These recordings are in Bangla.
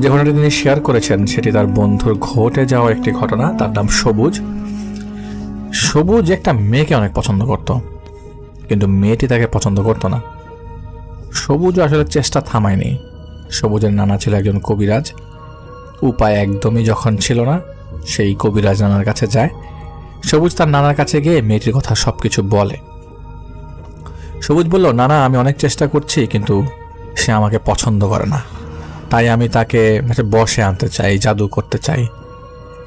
যে ঘটনাটি তিনি শেয়ার করেছেন সেটি তার বন্ধুর ঘটে যাওয়া একটি ঘটনা। তার নাম সবুজ। সবুজ একটা মেয়েকে অনেক পছন্দ করত, কিন্তু মেয়েটি তাকে পছন্দ করতো না। সবুজ আসলে চেষ্টা থামায়নি। সবুজের নানা ছিল একজন কবিরাজ। উপায় একদমই যখন ছিল না, সেই কবিরাজ নানার কাছে যায়। সবুজ তার নানার কাছে গিয়ে মেয়েটির কথা সবকিছু বলে। সবুজ বলল, নানা, আমি অনেক চেষ্টা করছি, কিন্তু সে আমাকে পছন্দ করে না, তাই আমি তাকে বশে আনতে চাই, জাদু করতে চাই।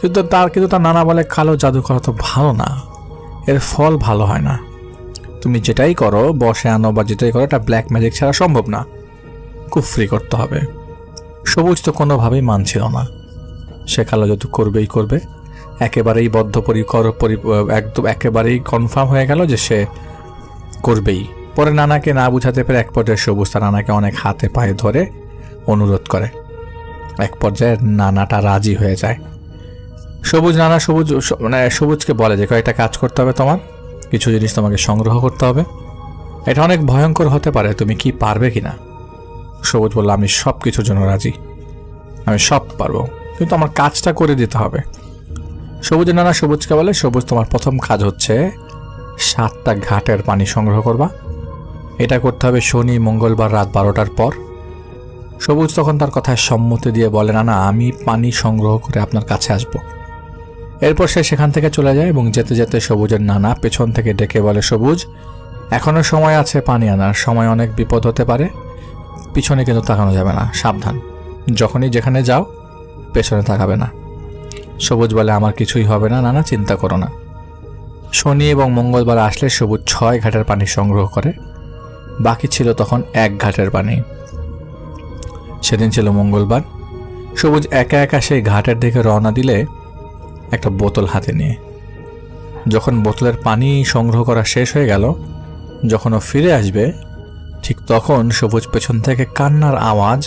কিন্তু তার নানা বলে, কালো জাদু করা তো ভালো না, এর ফল ভালো হয় না। তুমি যেটাই করো, বশে আনো বা যেটাই করো, এটা ব্ল্যাক ম্যাজিক ছাড়া সম্ভব না, কুফরি করতে হবে। সবুজ তো কোনোভাবেই মানছিল না। সে কালো জাদু করবেই করবে। একেবারেই একদম একেবারেই কনফার্ম হয়ে গেল যে সে করবেই। পরে নানাকে না বুঝাতে পেরে এক পর্যায়ে সবুজ তার নানাকে অনেক হাতে পায়ে ধরে অনুরোধ করে। এক পর্যায়ে নানাটা রাজি হয়ে যায়। সবুজকে বলে যে কয়েকটা কাজ করতে হবে, তোমার কিছু জিনিস তোমাকে সংগ্রহ করতে হবে, এটা অনেক ভয়ঙ্কর হতে পারে, তুমি কি পারবে কিনা? সবুজ বলল, আমি সব কিছুর জন্য রাজি, আমি সব পারবো, কিন্তু আমার কাজটা করে দিতে হবে। সবুজের নানা সবুজকে বলে, সবুজ, তোমার প্রথম কাজ হচ্ছে 7টা ঘাটের পানি সংগ্রহ করবা। এটা করতে হবে শনি মঙ্গলবার রাত 12টার পর। সবুজ তখন তার কথায় সম্মতি দিয়ে বলে, না, আমি পানি সংগ্রহ করে আপনার কাছে আসব। এরপর সে সেখান থেকে চলে যায় এবং যেতে যেতে সবুজের নানা পেছন থেকে ডেকে বলে, সবুজ, এখনো সময় আছে পানি আনার, সময় অনেক বিপদ হতে পারে, পিছনে কিন্তু তাকানো যাবে না, সাবধান, যখনই যেখানে যাও পেছনে তাকাবে না। সবুজ বলে, আমার কিছুই হবে না নানা, চিন্তা করো না। শনি এবং মঙ্গলবার আসলে সবুজ 6 ঘাটের পানি সংগ্রহ করে। বাকি ছিল তখন 1 ঘাটের পানি। সেদিন ছিল মঙ্গলবার। সবুজ একা একা সেই ঘাটের দিকে রওনা দিলে একটা বোতল হাতে নিয়ে। যখন বোতলের পানি সংগ্রহ করা শেষ হয়ে গেল, যখন ও ফিরে আসবে, ঠিক তখন সবুজ পেছন থেকে কান্নার আওয়াজ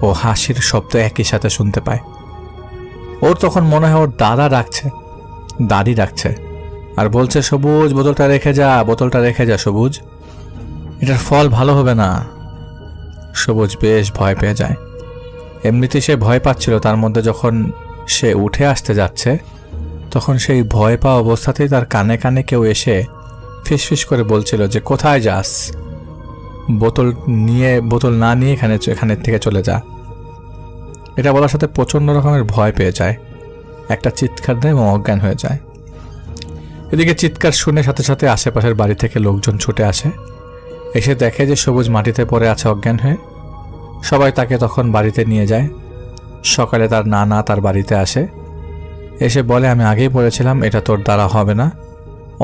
ও হাসির শব্দ একই সাথে শুনতে পায়। ওর তখন মনে হয় ওর দাদি ডাকছে আর বলছে, সবুজ, বোতলটা রেখে যা সবুজ, এটার ফল ভালো হবে না। সবুজ বেশ ভয় পেয়ে যায়। এমনিতে সে ভয় পাচ্ছিল, তার মধ্যে যখন সে উঠে আসতে যাচ্ছে তখন সেই ভয় পাওয়া অবস্থাতেই তার কানে কানে কেউ এসে ফিসফিস করে বলছিল যে, কোথায় যাস, বোতল না নিয়ে এখানে থেকে চলে যা। এটা বলার সাথে প্রচণ্ড রকমের ভয় পেয়ে যায়, একটা চিৎকার দেয় এবং অজ্ঞান হয়ে যায়। এদিকে চিৎকার শুনে সাথে সাথে আশেপাশের বাড়ি থেকে লোকজন ছুটে আসে, এসে দেখে যে সবুজ মাটিতে পড়ে আছে অজ্ঞান হয়ে। সবাই তাকে তখন বাড়িতে নিয়ে যায়। সকালে তার নানা তার বাড়িতে আসে, এসে বলে, আমি আগেই বলেছিলাম এটা তোর দ্বারা হবে না,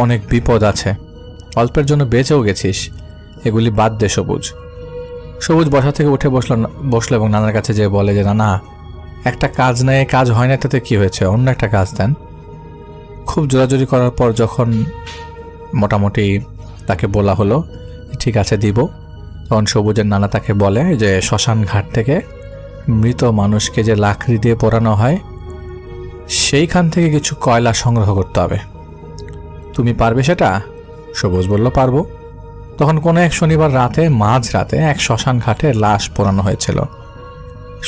অনেক বিপদ আছে, অল্পের জন্য বেঁচেও গেছিস, এগুলি বাদ দে সবুজ। সবুজ বসা থেকে উঠে বসলো এবং নানার কাছে যেয়ে বলে যে, না, একটা কাজ নেই, কাজ হয় না, তাতে কি হয়েছে, অন্য একটা কাজ দেন। খুব জোরাজোরি করার পর যখন মোটামুটি তাকে বলা হলো ঠিক আছে দিব, তখন সবুজের নানা তাকে বলে যে, শ্মশান ঘাট থেকে মৃত মানুষকে যে লাকড়ি দিয়ে পোড়ানো হয় সেইখান থেকে কিছু কয়লা সংগ্রহ করতে হবে, তুমি পারবে সেটা? সবুজ বলল, পারবো। তখন কোনো এক শনিবার রাতে মাঝরাতে এক শ্মশান ঘাটে লাশ পোড়ানো হয়েছিল।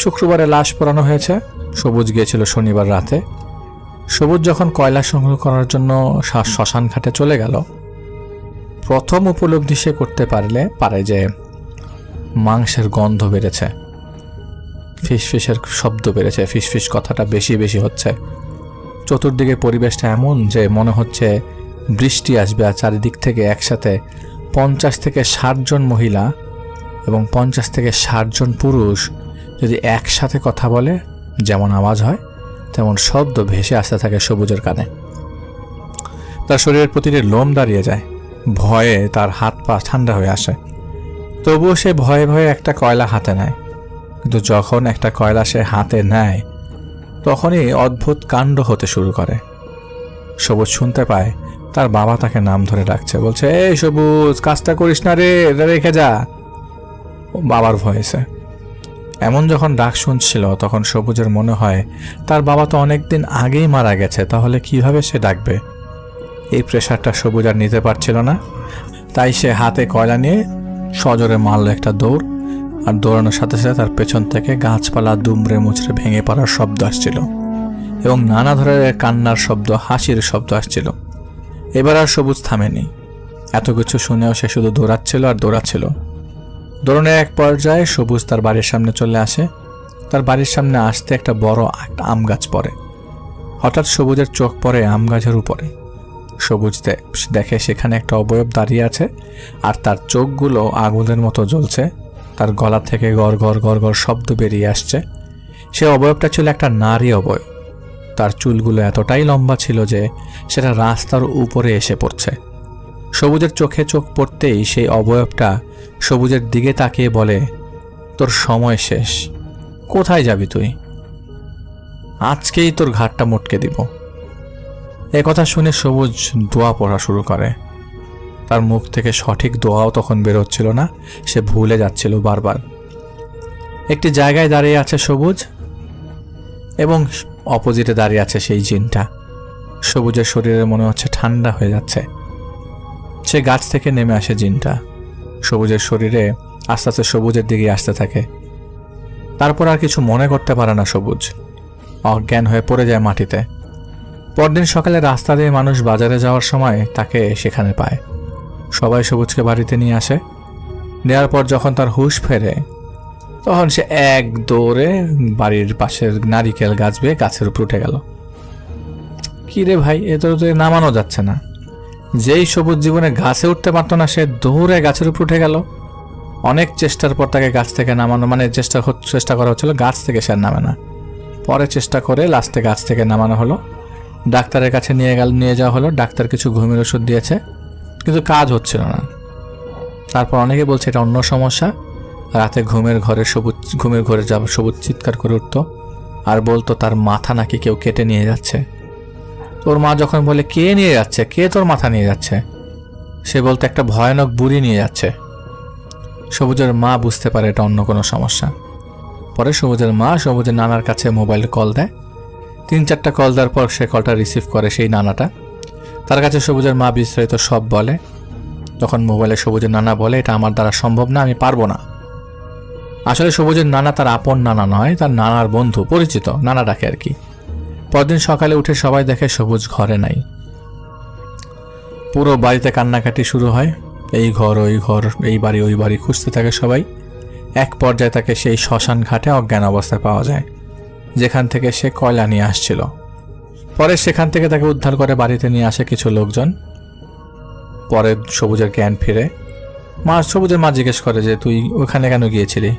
শুক্রবারে লাশ পোড়ানো হয়েছে, সবুজ গিয়েছিল শনিবার রাতে। সবুজ যখন কয়লা সংগ্রহ করার জন্য শ্মশান ঘাটে চলে গেল, প্রথম উপলব্ধি সে করতে পারে যে মাংসের গন্ধ বেড়েছে, ফিসফিসের শব্দ বেড়েছে, ফিসফিস কথাটা বেশি বেশি হচ্ছে। চতুর্দিকে পরিবেশটা এমন যে মনে হচ্ছে বৃষ্টি আসবে, আর চারিদিক থেকে একসাথে 50 থেকে 60 জন মহিলা এবং 50 থেকে 60 জন পুরুষ যদি একসাথে কথা বলে, যেমন আওয়াজ হয় তেমন শব্দ ভেসে আসতে থাকে সবুজের কানে। তার শরীরের প্রতিটি লোম দাঁড়িয়ে যায়, ভয়ে তার হাত পা ঠান্ডা হয়ে আসে। তবুও সে ভয়ে ভয়ে একটা কয়লা হাতে নেয়। কিন্তু যখন একটা কয়লা সে হাতে নেয়, তখনই অদ্ভুত কাণ্ড হতে শুরু করে। সবুজ শুনতে পায় তার বাবা তাকে নাম ধরে ডাকছে, বলছে, এই সবুজ, কাজটা করিস না রে, রেখে যা। বাবার ভয়েসে এমন যখন ডাক শুনছিল, তখন সবুজের মনে হয় তার বাবা তো অনেকদিন আগেই মারা গেছে, তাহলে কিভাবে সে ডাকবে? এই প্রেশারটা সবুজ আর নিতে পারছিল না, তাই সে হাতে কয়লা নিয়ে সজোরে মারল একটা দৌড় আর দৌড়ানোর সাথে সাথে তার পেছন থেকে গাছপালা দুমড়ে মুচড়ে ভেঙে পড়ার শব্দ আসছিল এবং নানা ধরনের কান্নার শব্দ, হাসির শব্দ আসছিল। এবার আর সবুজ থামেনি। এত কিছু শুনেও সে শুধু দৌড়াচ্ছিল আর দৌড়াচ্ছিল। দৌড়ানোর এক পর্যায়ে সবুজ তার বাড়ির সামনে চলে আসে। তার বাড়ির সামনে আসতে একটা বড় একটা আম গাছ পড়ে। হঠাৎ সবুজের চোখ পড়ে আম গাছের উপরে। সবুজ দেখে সেখানে একটা অবয়ব দাঁড়িয়ে আছে আর তার চোখগুলো আগুনের মতো জ্বলছে। তার গলা থেকে গড় গড় গড় গড় শব্দ বেরিয়ে আসছে। সে অবয়বটা ছিল একটা নারী অবয়ব। তার চুলগুলো এতটাই লম্বা ছিল যে সেটা রাস্তার উপরে এসে পড়ছে। সবুজের চোখে চোখ পড়তেই সেই অবয়বটা সবুজের দিকে তাকিয়ে বলে, তোর সময় শেষ, কোথায় যাবি তুই? আজকেই তোর ঘাটটা মটকে দিব। এ কথা শুনে সবুজ দোয়া পড়া শুরু করে। তার মুখ থেকে সঠিক দোয়াও তখন বেরোচ্ছিল না, সে ভুলে যাচ্ছিল বারবার। একটি জায়গায় দাঁড়িয়ে আছে সবুজ এবং অপোজিটে দাঁড়িয়ে আছে সেই জিনটা। সবুজের শরীরে মনে হচ্ছে ঠান্ডা হয়ে যাচ্ছে। সে গাছ থেকে নেমে আসে জিনটা। সবুজের শরীরে আস্তে আস্তে সবুজের দিকে আসতে থাকে। তারপর আর কিছু মনে করতে পারে না সবুজ, অজ্ঞান হয়ে পড়ে যায় মাটিতে। পরদিন সকালে রাস্তা দিয়ে মানুষ বাজারে যাওয়ার সময় তাকে সেখানে পায়। সবাই সবুজকে বাড়িতে নিয়ে আসে। নেওয়ার পর যখন তার হুঁশ ফেরে তখন সে এক দৌড়ে বাড়ির পাশের নারিকেল গাছ বেয়ে গাছের উপর উঠে গেল। কি রে ভাই, এ তো নামানো যাচ্ছে না। যেই সবুজ জীবনে গাছে উঠতে পারতো না সে দৌড়ে গাছের উপর উঠে গেল। অনেক চেষ্টার পর তাকে গাছ থেকে নামানো, মানে চেষ্টা করা হচ্ছিল, গাছ থেকে সে নামে না। পরে চেষ্টা করে লাস্টে গাছ থেকে নামানো হলো। ডাক্তারের কাছে নিয়ে যাওয়া হলো। ডাক্তার কিছু ঘুমের ওষুধ দিয়েছে, কিন্তু কাজ হচ্ছিল না। তারপর অনেকে বলছে এটা অন্য সমস্যা। রাতে ঘুমের ঘরে সবুজ চিৎকার করে উঠতো আর বলতো তার মাথা নাকি কেউ কেটে নিয়ে যাচ্ছে। তোর মা যখন বলে কে নিয়ে যাচ্ছে, কে তোর মাথা নিয়ে যাচ্ছে, সে বলতো একটা ভয়ানক বুড়ি নিয়ে যাচ্ছে। সবুজের মা বুঝতে পারে এটা অন্য কোনো সমস্যা। পরে সবুজের মা সবুজের নানার কাছে মোবাইল কল দেয়। 3-4টা কল দেওয়ার পর সে কলটা রিসিভ করে সেই নানাটা। তার কাছে সবুজের মা বিস্তারিত সব বলে। তখন মোবাইলে সবুজের নানা বলে, এটা আমার দ্বারা সম্ভব না, আমি পারবো না। আসলে সবুজের নানা তার আপন নানা নয়, তার নানার বন্ধু, পরিচিত নানা ডাকে আর কি। পরদিন সকালে উঠে সবাই দেখে সবুজ ঘরে নাই। পুরো বাড়িতে কান্নাকাটি শুরু হয়। এই ঘর ওই ঘর, এই বাড়ি ওই বাড়ি খুঁজতে থাকে সবাই। এক পর্যায়ে তাকে সেই শ্মশান ঘাটে অজ্ঞান অবস্থায় পাওয়া যায়, যেখান থেকে সে কয়লা নিয়ে আসছিল। পরে সেখান থেকে তাকে উদ্ধার করে বাড়িতে নিয়ে আসে কিছু লোকজন। পরে সবুজের জ্ঞান ফিরে। সবুজের মা জিজ্ঞেস করে যে তুই ওখানে কেন গিয়েছিলি?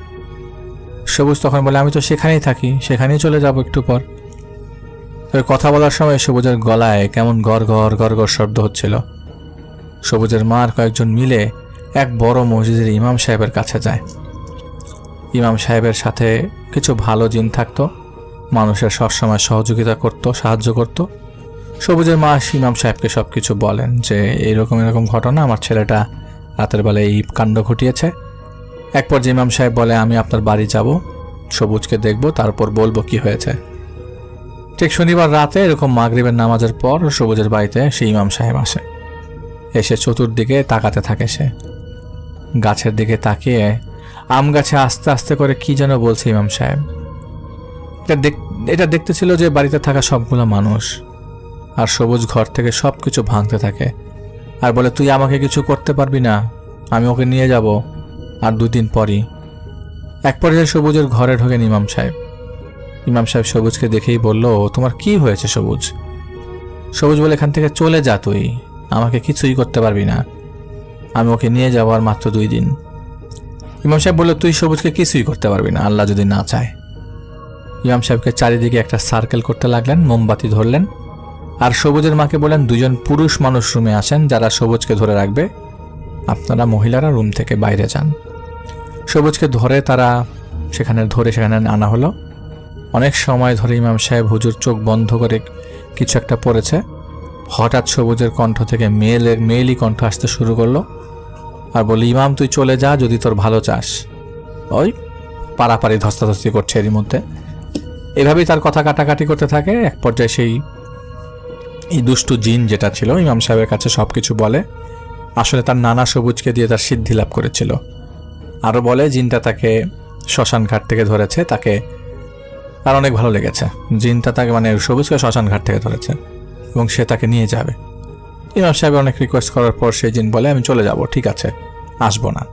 সবুজ তখন বলে, আমি তো সেখানেই থাকি, সেখানেই চলে যাব একটু পর। কথা বলার সময় সবুজের গলায় কেমন গড় গড় গড় গড় শব্দ হচ্ছিল। সবুজের মা আর কয়েকজন মিলে এক বড় মসজিদের ইমাম সাহেবের কাছে যায়। ইমাম সাহেবের সাথে কিছু ভালো জিন থাকতো, মানুষের সবসময় সহযোগিতা করত, সাহায্য করত। সবুজের মা ইমাম সাহেবকে সব কিছু বলেন যে এরকম ঘটনা, আমার ছেলেটা রাতের বেলায় এই কাণ্ড ঘটিয়েছে। এক পর্যায়ে ইমাম সাহেব বলে, আমি আপনার বাড়ি যাব, সবুজকে দেখব, তারপর বলবো কি হয়েছে। ঠিক শনিবার রাতে এরকম মাগরিবের নামাজের পর সবুজের বাড়িতে সেই ইমাম সাহেব আসে। এসে চতুর্দিকে তাকাতে থাকে। সে গাছের দিকে তাকিয়ে আম গাছে আস্তে আস্তে করে কি যেন বলছে ইমাম সাহেব। এটা দেখতেছিল যে বাড়িতে থাকা সবগুলো মানুষ। আর সবুজ ঘর থেকে সব কিছু ভাঙতে থাকে আর বলে, তুই আমাকে কিছু করতে পারবি না, আমি ওকে নিয়ে যাব আর 2 দিন পরই। এক পর্যায়ে সবুজের ঘরে ঢোকেন ইমাম সাহেব। ইমাম সাহেব সবুজকে দেখেই বলল, তোমার কি হয়েছে সবুজ? সবুজ বলে, এখান থেকে চলে যা, তুই আমাকে কিছুই করতে পারবি না, আমি ওকে নিয়ে যাবো আর মাত্র 2 দিন। ইমাম সাহেব বলল, তুই সবুজকে কিছুই করতে পারবি না, আল্লাহ যদি না চায়। ইমাম সাহেবকে চারিদিকে একটা সার্কেল করতে লাগলেন, মোমবাতি ধরলেন আর সবুজের মাকে বলেন, 2 জন পুরুষ মানুষ রুমে আসেন যারা সবুজকে ধরে রাখবে, আপনারা মহিলারা রুম থেকে বাইরে যান। সবুজকে তারা সেখানে আনা হলো। অনেক সময় ধরে ইমাম সাহেব হুজুর চোখ বন্ধ করে কিছু একটা পড়েছে। হঠাৎ সবুজের কণ্ঠ থেকে মেয়েলি কণ্ঠ আসতে শুরু করলো আর বলে, ইমাম তুই চলে যা যদি তোর ভালো চাস। ওই পাড়াপাড়ি ধস্তাধস্তি করছে এরই মধ্যে। এভাবেই তার কথা কাটাকাটি করতে থাকে। এক পর্যায়ে এই দুষ্টু জিন যেটা ছিল ইমাম সাহেবের কাছে সব কিছু বলে। আসলে তার নানা সবুজকে দিয়ে তার সিদ্ধি লাভ করেছিল আরও বলে জিনটা তাকে শ্মশান ঘাট থেকে ধরেছে, তাকে তার অনেক ভালো লেগেছে। জিনটা তাকে মানে সবুজকে শ্মশান ঘাট থেকে ধরেছে এবং সে তাকে নিয়ে যাবে। ইমাম সাহেব অনেক রিকোয়েস্ট করার পর সেই জিন বলে আমি চলে যাব, ঠিক আছে আসবো না,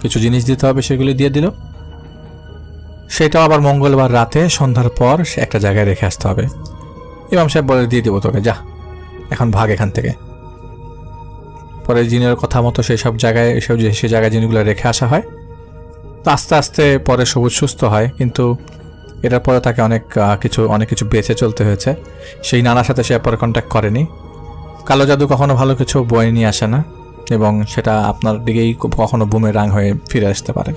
কিছু জিনিস দিতে হবে, সেগুলি দিয়ে দিল। সেটাও আবার মঙ্গলবার রাতে সন্ধ্যার পর সে একটা জায়গায় রেখে আসতে হবে। ইমাম সাহেব বলে দিয়ে দেবো তোকে, যা এখন ভাগ এখান থেকে। পরে জিনের কথা মতো সেই সব জায়গায় সে জায়গায় জিনিসগুলো রেখে আসা হয়। তো আস্তে আস্তে পরে সবুজ সুস্থ হয়, কিন্তু এটার পরে তাকে অনেক কিছু বেঁচে চলতে হয়েছে। সেই নানার সাথে সে পরে কন্ট্যাক্ট করেনি। কালো জাদু কখনো ভালো কিছু বয়ে নিয়ে আসে না এবং সেটা আপনার দিকেই কখনো বুমেরাং হয়ে ফিরে আসতে পারে।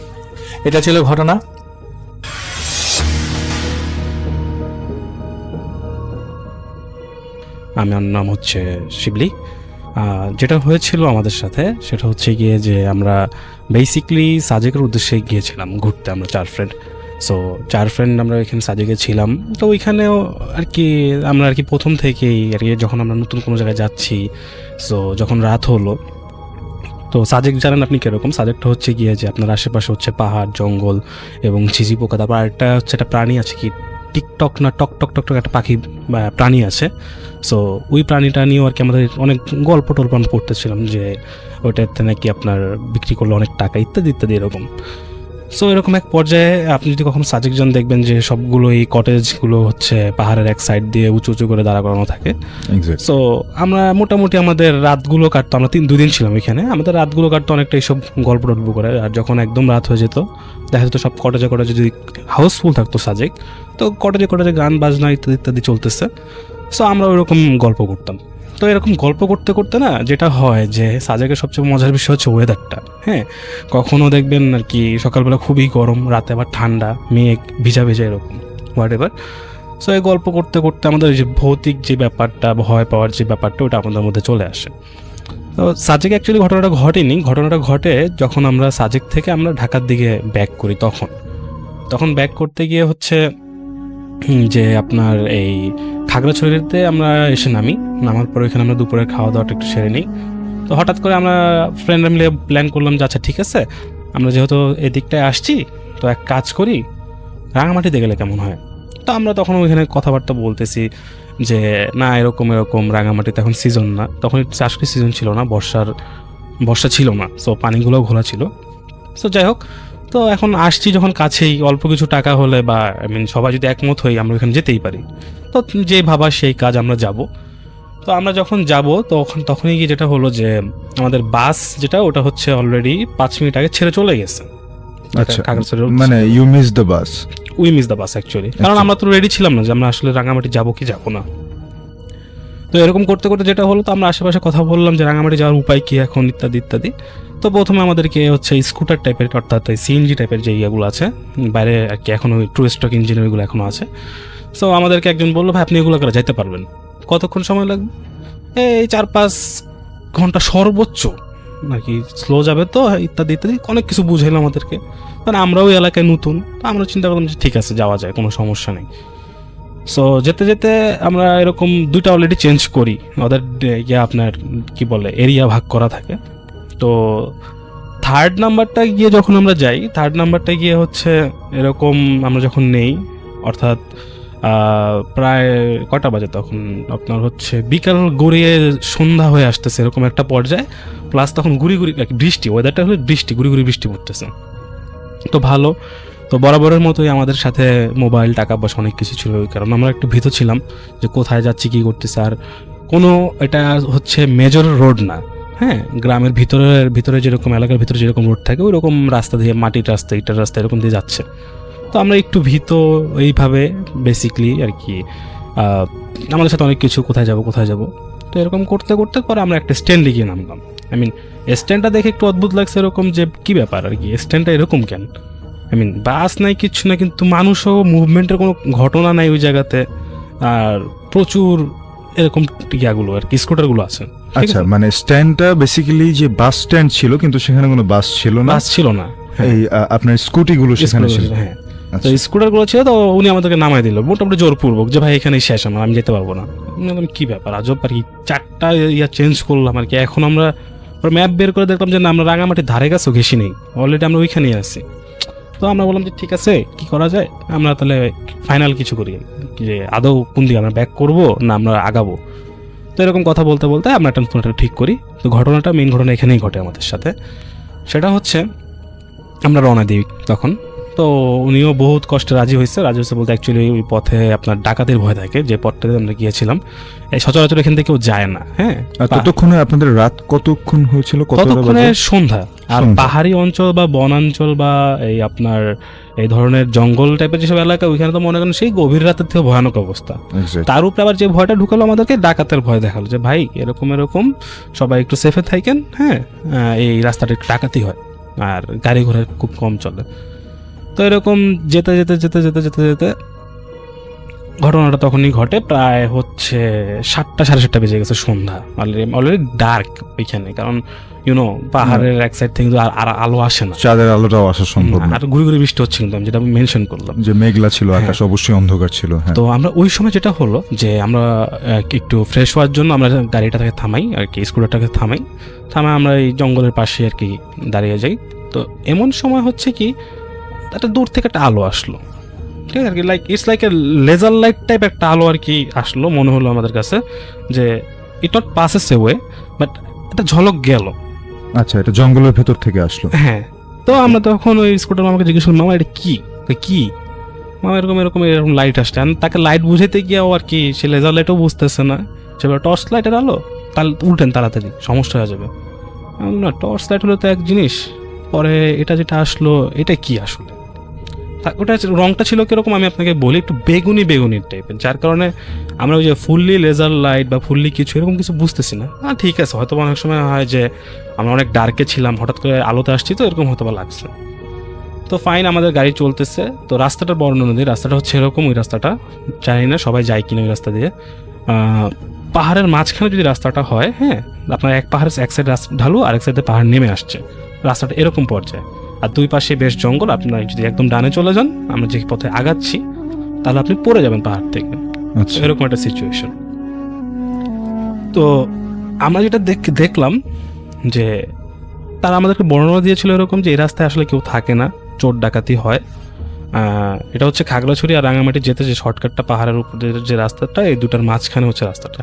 এটা ছিল ঘটনা। আমার নাম হচ্ছে শিবলি। যেটা হয়েছিল আমাদের সাথে সেটা হচ্ছে গিয়ে যে আমরা বেসিকলি সাজেকের উদ্দেশ্যে গিয়েছিলাম ঘুরতে, আমরা 4 ফ্রেন্ড। সো 4 ফ্রেন্ড আমরা এখানে সাজেকে ছিলাম। তো ওইখানেও আর কি আমরা আর কি প্রথম থেকেই আর কি যখন আমরা নতুন কোনো জায়গায় যাচ্ছি, সো যখন রাত হলো, তো সাজেক জানেন আপনি কীরকম, সাজেকটা হচ্ছে গিয়ে যে আপনার আশেপাশে হচ্ছে পাহাড় জঙ্গল এবং ঝিঝি পোকা, তারপর আরেকটা হচ্ছে একটা প্রাণী আছে কি টিকটক না টক টক টক টক একটা পাখি প্রাণী আছে। সো ওই প্রাণীটা নিয়েও আর কি আমাদের অনেক গল্প টল্প আমরা করতেছিলাম যে ওইটাতে নাকি আপনার বিক্রি করলে অনেক টাকা ইত্যাদি ইত্যাদি এরকম। সো এরকম এক পর্যায়ে আপনি যদি কখনো সাজেক যান দেখবেন যে সবগুলো এই কটেজগুলো হচ্ছে পাহাড়ের এক সাইড দিয়ে উঁচু উঁচু করে দাঁড়া করানো থাকে। সো আমরা মোটামুটি আমাদের রাতগুলো কাটতো, আমরা 2 দিন ছিলাম এখানে, আমাদের রাতগুলো কাটতো অনেকটা এইসব গল্প টল্প করে। আর যখন একদম রাত হয়ে যেত দেখা যেত সব কটেজে যদি হাউসফুল থাকতো সাজেক, তো কটেজে গান বাজনা ইত্যাদি ইত্যাদি চলতেছে। সো আমরা ওইরকম গল্প করতাম। তো এরকম গল্প করতে করতে না যেটা হয় যে সাজেকের সবচেয়ে মজার বিষয় হচ্ছে ওয়েদারটা। হ্যাঁ, কখনও দেখবেন আর কি সকালবেলা খুবই গরম, রাতে আবার ঠান্ডা, মেঘ ভিজা এরকম হোয়াট এভার। সো এই গল্প করতে করতে আমাদের যে ভৌতিক যে ব্যাপারটা, ভয় পাওয়ার যে ব্যাপারটা, ওটা আমাদের মধ্যে চলে আসে। তো সাজেকে অ্যাকচুয়ালি ঘটনাটা ঘটেনি, ঘটনাটা ঘটে যখন আমরা সাজেক থেকে আমরা ঢাকার দিকে ব্যাক করি। তখন ব্যাক করতে গিয়ে হচ্ছে যে আপনার এই খাগড়াছড়িতে আমরা এসে নামার পরে এখানে আমরা দুপুরের খাওয়া দাওয়াটা একটু সেরে নিই। তো হঠাৎ করে আমরা ফ্রেন্ডরা মিলে প্ল্যান করলাম যে আচ্ছা ঠিক আছে, আমরা যেহেতু এদিকটায় আসছি তো এক কাজ করি, রাঙামাটিতে গেলে কেমন হয়। তো আমরা তখন ওইখানে কথাবার্তা বলতেছি যে না এরকম রাঙামাটিতে এখন সিজন না, তখন চাষের সিজন ছিল না, বর্ষা ছিল না, সো পানিগুলোও ঘোলা ছিল। সো যাই হোক, তো এখন আসছি যখন কাছেই, অল্প কিছু টাকা হলে বা সবাই যদি একমত হই আমরা ওখানে যেতেই পারি। তো যে ভাবা সেই কাজ, আমরা যাব। তো আমরা যখন যাব তখনই গিয়ে যেটা হলো যে আমাদের বাস যেটা ওটা হচ্ছে অলরেডি 5 মিনিট আগে ছেড়ে চলে গেছে। আচ্ছা, মানে you miss the bus. We miss the bus actually, কারণ আমরা তো রেডি ছিলাম না যে আমরা আসলে রাঙামাটি যাবো কি যাবো না। তো এরকম করতে করতে যেটা হলো, তো আমরা আশেপাশে কথা বললাম যে রাঙামাটি যাওয়ার উপায় কি এখন ইত্যাদি ইত্যাদি। তো প্রথমে আমাদেরকে হচ্ছে স্কুটার টাইপের অর্থাৎ সিএনজি টাইপের যে ইয়েগুলো আছে বাইরে আর কি, এখন ওই ট্রু স্টক ইঞ্জিন ওইগুলো এখনও আছে। সো আমাদেরকে একজন বললো ভাই আপনি এগুলো করে যাইতে পারবেন, কতক্ষণ সময় লাগবে? এই 4-5 ঘন্টা সর্বোচ্চ আর কি, স্লো যাবে তো ইত্যাদি ইত্যাদি অনেক কিছু বুঝাইলো আমাদেরকে। কারণ আমরাও ওই এলাকায় নতুন, তো আমরা চিন্তা করলাম যে ঠিক আছে যাওয়া যায়, কোনো সমস্যা নেই। সো যেতে যেতে আমরা এরকম 2টা অলরেডি চেঞ্জ করি, ওদের আপনার কি বলে এরিয়া ভাগ করা থাকে। তো 3rd নাম্বারটা গিয়ে যখন আমরা যাই, 3rd নাম্বারটা গিয়ে হচ্ছে এরকম আমরা যখন নেই, অর্থাৎ প্রায় কটা বাজে তখন আপনার হচ্ছে বিকাল গড়িয়ে সন্ধ্যা হয়ে আসতেছে এরকম একটা পর্যায়ে, প্লাস তখন গুড়ি বৃষ্টি, ওয়েদারটা হলে গুড়ি বৃষ্টি পড়তেছে। তো ভালো, তো বরাবরের মতোই আমাদের সাথে মোবাইল, টাকা পয়সা অনেক কিছু ছিল, কারণ আমরা একটু ভীত ছিলাম যে কোথায় যাচ্ছি কী করতেছি। আর কোনো এটা হচ্ছে মেজর রোড না, হ্যাঁ, গ্রামের ভিতরে যেরকম এলাকার ভিতরে যেরকম রোড থাকে ওই রকম রাস্তা দিয়ে, মাটির রাস্তা, ইটার রাস্তা এরকম দিয়ে যাচ্ছে। তো আমরা একটু ভীত এইভাবে বেসিকলি আর কি, আমাদের সাথে অনেক কিছু কোথায় যাব। তো এরকম করতে করতে পরে আমরা একটা স্ট্যান্ডে গিয়ে নামলাম। স্ট্যান্ডটা দেখে একটু অদ্ভুত লাগছে, এরকম যে কী ব্যাপার আর কি, স্ট্যান্ডটা এরকম কেন? বাস নাই, কিচ্ছু না, কিন্তু মানুষও মুভমেন্টের কোনো ঘটনা নাই ওই জায়গাতে, আর প্রচুর এরকম ইয়াগুলো আর কি স্কুটারগুলো আছে। আচ্ছা, মানে স্ট্যান্ডটা বেসিক্যালি যে বাস স্ট্যান্ড ছিল, কিন্তু সেখানে কোনো বাস ছিল না। এই আপনার স্কুটিগুলো সেখানে ছিল। হ্যাঁ, তো স্কুটারগুলো ছিল। তো উনি আমাদেরকে নামাই দিল মোটামুটি জোরপূর্বক যে ভাই এখানেই শেষ, আমি যেতে পারবো না। কি ব্যাপার আজব আর কি, 4টা ইয়া চেঞ্জ করলাম আর কি। এখন আমরা ওর ম্যাপ বের করে দেখলাম যে না, আমরা রাঙামাটির ধারে কাছেও ঘেসি নেই, অলরেডি আমরা ওইখানেই আছি। তো আমরা বললাম যে ঠিক আছে, কি করা যায়, আমরা তাহলে ফাইনাল কিছু করি, যে আদৌ কোন দিকে আমরা ব্যাক করবো না আমরা আগাবো। তো এরকম কথা বলতে বলতে আমরা একটা নতুন একটা ঠিক করি। তো ঘটনাটা, মেইন ঘটনা এখানেই ঘটে আমাদের সাথে। সেটা হচ্ছে আমরা রওনা দিই তখন। তো উনিও বহুত কষ্টে রাজি হয়েছে বলতে অ্যাকচুয়ালি ওই পথে আপনার ডাকাতির ভয় থাকে, যে পথটাতে আমরা গিয়েছিলাম, এই সচরাচর এখান থেকে কেউ যায় না। হ্যাঁ, আর ততক্ষণে আপনাদের রাত কতক্ষণ হয়েছিল? ততক্ষণে সন্ধ্যা। আর পাহাড়ি অঞ্চল বা বনাঞ্চল বা এই আপনার এই ধরনের জঙ্গল টাইপের যেসব এলাকা, ওইখানে তো মনে করেন সেই গভীর রাতের থেকে ভয়ানক অবস্থা। তার উপরে আবার যে ভয়টা ঢুকালো আমাদেরকে, ডাকাতের ভয় দেখালো যে ভাই এরকম এরকম, সবাই একটু সেফে থাকেন। হ্যাঁ, এই রাস্তাটা একটু ডাকাতি হয় আর গাড়ি ঘোড়া খুব কম চলে। তো এরকম যেতে যেতে যেতে যেতে যেতে যেতে ঘটনাটা তখনই ঘটে, প্রায় হচ্ছে 7টা 7:30 বেজে গেছে, সন্ধ্যা, অলরেডি ডার্ক ওইখানে। কারণ ইউনো পাহাড়ের এক সাইড থেকে আর আলো আসে না, চাঁদের আলোটাও আসা সম্ভব না, আর গুড়ি গুড়ি বৃষ্টি হচ্ছে, কিন্তু আমি যেটা মেনশন করলাম যে মেঘলা ছিল আকাশ, অবশ্যই অন্ধকার ছিল। তো আমরা ওই সময় যেটা হলো যে আমরা একটু ফ্রেশ হওয়ার জন্য আমরা গাড়িটাকে থামাই আর কি, স্কুটারটাকে থামাই আমরা এই জঙ্গলের পাশে আর কি দাঁড়িয়ে যাই। তো এমন সময় হচ্ছে কি, একটা দূর থেকে একটা আলো আসলো, ঠিক আছে আর কি, like it's like a laser light type একটা আলো আর কি আসলো। মনে হলো আমাদের কাছে যে it not passes way, but একটা ঝলক গেল। আচ্ছা, এটা জঙ্গলের ভেতর থেকে আসলো। হ্যাঁ, তো আমরা তখন ওই স্কুটার মামাকে জিজ্ঞেস করলাম, মামা এটা কি মামা এরকম এরকম এরকম লাইট আসছে। তাকে লাইট বুঝাতে গিয়েও আর কি সে লেজার লাইটও বুঝতেছে না, সেবার টর্চ লাইটের আলো, তাহলে উল্টেন তাড়াতাড়ি, সমস্যা হয়ে যাবে। না, টর্চ লাইট হলো তো এক জিনিস, পরে এটা যেটা আসলো এটা কি আসলে, ওটা রংটা ছিল কিরকম আমি আপনাকে বলি, একটু বেগুনি টাইপের, যার কারণে আমরা ওই যে ফুললি লেজার লাইট বা ফুললি কিছু এরকম কিছু বুঝতেছি না। ঠিক আছে, হয়তো অনেক সময় হয় যে আমরা অনেক ডার্কে ছিলাম, হঠাৎ করে আলোতে আসছি, তো এরকম হয়তো বা লাগছে। তো ফাইন, আমাদের গাড়ি চলতেছে। তো রাস্তাটার বর্ণনা দিই, রাস্তাটা হচ্ছে এরকম, ওই রাস্তাটা জানি না সবাই যায় কিনা ওই রাস্তা দিয়ে। পাহাড়ের মাঝখানে যদি রাস্তাটা হয়, হ্যাঁ, আপনার এক পাহাড়ের এক সাইড ঢালু, আরেক সাইডে পাহাড় নেমে আসছে, রাস্তাটা এরকম পর্যায়ে, আর দুই পাশে বেশ জঙ্গল। আপনার যদি একদম ডানে চলে যান, আমরা যে পথে আগাচ্ছি, তাহলে আপনি পড়ে যাবেন পাহাড় থেকে। এরকম একটা সিচুয়েশন। তো আমরা যেটা দেখলাম যে তারা আমাদেরকে বর্ণনা দিয়েছিল এরকম যে এই রাস্তায় আসলে কেউ থাকে না, চোর ডাকাতি হয়। এটা হচ্ছে খাগড়াছড়ি আর রাঙামাটি যেতে যে শর্টকাটটা, পাহাড়ের উপরে যে রাস্তাটা, এই দুটার মাঝখানে হচ্ছে রাস্তাটা।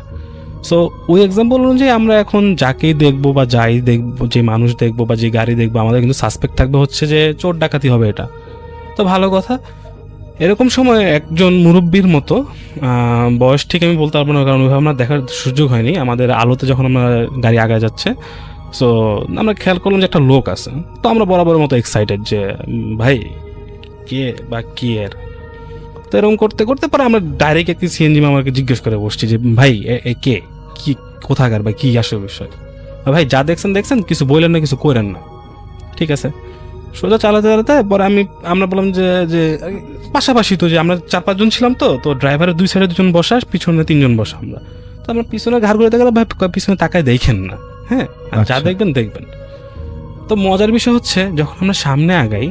সো ওই এক্সাম্পল অনুযায়ী আমরা এখন যাকেই দেখবো বা যাই দেখবো, যে মানুষ দেখবো বা যে গাড়ি দেখবো, আমাদের কিন্তু সাসপেক্ট থাকবে হচ্ছে যে চোর ডাকাতি হবে এটা। তো ভালো কথা। এরকম সময় একজন মুরব্বীর মতো, বয়স ঠিক আমি বলতে পারবো না, কারণ ওইভাবে আমরা দেখার সুযোগ হয়নি, আমাদের আলোতে যখন আমরা গাড়ি আগায় যাচ্ছে, সো আমরা খেয়াল করলাম যে একটা লোক আছে। তো আমরা বরাবরের মতো এক্সাইটেড যে ভাই কে বা কি এর। তো এরকম করতে করতে পরে আমরা ডাইরেক্ট একটি সিএনজি মামাকে জিজ্ঞেস করে বসছি যে ভাই কে, কি কোথাকার বা কি আসল বিষয়, ভাই যা দেখছেন কিছু বললেন না, কিছু করেন না, ঠিক আছে। সোজা চালাতে পরে আমরা বললাম যে পাশাপাশি তো, যে আমরা 4-5 জন ছিলাম, তো ড্রাইভারের 2 সাইডে 2 জন বসা, পিছনে 3 জন বসা। আমরা তো আমরা পিছনে ঘাড় ঘুরে গেলাম, ভাই পিছনে তাকায় দেখেন না, হ্যাঁ, যা দেখবেন। তো মজার বিষয় হচ্ছে, যখন আমরা সামনে আগাই,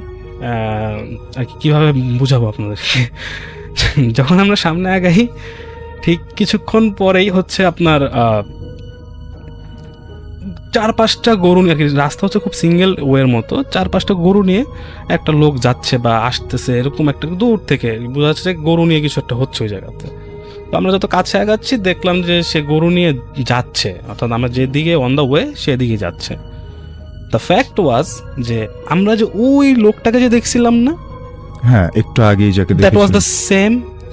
আর কিভাবে বুঝাবো আপনাদেরকে, যখন আমরা সামনে আগাই ঠিক কিছুক্ষণ পরেই হচ্ছে আপনার 4-5টা গরু নিয়ে আর কি, রাস্তা হচ্ছে খুব সিঙ্গেল ওয়ের মতো, 4-5টা গরু নিয়ে একটা লোক যাচ্ছে বা আসতেছে, এরকম একটা দূর থেকে বোঝা যাচ্ছে যে গরু নিয়ে কিছু একটা হচ্ছে ওই জায়গাতে। তো আমরা যত কাছে আগাচ্ছি দেখলাম যে সে গরু নিয়ে যাচ্ছে, অর্থাৎ আমরা যেদিকে অন দ্য ওয়ে সেদিকে যাচ্ছে। দ্য ফ্যাক্ট ওয়াজ যে আমরা যে ওই লোকটাকে যে দেখছিলাম না, হ্যাঁ, একটু আগেই যাকে দেখেছি, দ্যাট ওয়াজ দ্য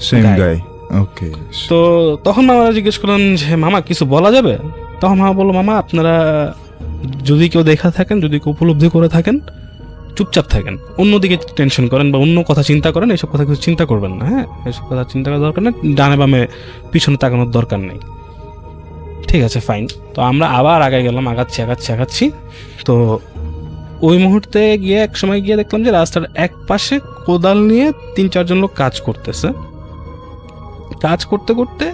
সেম গাই। ওকে। তো তখন মামা জিজ্ঞেস করলেন যে মামা কিছু বলা যাবে? তখন মামা বললো, মামা আপনারা যদি কেউ দেখা থাকেন, যদি কেউ উপলব্ধি করে থাকেন, চুপচাপ থাকেন, অন্যদিকে টেনশন করেন বা অন্য কথা চিন্তা করেন, এইসব কথা কিছু চিন্তা করবেন না। হ্যাঁ, এইসব কথা চিন্তা করার দরকার নেই, ডানে বামে পিছনে তাকানোর দরকার নেই। ঠিক আছে, ফাইন। তো আমরা আবার আগে গেলাম, আগাচ্ছি। তো ওই মুহূর্তে গিয়ে এক সময় গিয়ে দেখলাম যে রাস্তার এক পাশে কোদাল নিয়ে 3-4 জন লোক কাজ করতেছে। কাজ করতে করতে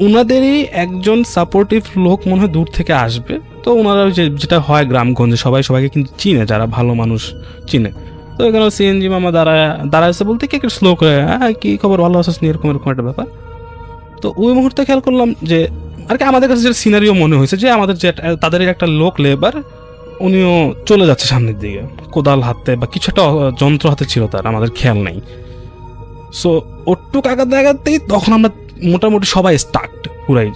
ওনাদেরই একজন সাপোর্টিভ লোক মনে হয় দূর থেকে আসবে। তো ওনারা যেটা হয় গ্রামগঞ্জে সবাইকে কিন্তু চিনে, যারা ভালো মানুষ চিনে। তো এখানে সিএনজি মামা দাঁড়াইছে বলতে কি একটু স্লো করে, কি খবর, ভালো আছিস নি, এরকম একটা ব্যাপার। তো ওই মুহূর্তে খেয়াল করলাম যে আর কি আমাদের কাছে যে সিনারিও মনে হয়েছে যে আমাদের যে তাদের একটা লোক লেবার উনিও চলে যাচ্ছে সামনের দিকে কোদাল হাতে বা কিছু একটা যন্ত্র হাতে ছিল তার, আমাদের খেয়াল নেই। সো ওটুক আগাতে আগাতেই তখন আমরা মোটামুটি সবাই স্টার্ট পুরাই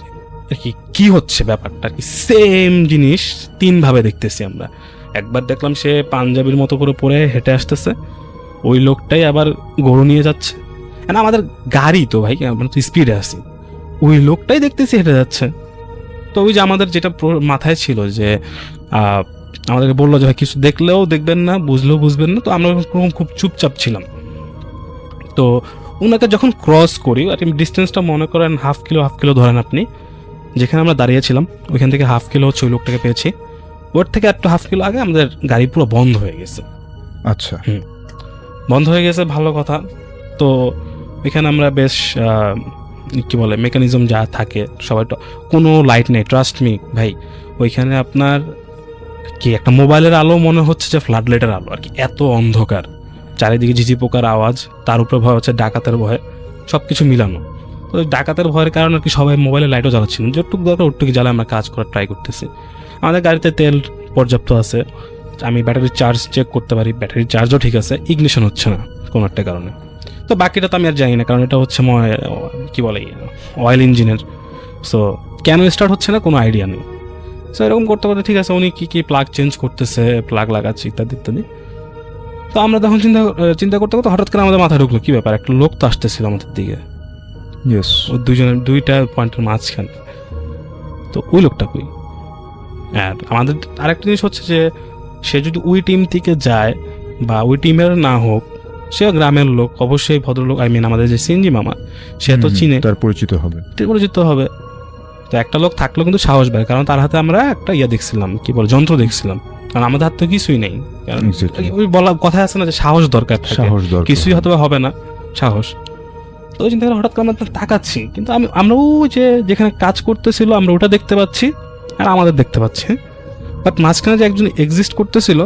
আর কি হচ্ছে ব্যাপারটা আর কি। সেম জিনিস 3 ভাবে দেখতেছি আমরা। একবার দেখলাম সে পাঞ্জাবির মতো করে পরে হেঁটে আসতেছে, ওই লোকটাই আবার গরু নিয়ে যাচ্ছে, না আমাদের গাড়ি তো ভাই আমরা তো স্পিডে আসি, ওই লোকটাই দেখতেছি হেঁটে যাচ্ছে। তো ওই যে আমাদের যেটা মাথায় ছিল যে আমাদেরকে বললো যে ভাই কিছু দেখলেও দেখবেন না, বুঝলেও বুঝবেন না, তো আমরা খুব চুপচাপ ছিলাম। তো ওনাকে যখন ক্রস করি আর ডিস্টেন্সটা মনে করেন হাফ কিলো ধরেন আপনি, যেখানে আমরা দাঁড়িয়েছিলাম ওইখান থেকে হাফ কিলো হচ্ছে ওই লোকটাকে পেয়েছি, ওর থেকে একটু হাফ কিলো আগে আমাদের গাড়ি পুরো বন্ধ হয়ে গেছে। আচ্ছা, বন্ধ হয়ে গেছে, ভালো কথা। তো এখানে আমরা বেশ কি বলে মেকানিজম যা থাকে সবাই, কোনো লাইট নেই, ট্রাস্ট মি ভাই। ওইখানে আপনার কি একটা মোবাইলের আলো মনে হচ্ছে যে ফ্লাড লাইটের আলো আর কি, এত অন্ধকার, চারিদিকে ঝিঝি পোকার আওয়াজ, তার উপরে ভয় হচ্ছে ডাকাতের ভয়, সব কিছু মিলানো। তো ডাকাতের ভয়ের কারণে আর কি সবাই মোবাইলে লাইটও জ্বালাচ্ছিল, যেটুকু দরকার ওটুকু জ্বালা আমরা কাজ করার ট্রাই করতেছি। আমাদের গাড়িতে তেল পর্যাপ্ত আছে, আমি ব্যাটারির চার্জ চেক করতে পারি, ব্যাটারির চার্জও ঠিক আছে, ইগনিশন হচ্ছে না কোনো একটা কারণে। তো বাকিটা তো আমি আর জানি না, কারণ এটা হচ্ছে কি বলে অয়েল ইঞ্জিনের। সো কেন স্টার্ট হচ্ছে না কোনো আইডিয়া নেই। সো এরকম করতে করতে ঠিক আছে, উনি কী প্লাগ চেঞ্জ করতেছে, প্লাগ লাগাচ্ছে ইত্যাদি ইত্যাদি। তো আমরা তখন চিন্তা করতে করতে হঠাৎ করে আমাদের মাথায় ঢুকলো কি ব্যাপার, একটা লোক তো আসতেছিল আমাদের দিকে, ওই দুইটা পয়েন্টের মাঝখানে। তো ওই লোকটা কই? আর আমাদের আরেকটা জিনিস হচ্ছে যে সে যদি ওই টিম থেকে যায় বা ওই টিমের না হোক, সে গ্রামের লোক, অবশ্যই ভদ্রলোক, আমাদের যে সিনজি মামা সে তো চিনে, তার পরিচিত হবে। তো একটা লোক থাকলেও কিন্তু সাহস বাড়ে, কারণ তার হাতে আমরা একটা দেখছিলাম, কি বলে যন্ত্র দেখছিলাম, কারণ আমাদের হাতে তো কিছুই নেই। কারণ ওই বলা কথা আছে না যে সাহস দরকার, কিছুই হয়তো হবে না, সাহস। তো ওই চিন্তা করে হঠাৎ করে আমরা তাকাচ্ছি, কিন্তু আমরা ওই যে যেখানে কাজ করতেছিল আমরা ওটা দেখতে পাচ্ছি আর আমাদের দেখতে পাচ্ছি, বাট মাঝখানে যে একজন এক্সিস্ট করতেছিল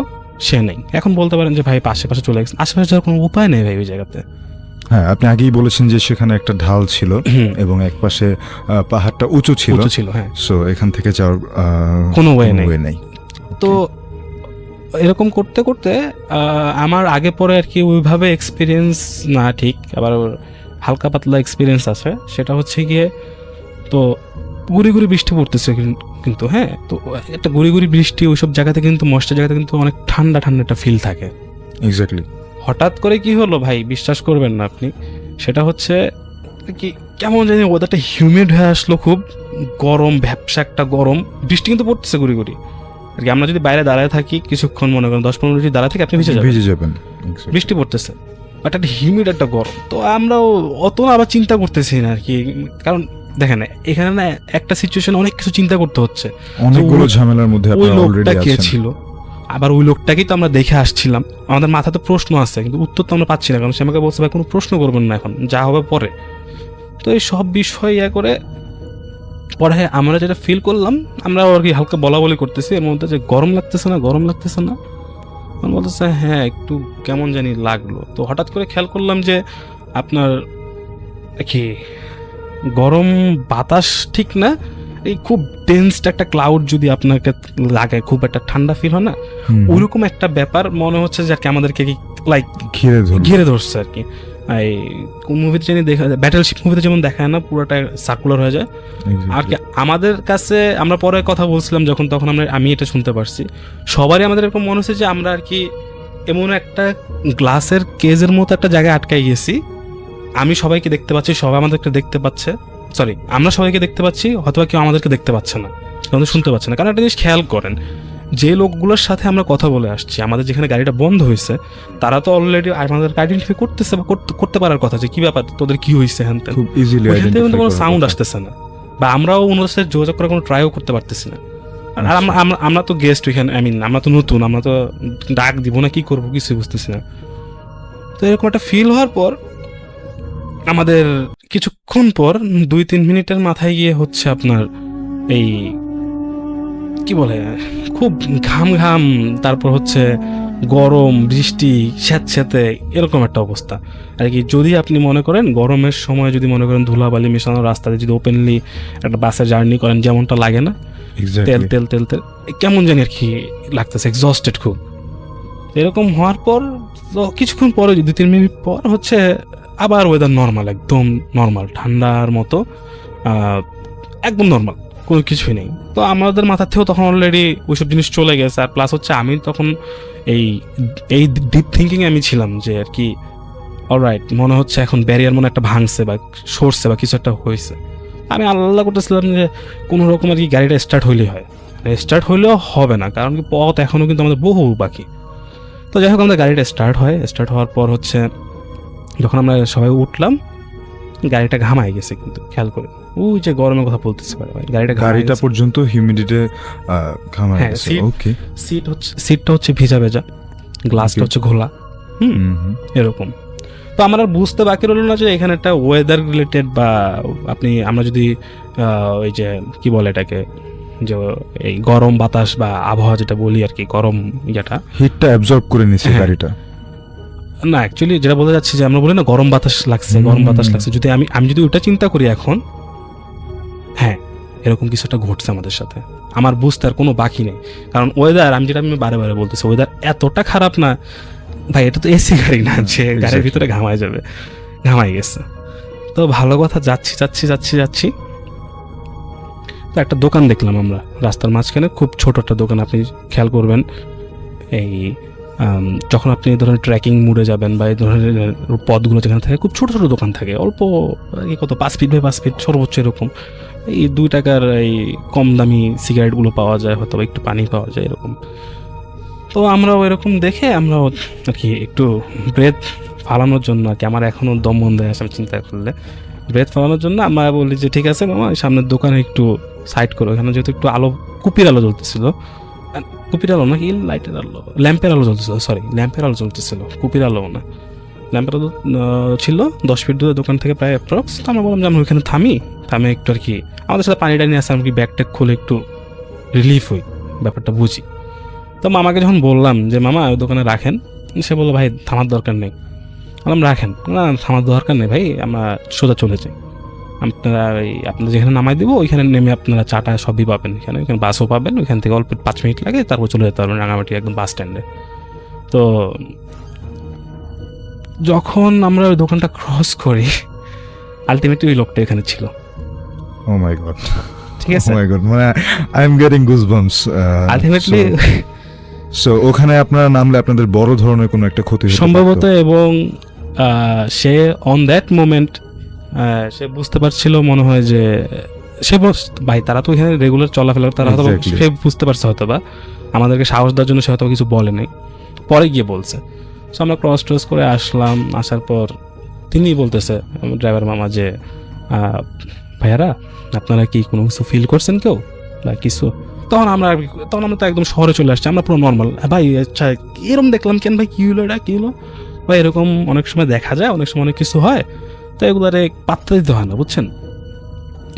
সে নেই। এখন বলতে পারেন যে ভাই পাশে চলে গেছে, আশেপাশে যাওয়ার কোনো উপায় নেই ভাই ওই জায়গাতে। হ্যাঁ, আপনি আগেই বলেছেন যে সেখানে একটা ঢাল ছিল এবং এক পাশে পাহাড়টা উঁচু ছিল, হ্যাঁ। সো এখান থেকে যাওয়ার কোনো ওয়ে নেই। তো এরকম করতে করতে আমার আগে পরে আর কি ওইভাবে এক্সপিরিয়েন্স না, ঠিক আবার হালকা পাতলা এক্সপিরিয়েন্স আছে। সেটা হচ্ছে গিয়ে তো গুড়ি বৃষ্টি পড়তেছে কিন্তু, হ্যাঁ, তো একটা গুড়ি বৃষ্টি ওইসব জায়গাতে কিন্তু মশলা জায়গাতে কিন্তু অনেক ঠান্ডা একটা ফিল থাকে। এক্স্যাক্টলি। হঠাৎ করে কি হলো ভাই, বিশ্বাস করবেন না আপনি, সেটা হচ্ছে কি কেমন জানি ওয়েদারটা হিউমিড হয়ে আসলো, খুব গরম, ভ্যাপসা একটা গরম, বৃষ্টি কিন্তু পড়তেছে গুড়ি আর কি। আমরা যদি বাইরে দাঁড়ায় থাকি কিছুক্ষণ, মনে করেন 10-15 মিনিট দাঁড়ায় থাকি, আপনি ভিজে যাবেন, বৃষ্টি পড়তেছে, বাট একটা হিউমিড একটা গরম। তো আমরাও অত আবার চিন্তা করতেছি না আর কি, কারণ দেখেন এখানে না একটা সিচুয়েশন অনেক কিছু চিন্তা করতে হচ্ছে, অনেকগুলো ঝামেলার মধ্যে ওই লোকটা কে ছিল, আবার ওই লোকটাকেই তো আমরা দেখে আসছিলাম, আমাদের মাথাতে প্রশ্ন আছে কিন্তু উত্তর তো আমরা পাচ্ছি না, কারণ সে আমাকে বলছে ভাই কোনো প্রশ্ন করবেন না, এখন যা হবে পরে। তো এই সব বিষয় করে পরে আমরা যেটা ফিল করলাম, আমরা আর কি হালকা বলা করতেছি এর মধ্যে যে গরম লাগতেছে না বলতেছে হ্যাঁ একটু কেমন জানি লাগলো। তো হঠাৎ করে খেয়াল করলাম যে আপনার কি গরম বাতাস ঠিক না, এই খুব ডেন্সড একটা ক্লাউড যদি আপনাকে লাগে, খুব একটা ঠান্ডা ফিল হয় না, ওইরকম একটা ব্যাপার মনে হচ্ছে যে আমাদেরকে লাইক ঘিরে ধরছে আর কি। এই কোন মুভিতে জানি দেখা যায়, ব্যাটেলশিপ মুভিতে যেমন দেখায় না, পুরোটা সার্কুলার হয়ে যায় আর কি। আমাদের কাছে আমরা পরে কথা বলছিলাম যখন, তখন আমি এটা শুনতে পারছি, সবারই আমাদের এরকম মনে হচ্ছে যে আমরা আর কি এমন একটা গ্লাসের কেজের মতো একটা জায়গায় আটকাই গেছি। আমি সবাইকে দেখতে পাচ্ছি, সবাই আমাদেরকে দেখতে পাচ্ছে, সরি আমরা সবাইকে দেখতে পাচ্ছি, হয়তো কেউ আমাদেরকে দেখতে পাচ্ছে না, আমাদের শুনতে পাচ্ছে না। কারণ একটা জিনিস খেয়াল করেন, যে লোকগুলোর সাথে আমরা কথা বলে আসছি, আমাদের যেখানে গাড়িটা বন্ধ হয়েছে, তারা তো অলরেডি আমাদেরকে আইডেন্টিফাই করতেছে বা করতে পারার কথা যে কি ব্যাপার, তোদের কি হয়েছে, হ্যাঁ খুব ইজিলি কিন্তু কোনো সাউন্ড আসতেছে না, বা আমরাও ওনাদের সাথে যোগাযোগ করার কোনো ট্রাইও করতে পারতেছি না। আর আমরা তো গেস্ট ওইখানে, আমরা তো নতুন, আমরা তো ডাক দিব না কি করবো কিছুই বুঝতেছি না। তো এরকম একটা ফিল হওয়ার পর আমাদের কিছুক্ষণ পর 2-3 মিনিটের মাথায় গিয়ে হচ্ছে আপনার এই কি বলে খুব ঘাম, তারপর হচ্ছে গরম, বৃষ্টি, স্যাঁতস্যাঁতে এরকম একটা অবস্থা আর কি। যদি আপনি মনে করেন গরমের সময় যদি মনে করেন ধুলাবালি মেশানো রাস্তাতে যদি ওপেনলি একটা বাসে জার্নি করেন যেমনটা লাগে না, তেল তেল তেল তেল কেমন জানি আর কি লাগতেছে, এক্সস্টেড খুব। এরকম হওয়ার পর কিছুক্ষণ পরে 2-3 মিনিট পর হচ্ছে আবার ওয়েদার নর্মাল, একদম নর্মাল, ঠান্ডার মতো, একদম নর্মাল, কোনো কিছুই নেই। তো আমাদের মাথার থেকেও তখন অলরেডি ওইসব জিনিস চলে গেছে। আর প্লাস হচ্ছে আমি তখন এই ডিপ থিঙ্কিং আমি ছিলাম যে আর কি অলরাইট, মনে হচ্ছে এখন ব্যারিয়ার মনে একটা ভাঙছে বা সরছে বা কিছু একটা হয়েছে। আমি আল্লাহ করতেছিলাম যে কোনো রকম আর কি গাড়িটা স্টার্ট হইলেই হয়, স্টার্ট হইলেও হবে না, কারণ কি পথ এখনও কিন্তু আমাদের বহু বাকি। তো যাই হোক আমাদের গাড়িটা স্টার্ট হয়, স্টার্ট হওয়ার পর হচ্ছে যখন আমরা সবাই উঠলাম গাড়িটা ঘামায় গেছে, কিন্তু খেয়াল করে ওই যে গরমের কথা বলতেছি ভাই, গাড়িটা পর্যন্ত হিউমিডিটিতে ঘামায় হ্যাঁ, গেছে। ওকে, সিটটা হচ্ছে ভিজা ভেজা, গ্লাসটা হচ্ছে ঘোলা, এরকম। তো আমার আর বুঝতে বাকি রইল না যে এখানে একটা ওয়েদার রিলেটেড বা আমরা যদি ওই যে কি বলে এটাকে, যে এই গরম বাতাস বা আবহাওয়া যেটা বলি আর কি, গরম যেটা হিটটা অ্যাবজর্ব করে নিছে গাড়িটা। না অ্যাকচুয়ালি যেটা বলতে যাচ্ছি যে আমরা বলি না গরম বাতাস লাগছে, গরম বাতাস লাগছে, যদি আমি যদি ওটা চিন্তা করি এখন, হ্যাঁ এরকম কিছু একটা ঘটছে আমাদের সাথে। আমার বুঝতে আর কোনো বাকি নেই, কারণ ওয়েদার আমি বারে বারে বলতেছি ওয়েদার এতটা খারাপ না ভাই, এটা তো এসি গাড়ি না যে গাড়ির ভিতরে ঘামাই গেছে। তো ভালো কথা, যাচ্ছি তো একটা দোকান দেখলাম আমরা রাস্তার মাঝখানে, খুব ছোট একটা দোকান। আপনি খেয়াল করবেন এই যখন আপনি এই ধরনের ট্রেকিং মুডে যাবেন বা এই ধরনের পথগুলো যেখানে থাকে খুব ছোট ছোট দোকান থাকে, অল্প কত 5 ফিট বাই 5 ফিট সর্বোচ্চ, এরকম এই 2 টাকার এই কম দামি সিগারেটগুলো পাওয়া যায়, হয়তো একটু পানি পাওয়া যায় এরকম। তো আমরাও এরকম দেখে আমরাও আর কি একটু ব্রেথ ফালানোর জন্য আর কি, আমার এখনও দম বন্ধ হয়ে আসে চিন্তা করলে, ব্রেথ ফালানোর জন্য আমরা বলি যে ঠিক আছে মামা সামনের দোকানে একটু সাইড করো, এখানে যেহেতু একটু আলো, কুপির আলো জ্বলতেছিল, কুপির আলো নাকি লাইটের আলো, ল্যাম্পের আলো জ্বলতেছিল, ল্যাম্পের আলো জ্বলতেছিল, কুপির আলো না, ল্যাম্পের আলো ছিল 10 ফিট দূরে দোকান থেকে প্রায় অ্যাপ্রক্স। তো আমরা বললাম যে আমরা ওইখানে থামি একটু আর কি আমাদের সাথে পানি টানি আসে, আমরা কি ব্যাগ ট্যাগ খুলে একটু রিলিফ হই, ব্যাপারটা বুঝি। তো মামাকে যখন বললাম যে মামা ওই দোকানে রাখেন, সে বললো ভাই থামার দরকার নেই। বললাম রাখেন না, থামার দরকার নেই ভাই, আমরা সোজা চলে যাই, আপনারা যেখানে নামাই দেবো ওইখানে নেমে আপনারা চাটা সবই পাবেন, এখানে বাসও পাবেন, ওইখান থেকে অল্প 5 মিনিট লাগে, তারপর চলে যেতে পারবেন রাঙামাটি একদম বাস স্ট্যান্ডে। তো যখন আমরা ওই দোকানটা ক্রস করি আলটিমেটলি ওই লোকটা এখানে ছিল। ও মাই গড, ঠিক আছে, ও মাই গড, মানে I am getting goosebumps. Ultimately so ওখানে আপনারা নামলে আপনাদের বড় ধরনের কোনো একটা ক্ষতি হতে সম্ভবত, এবং সে অন দ্যাট মোমেন্ট সে বুঝতে পারছিল মনে হয় যে সে ভাই তারা তো এখানে রেগুলার চলাফেরা, তারা হয়তো সে বুঝতে পারছে হয়তো বা আমাদেরকে সাহস দেওয়ার জন্য সে হয়তো কিছু বলে নাই, পরে গিয়ে বলছে। সো আমরা ক্রস করে আসলাম, আসার পর তিনি বলতেছে ড্রাইভার মামা যে ভাইয়ারা আপনারা কি কোনো কিছু ফিল করছেন কেউ বা কিছু? তখন আমরা তো একদম শহরে চলে আসছি, আমরা পুরো নর্মাল, ভাই আচ্ছা এরকম দেখলাম কেন ভাই, কী হলো এটা, কী হলো ভাই, এরকম অনেক সময় দেখা যায়, অনেক সময় অনেক কিছু হয়, তো এগুলারে পাত্তা দিতে হয় না বুঝছেন।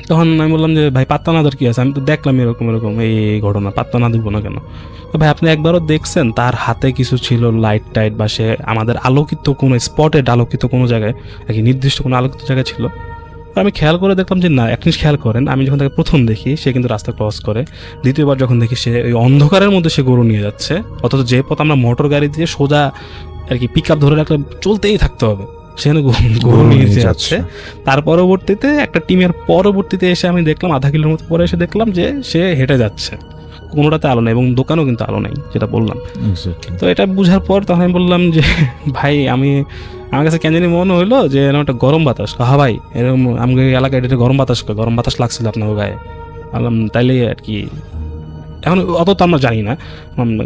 তখন আমি বললাম যে ভাই পাত্তা না দেওয়ার কী আছে, আমি তো দেখলাম এরকম এই ঘটনা, পাত্তা না দিব না কেন? তো ভাই আপনি একবারও দেখছেন তার হাতে কিছু ছিল লাইট টাইট, বা সে আমাদের আলোকিত কোনো স্পটেড আলোকিত কোনো জায়গায় আর কি, নির্দিষ্ট কোনো আলোকিত জায়গায় ছিল? আমি খেয়াল করে দেখলাম যে না। এক জিনিস খেয়াল করেন, আমি যখন তাকে প্রথম দেখি সে কিন্তু রাস্তা ক্রস করে, দ্বিতীয়বার যখন দেখি সে ওই অন্ধকারের মধ্যে সে গরু নিয়ে যাচ্ছে, অথচ যে পথ আমরা মোটর গাড়ি দিয়ে সোজা আর কি পিক আপ ধরে রাখলে চলতেই থাকতে হবে, সেখানে গরু নিয়ে যাচ্ছে। তার পরবর্তীতে একটা টিমের পরবর্তীতে এসে আমি দেখলাম আধা কিলোর মতো পরে এসে দেখলাম যে সে হেঁটে যাচ্ছে, কোনোটাতে আলো নেই এবং দোকানও কিন্তু আলো নেই, যেটা বললাম। তো এটা বুঝার পর তখন আমি বললাম যে ভাই আমার কাছে কেন জানি মনে হইলো যে এরকম একটা গরম বাতাস, হ্যাঁ ভাই এরকম আমাকে এলাকায় এটা গরম বাতাস লাগছিল আপনার গায়ে। বললাম তাইলে আর কি, এখন অত তো আমরা জানি না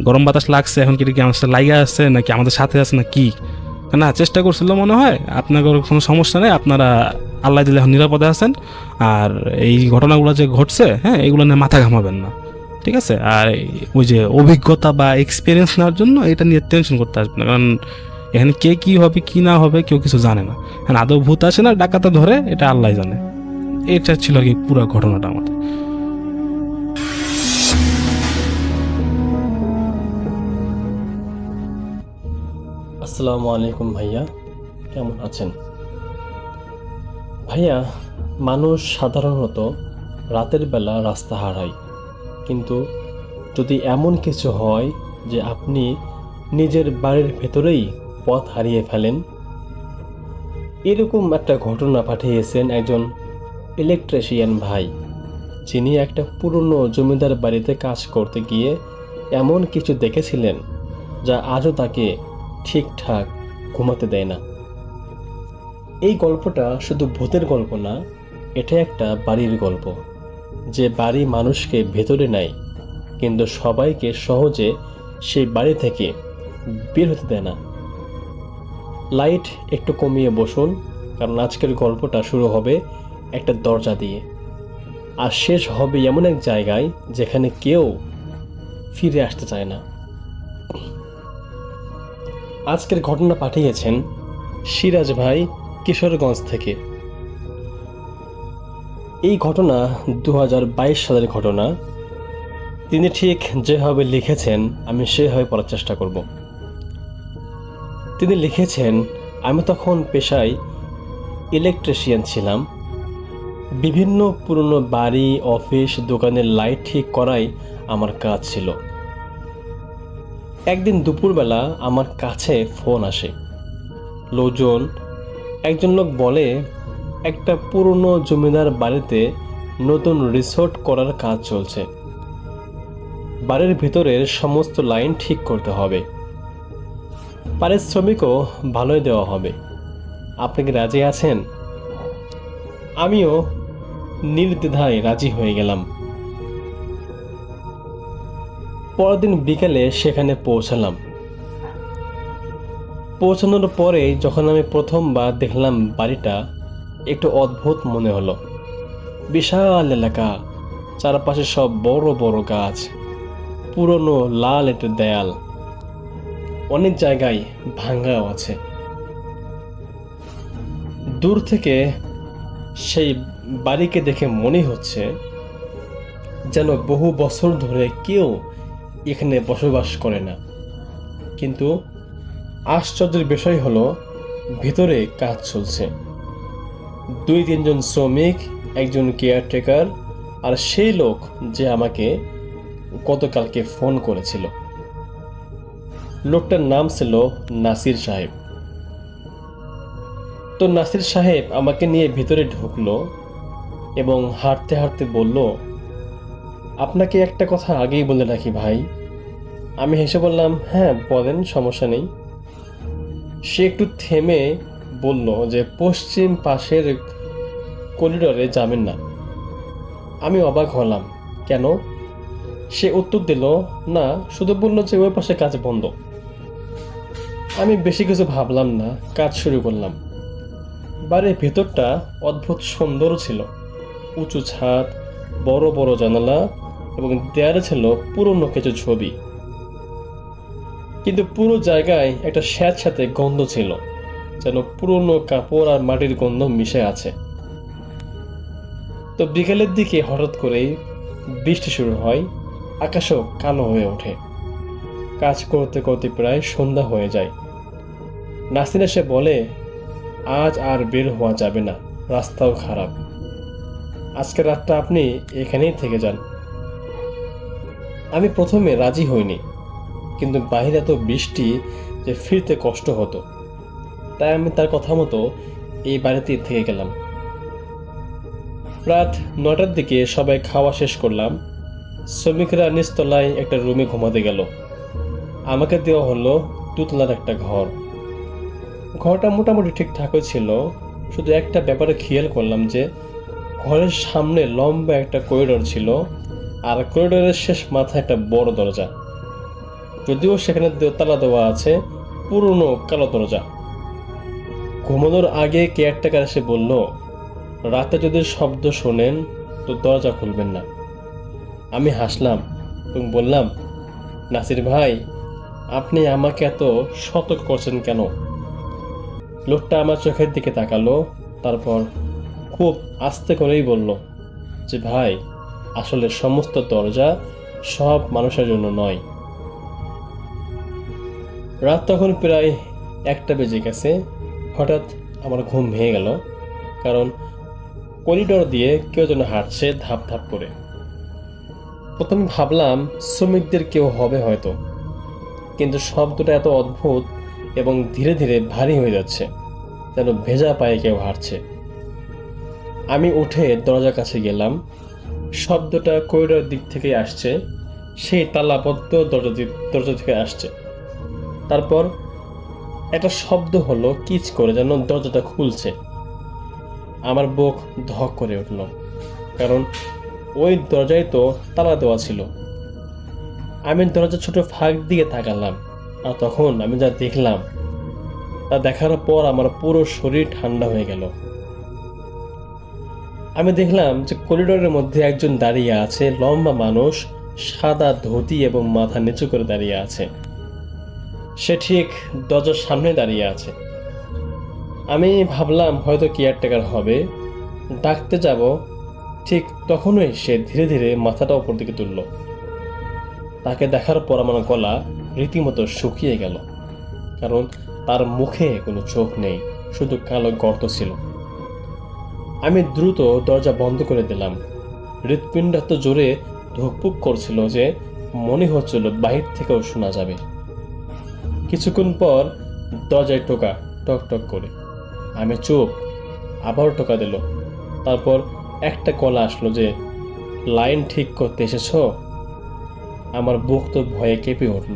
গরম বাতাস লাগছে এখন কি আমার সাথে লাইগা আছে নাকি আমাদের সাথে আছে না কি, না চেষ্টা করছিল মনে হয়। আপনার কোনো সমস্যা নেই, আপনারা আল্লাহ দিলে এখন নিরাপদে আছেন, আর এই ঘটনাগুলো যে ঘটছে হ্যাঁ এগুলো নিয়ে মাথা ঘামাবেন না, ঠিক আছে? আর ওই যে অভিজ্ঞতা বা এক্সপিরিয়েন্স নেওয়ার জন্য এটা নিয়ে টেনশন করতে আসবে না, কারণ এখানে কে কী হবে কি না হবে কেউ কিছু জানে না, এখন আদৌ ভূত আসে না ডাকাতে ধরে এটা আল্লাহ জানে। এটা ছিল আর কি পুরো ঘটনাটা আমাদের। আসসালামু আলাইকুম ভাইয়া, কেমন আছেন? ভাইয়া, মানুষ সাধারণত রাতের বেলা রাস্তা হারায়, কিন্তু যদি এমন কিছু হয় যে আপনি নিজের বাড়ির ভেতরেই পথ হারিয়ে ফেলেন, এরকম একটা ঘটনা পাঠিয়েছেন একজন ইলেকট্রিশিয়ান ভাই, যিনি একটা পুরনো জমিদার বাড়িতে কাজ করতে গিয়ে এমন কিছু দেখেছিলেন যা আজও তাকে ঠিকঠাক ঘুমাতে দেয় না। এই গল্পটা শুধু ভূতের গল্প না, এটা একটা বাড়ির গল্প, যে বাড়ি মানুষকে ভেতরে নেয় কিন্তু সবাইকে সহজে সেই বাড়ি থেকে বের হতে দেয় না। লাইট একটু কমিয়ে বসুন, কারণ আজকের গল্পটা শুরু হবে একটা দরজা দিয়ে, আর শেষ হবে এমন এক জায়গায় যেখানে কেউ ফিরে আসতে চায় না। আজকের ঘটনা পাঠিয়েছেন সিরাজ ভাই, কিশোরগঞ্জ থেকে। এই ঘটনা 2022 সালের ঘটনা। তিনি ঠিক যেভাবে লিখেছেন আমি সেভাবে পড়ার চেষ্টা করব। তিনি লিখেছেন, আমি তখন পেশায় ইলেকট্রিশিয়ান ছিলাম। বিভিন্ন পুরনো বাড়ি, অফিস, দোকানের লাইট ঠিক করাই আমার কাজ ছিল। একদিন দুপুরবেলা আমার কাছে ফোন আসে। একজন লোক বলে, একটা পুরনো জমিদার বাড়িতে নতুন রিসোর্ট করার কাজ চলছে, বাড়ির ভিতরের সমস্ত লাইন ঠিক করতে হবে, পারিশ্রমিকও ভালোই দেওয়া হবে, আপনি কি রাজি আছেন? আমিও নির্দ্বিধায় রাজি হয়ে গেলাম। পরদিন বিকেলে সেখানে পৌঁছালাম। পৌঁছানোর পরে যখন আমি প্রথমবার দেখলাম বাড়িটা, একটু অদ্ভুত মনে হলো। বিশাল এলাকা, চারপাশে সব বড় বড় গাছ, পুরনো লাল ইটের দেয়াল, অনেক জায়গায় ভাঙ্গাও আছে। দূর থেকে সেই বাড়িকে দেখে মনে হচ্ছে যেন বহু বছর ধরে কেউ এখানে বসবাস করে না। কিন্তু আশ্চর্যের বিষয় হলো, ভিতরে কাজ চলছে। 2-3 জন শ্রমিক, একজন কেয়ারটেকার, আর সেই লোক যে আমাকে গতকালকে ফোন করেছিল। লোকটার নাম ছিল নাসির সাহেব। তো নাসির সাহেব আমাকে নিয়ে ভিতরে ঢুকলো এবং হাঁটতে হাঁটতে বলল, আপনাকে একটা কথা আগেই বলে রাখি ভাই। আমি হেসে বললাম, হ্যাঁ বলেন, সমস্যা নেই। সে একটু থেমে বলল যে পশ্চিম পাশের করিডোরে যাবেন না। আমি অবাক হলাম, কেন? সে উত্তর দিল, না, শুধু বলল যে ওই পাশে কাজ বন্ধ। আমি বেশি কিছু ভাবলাম না, কাজ শুরু করলাম। বাড়ির ভেতরটা অদ্ভুত সুন্দর ছিল। উঁচু ছাদ, বড় বড় জানালা এবং দেয়ালে ছিল পুরনো কিছু ছবি। কিন্তু পুরো জায়গায় একটা স্যাঁতস্যাঁতে গন্ধ ছিল, যেন পুরনো কাপড় আর মাটির গন্ধ মিশে আছে। তো বিকেলের দিকে হঠাৎ করেই বৃষ্টি শুরু হয়, আকাশও কালো হয়ে ওঠে। কাজ করতে করতে প্রায় সন্ধ্যা হয়ে যায়। নাসির এসে বলে, আজ আর বের হওয়া যাবে না, রাস্তাও খারাপ, আজকে রাতটা আপনি এখানেই থেকে যান। আমি প্রথমে রাজি হইনি, কিন্তু বাইরে এত বৃষ্টি যে ফিরতে কষ্ট হতো, তাই আমি তার কথা মতো এই বাড়িতেই থেকে গেলাম। রাত 9টার দিকে সবাই খাওয়া শেষ করলাম। শ্রমিকরা নিচতলায় একটা রুমে ঘুমাতে গেল। আমাকে দেওয়া হলো দোতলার একটা ঘর। ঘরটা মোটামুটি ঠিকঠাকই ছিল, শুধু একটা ব্যাপারে খেয়াল করলাম যে ঘরের সামনে লম্বা একটা করিডোর ছিল, আর করিডোরের শেষ মাথায় একটা বড় দরজা। যদিও সেখানে তালা দেওয়া আছে, পুরনো কালো দরজা। ঘুমানোর আগে কেয়ারটেকার এসে বলল, রাতে যদি শব্দ শোনেন তো দরজা খুলবেন না। আমি হাসলাম এবং বললাম, নাসির ভাই, আপনি আমাকে এত সতর্ক করছেন কেন? লোকটা আমার চোখের দিকে তাকালো, তারপর খুব আস্তে করেই বলল যে, ভাই, আসলে সমস্ত দরজা সব মানুষের জন্য নয়। রাত তখন প্রায় 1টা বেজে গেছে। হঠাৎ আমার ঘুম ভেঙে গেল, কারণ করিডোর দিয়ে কেউ যেন হাঁটছে ধাপ ধাপ করে। প্রথমে ভাবলাম শ্রমিকদের কেউ হবে হয়তো, কিন্তু শব্দটা এত অদ্ভুত এবং ধীরে ধীরে ভারী হয়ে যাচ্ছে, যেন ভেজা পায়ে কেউ হাঁটছে। আমি উঠে দরজার কাছে গেলাম। শব্দটা করিডোর দিক থেকে আসছে, সেই তালাবদ্ধ দরজা থেকে আসছে। তারপর একটা শব্দ হলো কিচ করে, যেন দরজাটা খুলছে। আমার বুক ধক করে উঠল, কারণ ওই দরজায় তো তালা দেওয়া ছিল। আমি দরজার ছোট ফাঁক দিয়ে তাকালাম, আর তখন আমি যা দেখলাম তা দেখার পর আমার পুরো শরীর ঠান্ডা হয়ে গেল। আমি দেখলাম যে করিডোরের মধ্যে একজন দাঁড়িয়ে আছে, লম্বা মানুষ, সাদা ধুতি এবং মাথা নিচু করে দাঁড়িয়ে আছে। সে ঠিক দরজার সামনে দাঁড়িয়ে আছে। আমি ভাবলাম হয়তো কেয়ারটেকার হবে, ডাকতে যাব, ঠিক তখনই সে ধীরে ধীরে মাথাটা উপর দিকে তুলল। তাকে দেখার পর আমার গলা রীতিমতো শুকিয়ে গেল, কারণ তার মুখে কোনো চোখ নেই, শুধু কালো গর্ত ছিল। আমি দ্রুত দরজা বন্ধ করে দিলাম। হৃৎপিণ্ড এত জোরে ধুকপুক করছিল যে মনে হচ্ছিল বাহির থেকেও শোনা যাবে। কিছুক্ষণ পর দরজায় টোকা, টক টক করে। আমি চুপ। আবার টোকা দিল। তারপর একটা গলা আসলো যে, লাইন ঠিক করতে এসেছ? আমার বুক তো ভয়ে কেঁপে উঠল,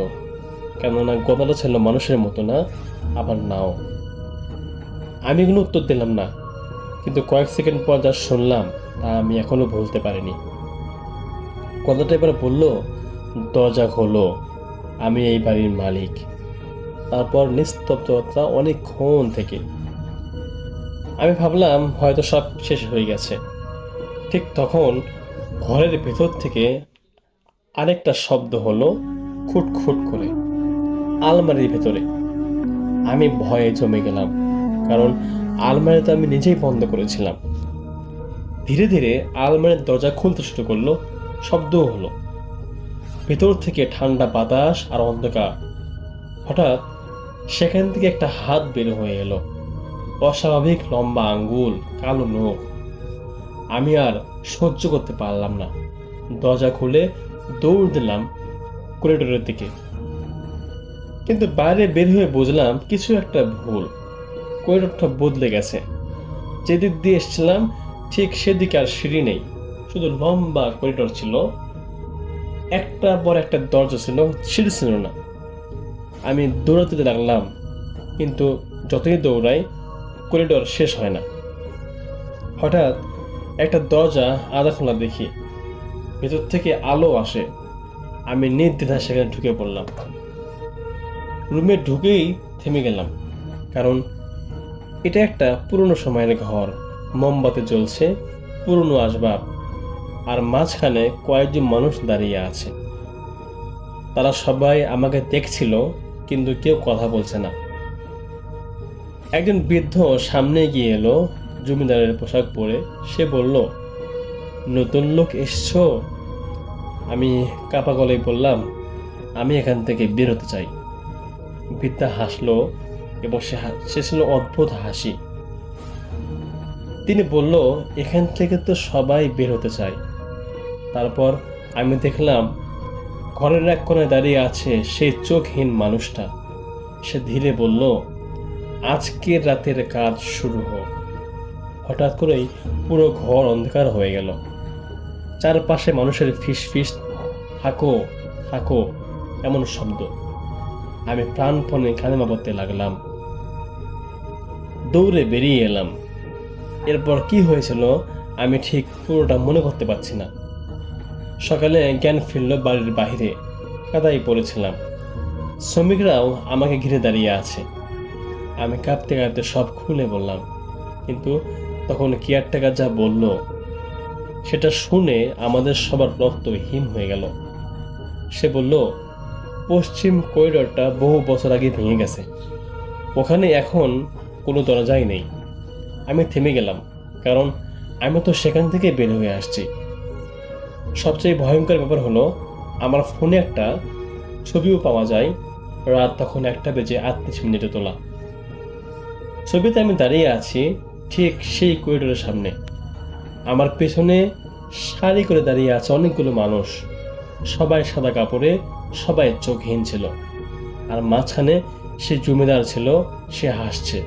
কেননা গলাটা ছিল মানুষের মতো না, আবার নাও। আমি কোনো উত্তর দিলাম না, কিন্তু কয়েক সেকেন্ড পর যা শুনলাম তা আমি এখনো ভুলতে পারিনি। কথাটা এবার বলল, দরজা খোলো, আমি এই বাড়ির মালিক। তারপর নিস্তব্ধতা অনেকক্ষণ থেকে। আমি ভাবলাম হয়তো সব শেষ হয়ে গেছে। ঠিক তখন ঘরের ভেতর থেকে আরেকটা শব্দ হলো, খুটখুট করে, আলমারির ভেতরে। আমি ভয়ে জমে গেলাম, কারণ আলমারিটা আমি নিজেই বন্ধ করেছিলাম। ধীরে ধীরে আলমারির দরজা খুলতে শুরু করলো, শব্দও হলো। ভেতর থেকে ঠান্ডা বাতাস আর অন্ধকার। হঠাৎ সেখান থেকে একটা হাত বের হয়ে এলো, অস্বাভাবিক লম্বা আঙ্গুল, কালো নখ। আমি আর সহ্য করতে পারলাম না। দরজা খুলে দৌড় দিলাম করিডোরের দিকে, কিন্তু বাইরে বের হয়ে বুঝলাম কিছু একটা ভুল। করিডোরটা বদলে গেছে। যেদিক দিয়ে এসেছিলাম ঠিক সেদিকে আর সিঁড়ি নেই, শুধু লম্বা করিডোর ছিল। একটা পর একটা দরজা ছিল, সিঁড়ি ছিল না। আমি দৌড়াতে লাগলাম, কিন্তু যতই দৌড়াই করিডোর শেষ হয় না। হঠাৎ একটা দরজা আধা খোলা দেখি, ভেতর থেকে আলো আসে। আমি নির্দ্বিধায় সেখানে ঢুকে পড়লাম। রুমে ঢুকেই থেমে গেলাম, কারণ এটা একটা পুরনো সময়ের ঘর। মোমবাতি জ্বলছে, পুরনো আসবাব, আর মাঝখানে কয়েকজন মানুষ দাঁড়িয়ে আছে। তারা সবাই আমাকে দেখছিল, কিন্তু কেউ কথা বলছে না। একজন বৃদ্ধ সামনে গিয়ে এলো, জমিদারের পোশাক পরে। সে বলল, নতুন লোক এসছো? আমি কাপা গলায় বললাম, আমি এখান থেকে বের হতে চাই। বৃদ্ধা হাসলো, এবং সে ছিল অদ্ভুত হাসি। তিনি বলল, এখান থেকে তো সবাই বের হতে চায়। তারপর আমি দেখলাম ঘরের এক কোণে দাঁড়িয়ে আছে সেই চোখহীন মানুষটা। সে ধীরে বলল, আজকের রাতের কাজ শুরু হোক। হঠাৎ করেই পুরো ঘর অন্ধকার হয়ে গেল। চারপাশে মানুষের ফিস ফিস, থাকো থাকো এমন শব্দ। আমি প্রাণপণে কালিমা পড়তে লাগলাম। দৌড়ে বেরিয়ে এলাম। এরপর কি হয়েছিল আমি ঠিক পুরোটা মনে করতে পারছি না। সকালে জ্ঞান ফিরল বাড়ির বাইরে, কাদায় পড়েছিলাম। শ্রমিকরাও আমাকে ঘিরে দাঁড়িয়ে আছে। আমি কাঁপতে কাঁপতে সব খুলে বললাম, কিন্তু তখন কেয়ারটেকার যা বলল সেটা শুনে আমাদের সবার রক্ত হিম হয়ে গেল। সে বলল, পশ্চিম করিডোরটা বহু বছর আগে ভেঙে গেছে, ওখানে এখন কোনো দরজাই নেই। আমি থেমে গেলাম, কারণ আমি তো সেখান থেকে বের হয়ে আসছি। সবচেয়ে ভয়ঙ্কর ব্যাপার হলো, আমার ফোনে একটা ছবিও পাওয়া যায়, রাত তখন 1টা বেজে 38 মিনিটে তোলা। ছবিতে আমি দাঁড়িয়ে আছি ঠিক সেই করিডোরের সামনে। আমার পেছনে সারি করে দাঁড়িয়ে আছে অনেকগুলো মানুষ, সবাই সাদা কাপড়ে, সবাই চোখহীন ছিল। আর মাঝখানে সে জমিদার ছিল, সে হাসছে।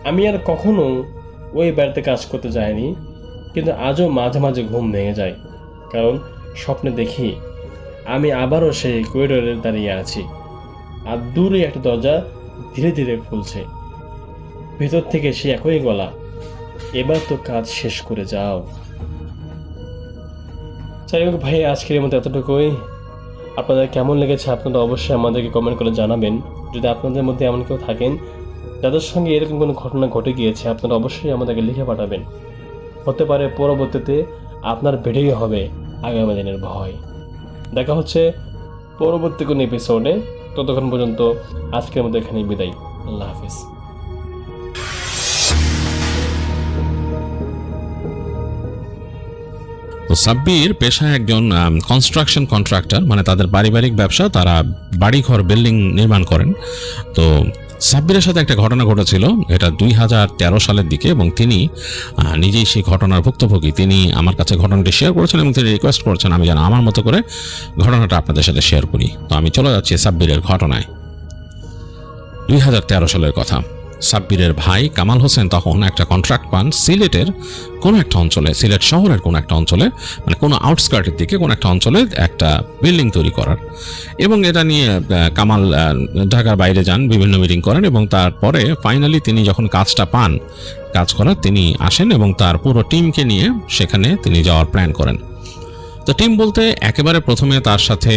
আমি আর কখনো ওই বাড়িতে কাজ করতে যাইনি, কিন্তু আজও মাঝে মাঝে ঘুম ভেঙে যায়, কারণ স্বপ্নে দেখি আমি আবারও সেই করিডোরে দাঁড়িয়ে আছি, আর দূরে একটা দরজা ধীরে ধীরে খুলছে। ভেতর থেকে সে একই গলা, এবার তো কাজ শেষ করে যাও। যাই হোক ভাই, আজকের মতো এতটুকুই। আপনাদের কেমন লেগেছে আপনারা অবশ্যই আমাদেরকে কমেন্ট করে জানাবেন। যদি আপনাদের মধ্যে এমন কেউ থাকেন যাদের সঙ্গে এরকম কোনো ঘটনা ঘটে গিয়েছে, আপনারা অবশ্যই আমাদেরকে লিখে পাঠাবেন। হতে পারে পরবর্তীতে আপনার বেড়েই হবে আগামী দিনের ভয়। দেখা হচ্ছে পরবর্তী কোনো এপিসোডে। ততক্ষণ পর্যন্ত আজকের মতো এখানেই বিদায়। আল্লাহ হাফিজ। তো সাব্বির পেশায় একজন কনস্ট্রাকশন কন্ট্রাক্টর, মানে তাদের পারিবারিক ব্যবসা, তারা বাড়িঘর বিল্ডিং নির্মাণ করেন। তো সাব্বিরের সাথে একটা ঘটনা ঘটেছিল, এটা 2013 সালের দিকে, এবং তিনি নিজেই সেই ঘটনার ভুক্তভোগী। তিনি আমার কাছে ঘটনাটি শেয়ার করেছেন এবং তিনি রিকোয়েস্ট করেছেন আমি যেন আমার মতো করে ঘটনাটা আপনাদের সাথে শেয়ার করি। তো আমি চলে যাচ্ছি সাব্বিরের ঘটনায়। 2013 সালের কথা। সাব্বিরের ভাই কামাল হোসেন তখন একটা কন্ট্রাক্ট পান সিলেটের কোনো একটা অঞ্চলে, সিলেট শহরের কোনো একটা অঞ্চলে, মানে কোনো আউটস্কার্টের দিকে কোনো একটা অঞ্চলে একটা বিল্ডিং তৈরি করার। এবং এটা নিয়ে কামাল ঢাকার বাইরে যান, বিভিন্ন মিটিং করেন, এবং তারপরে ফাইনালি তিনি যখন কাজটা পান, কাজ করার তিনি আসেন এবং তার পুরো টিমকে নিয়ে সেখানে তিনি যাওয়ার প্ল্যান করেন। তো টিম বলতে একেবারে প্রথমে তার সাথে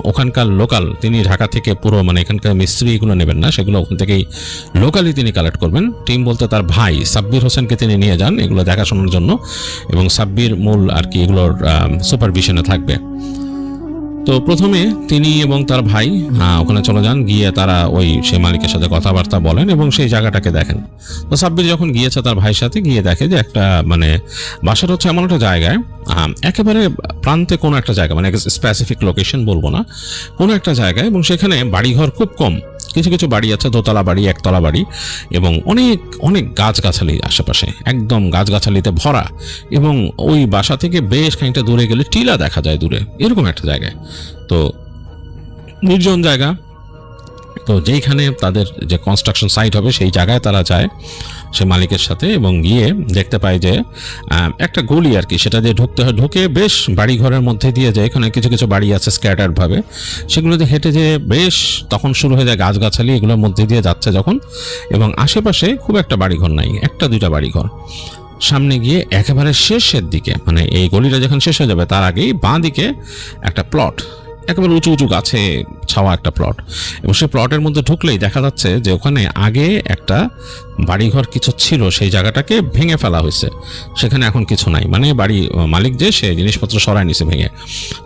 ওখানকার লোকাল, তিনি ঢাকা থেকে পুরো মানে এখানকার মিস্ত্রিগুলো নেবেন না, সেগুলো ওখান থেকেই লোকালি তিনি কালেক্ট করবেন। টিম বলতে তার ভাই সাব্বির হোসেনকে তিনি নিয়ে যান এগুলো দেখাশোনার জন্য, এবং সাব্বির মূল আর কি এগুলোর সুপারভিশনে থাকবে। তো প্রথমে তিনি এবং তার ভাই ওখানে চলে যান, গিয়ে তারা ওই সেই মালিকের সাথে কথাবার্তা বলেন এবং সেই জায়গাটাকে দেখেন। তো সাব্বির যখন গিয়েছে তার ভাইয়ের সাথে, গিয়ে দেখে যে একটা মানে বাসাটা হচ্ছে এমন একটা জায়গায়, একেবারে প্রান্তে কোনো একটা জায়গা, মানে স্পেসিফিক লোকেশন বলবো না, কোনো একটা জায়গায়, এবং সেখানে বাড়িঘর খুব কম, কিছু কিছু বাড়ি আছে দোতলা বাড়ি, একতলা বাড়ি, এবং অনেক অনেক গাছগাছালি আশেপাশে, একদম গাছগাছালিতে ভরা, এবং ওই বাসা থেকে বেশ খানিকটা দূরে গেলে টিলা দেখা যায় দূরে, এরকম একটা জায়গায়। তো নির্জন জায়গা। তো যেইখানে তাদের যে কনস্ট্রাকশন সাইট হবে সেই জায়গায় তারা যায় সে মালিকের সাথে, এবং গিয়ে দেখতে পায় যে একটা গলি আর কি, সেটা দিয়ে ঢুকতে হয়। ঢুকে বেশ বাড়িঘরের মধ্যে দিয়ে যায়, এখানে কিছু কিছু বাড়ি আছে স্ক্যাটার্ডভাবে, সেগুলোতে হেঁটে যেয়ে বেশ তখন শুরু হয়ে যায় গাছগাছালি এগুলোর মধ্যে দিয়ে যাচ্ছে যখন, এবং আশেপাশে খুব একটা বাড়িঘর নাই, একটা দুইটা বাড়িঘর। সামনে গিয়ে একেবারে শেষের দিকে, মানে এই গলিটা যখন শেষ হয়ে যাবে তার আগেই বাঁ দিকে একটা প্লট, একেবারে উঁচু উঁচু গাছে ছাওয়া একটা প্লট, এবং সেই প্লটের মধ্যে ঢুকলেই দেখা যাচ্ছে যে ওখানে আগে একটা বাড়িঘর কিছু ছিল, সেই জায়গাটাকে ভেঙে ফেলা হয়েছে, সেখানে এখন কিছু নাই, মানে বাড়ি মালিক যে সে জিনিসপত্র সরাই নিছে ভেঙে,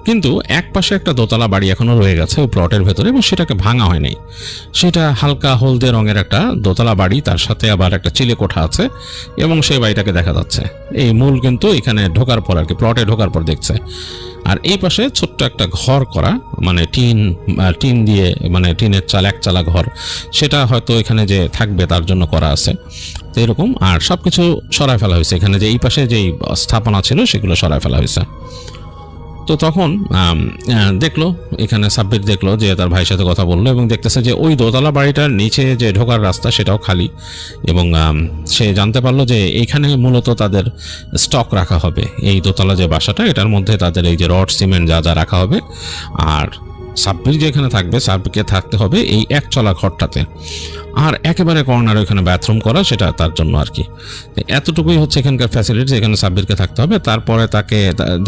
কিন্তু এক পাশে একটা দোতলা বাড়ি এখনো রয়ে গেছে ওই প্লটের ভেতরে, এবং সেটাকে ভাঙা হয়নি। সেটা হালকা হলদে রঙের একটা দোতলা বাড়ি, তার সাথে আবার একটা চিলে কোঠা আছে, এবং সেই বাড়িটাকে দেখা যাচ্ছে। এই মূল কিন্তু এখানে ঢোকার পর আর কি, প্লটে ঢোকার পর দেখছে। আর এই পাশে ছোট্ট একটা ঘর করা, মানে টিন দিয়ে, মানে টিনের একচালা ঘর, সেটা হয়তো এখানে যে থাকবে তার জন্য করা আছে, তো এরকম। আর সব কিছু সরায় ফেলা হয়েছে, এখানে যে এই পাশে যেই স্থাপনা ছিল সেগুলো সরায় ফেলা হয়েছে। তো তখন দেখলো, এখানে সাব্বির দেখলো যে তার ভাইয়ের সাথে কথা বললো, এবং দেখতেছে যে ওই দোতলা বাড়িটার নিচে যে ঢোকার রাস্তা সেটাও খালি, এবং সে জানতে পারলো যে এইখানে মূলত তাদের স্টক রাখা হবে, এই দোতলা যে বাসাটা এটার মধ্যে তাদের এই যে রড সিমেন্ট যা যা রাখা হবে। আর সাব্বির যেখানে থাকবে, সাব্বিরকে থাকতে হবে এই একচলা ঘরটাতে, আর একেবারে কর্নার ওইখানে বাথরুম করা, সেটা তার জন্য আর কি। এতটুকুই হচ্ছে এখানকার ফ্যাসিলিটিস, এখানে সাব্বিরকে থাকতে হবে। তারপরে তাকে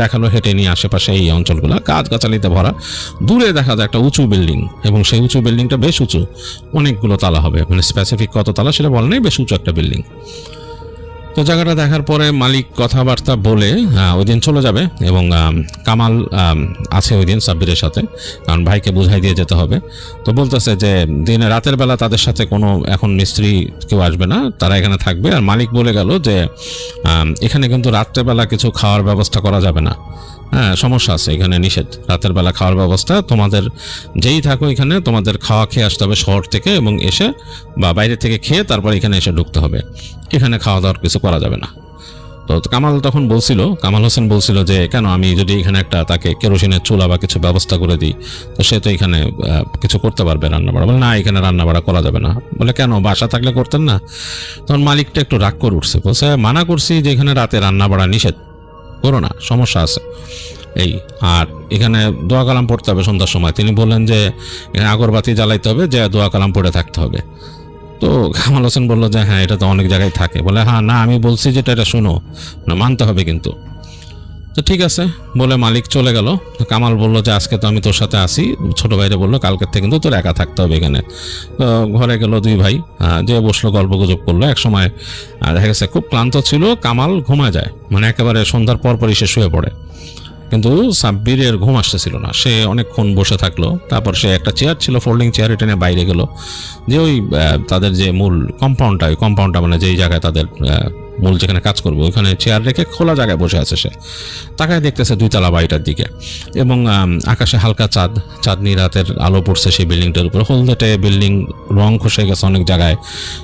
দেখালো হেঁটে নিয়ে আশেপাশে এই অঞ্চলগুলো গাছগাছালিতে ভরা, দূরে দেখা যায় একটা উঁচু বিল্ডিং, এবং সেই উঁচু বিল্ডিংটা বেশ উঁচু, অনেকগুলো তালা হবে, মানে স্পেসিফিক কত তালা সেটা বলে নেই, বেশ উঁচু একটা বিল্ডিং। তো জায়গাটা দেখার পরে মালিক কথাবার্তা বলে ওই দিন চলে যাবে, এবং কামাল আছে ওই দিন সাব্বিরের সাথে, কারণ ভাইকে বুঝাই দিয়ে যেতে হবে। তো বলতেছে যে দিনে রাতের বেলা তাদের সাথে কোনো এখন মিস্ত্রি কেউ আসবে না, তারা এখানে থাকবে। আর মালিক বলে গেল যে এখানে কিন্তু রাত্রেবেলা কিছু খাওয়ার ব্যবস্থা করা যাবে না, হ্যাঁ সমস্যা আছে এখানে, নিষেধ রাতের বেলা খাওয়ার ব্যবস্থা, তোমাদের যেই থাকো এখানে তোমাদের খাওয়া খেয়ে আসতে হবে শহর থেকে, এবং এসে বা বাইরে থেকে খেয়ে তারপর এখানে এসে ঢুকতে হবে, এখানে খাওয়া দাওয়ার কিছু করা যাবে না। তো কামাল তখন বলছিল, কামাল হোসেন বলছিল যে কেন আমি যদি এখানে একটা তাকে কেরোসিনের চুলা বা কিছু ব্যবস্থা করে দিই তো সে তো এখানে কিছু করতে পারবে রান্না বাড়া। বলে না এখানে রান্না বাড়া করা যাবে না। বলে কেন, বাসা থাকলে করতেন না? তখন মালিকটা একটু রাগ করে উঠছে, বলছে মানা করছি যে এখানে রাতে রান্না বাড়া নিষেধ, করো না, সমস্যা আছে এই। আর এখানে দোয়া কালাম পড়তে হবে সন্ধ্যার সময়। তিনি বললেন যে এখানে আগরবাতি জ্বালাইতে হবে, যে দোয়া কালাম পড়ে থাকতে হবে। তো কামাল হোসেন বললো যে হ্যাঁ এটা তো অনেক জায়গায় থাকে। বলে হ্যাঁ না আমি বলছি যেটা এটা শুনো, না মানতে হবে কিন্তু। তো ঠিক আছে বলে মালিক চলে গেল। কামাল বললো যে আজকে তো আমি তোর সাথে আসি। ছোট ভাইরা বললো কালকের থেকে কিন্তু তোর একা থাকতে হবে এখানে। তো ঘরে গেল দুই ভাই, যে বসলো গল্প গুজব করলো। এক সময় দেখা গেছে খুব ক্লান্ত ছিল, কামাল ঘুমায় যায়, মানে একেবারে সন্ধ্যার পরপরই সে শুয়ে পড়ে। কিন্তু সাব্বিরের ঘুম আসতেছিল না, সে অনেকক্ষণ বসে থাকলো। তারপর সে একটা চেয়ার ছিল, ফোল্ডিং চেয়ার, এটা নিয়ে বাইরে গেল, যে ওই তাদের যে মূল কম্পাউন্ডটা, ওই কম্পাউন্ডটা মানে যেই জায়গায় তাদের মূল যেখানে কাজ করবে ওইখানে চেয়ার রেখে খোলা জায়গায় বসে আছে সে। তাকায় দেখতেছে 2 তলা বাড়িটার দিকে, এবং আকাশে হালকা চাঁদনি রাতের আলো পড়ছে সেই বিল্ডিংটার উপর। হলদেটে বিল্ডিং, রং খসে গেছে অনেক জায়গায়,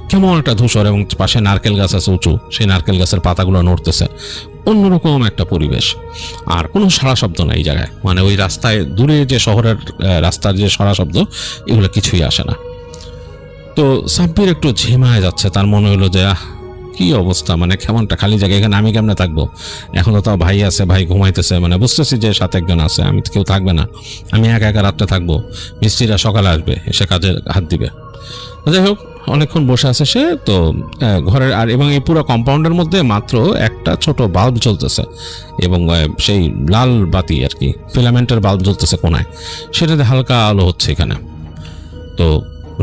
কেমন একটা ধূসর, এবং পাশে নারকেল গাছ আছে উঁচু, সেই নারকেল গাছের পাতাগুলো নড়তেছে, অন্যরকম একটা পরিবেশ। আর কোনো সারা শব্দ নাই এই জায়গায়, মানে ওই রাস্তায় দূরে যে শহরের রাস্তার যে সারা শব্দ এগুলো কিছুই আসে না। তো সাব্বির একটু ঝিমায় যাচ্ছে, তার মনে হলো যে কি অবস্থা, মানে কেমনটা খালি জায়গা, এখানে আমি কেমনে থাকবো? এখন তো তাও ভাই আছে, ভাই ঘুমাইতেছে, মানে বুঝতেছি যে সাথে একজন আছে, আমি তো কেউ থাকবে না, আমি একা একা রাত্রে থাকবো, মিস্ত্রিরা সকালে আসবে, এসে কাজে হাত দিবে। যাই হোক অনেকক্ষণ বসে আছে সে। তো ঘরের আর এবং এই পুরো কম্পাউন্ডের মধ্যে মাত্র একটা ছোট বাল্ব জ্বলতেছে, এবং সেই লাল বাতি আর কি, ফিলামেন্টের বাল্ব জ্বলতেছে কোনায়, সেটাতে হালকা আলো হচ্ছে এখানে। তো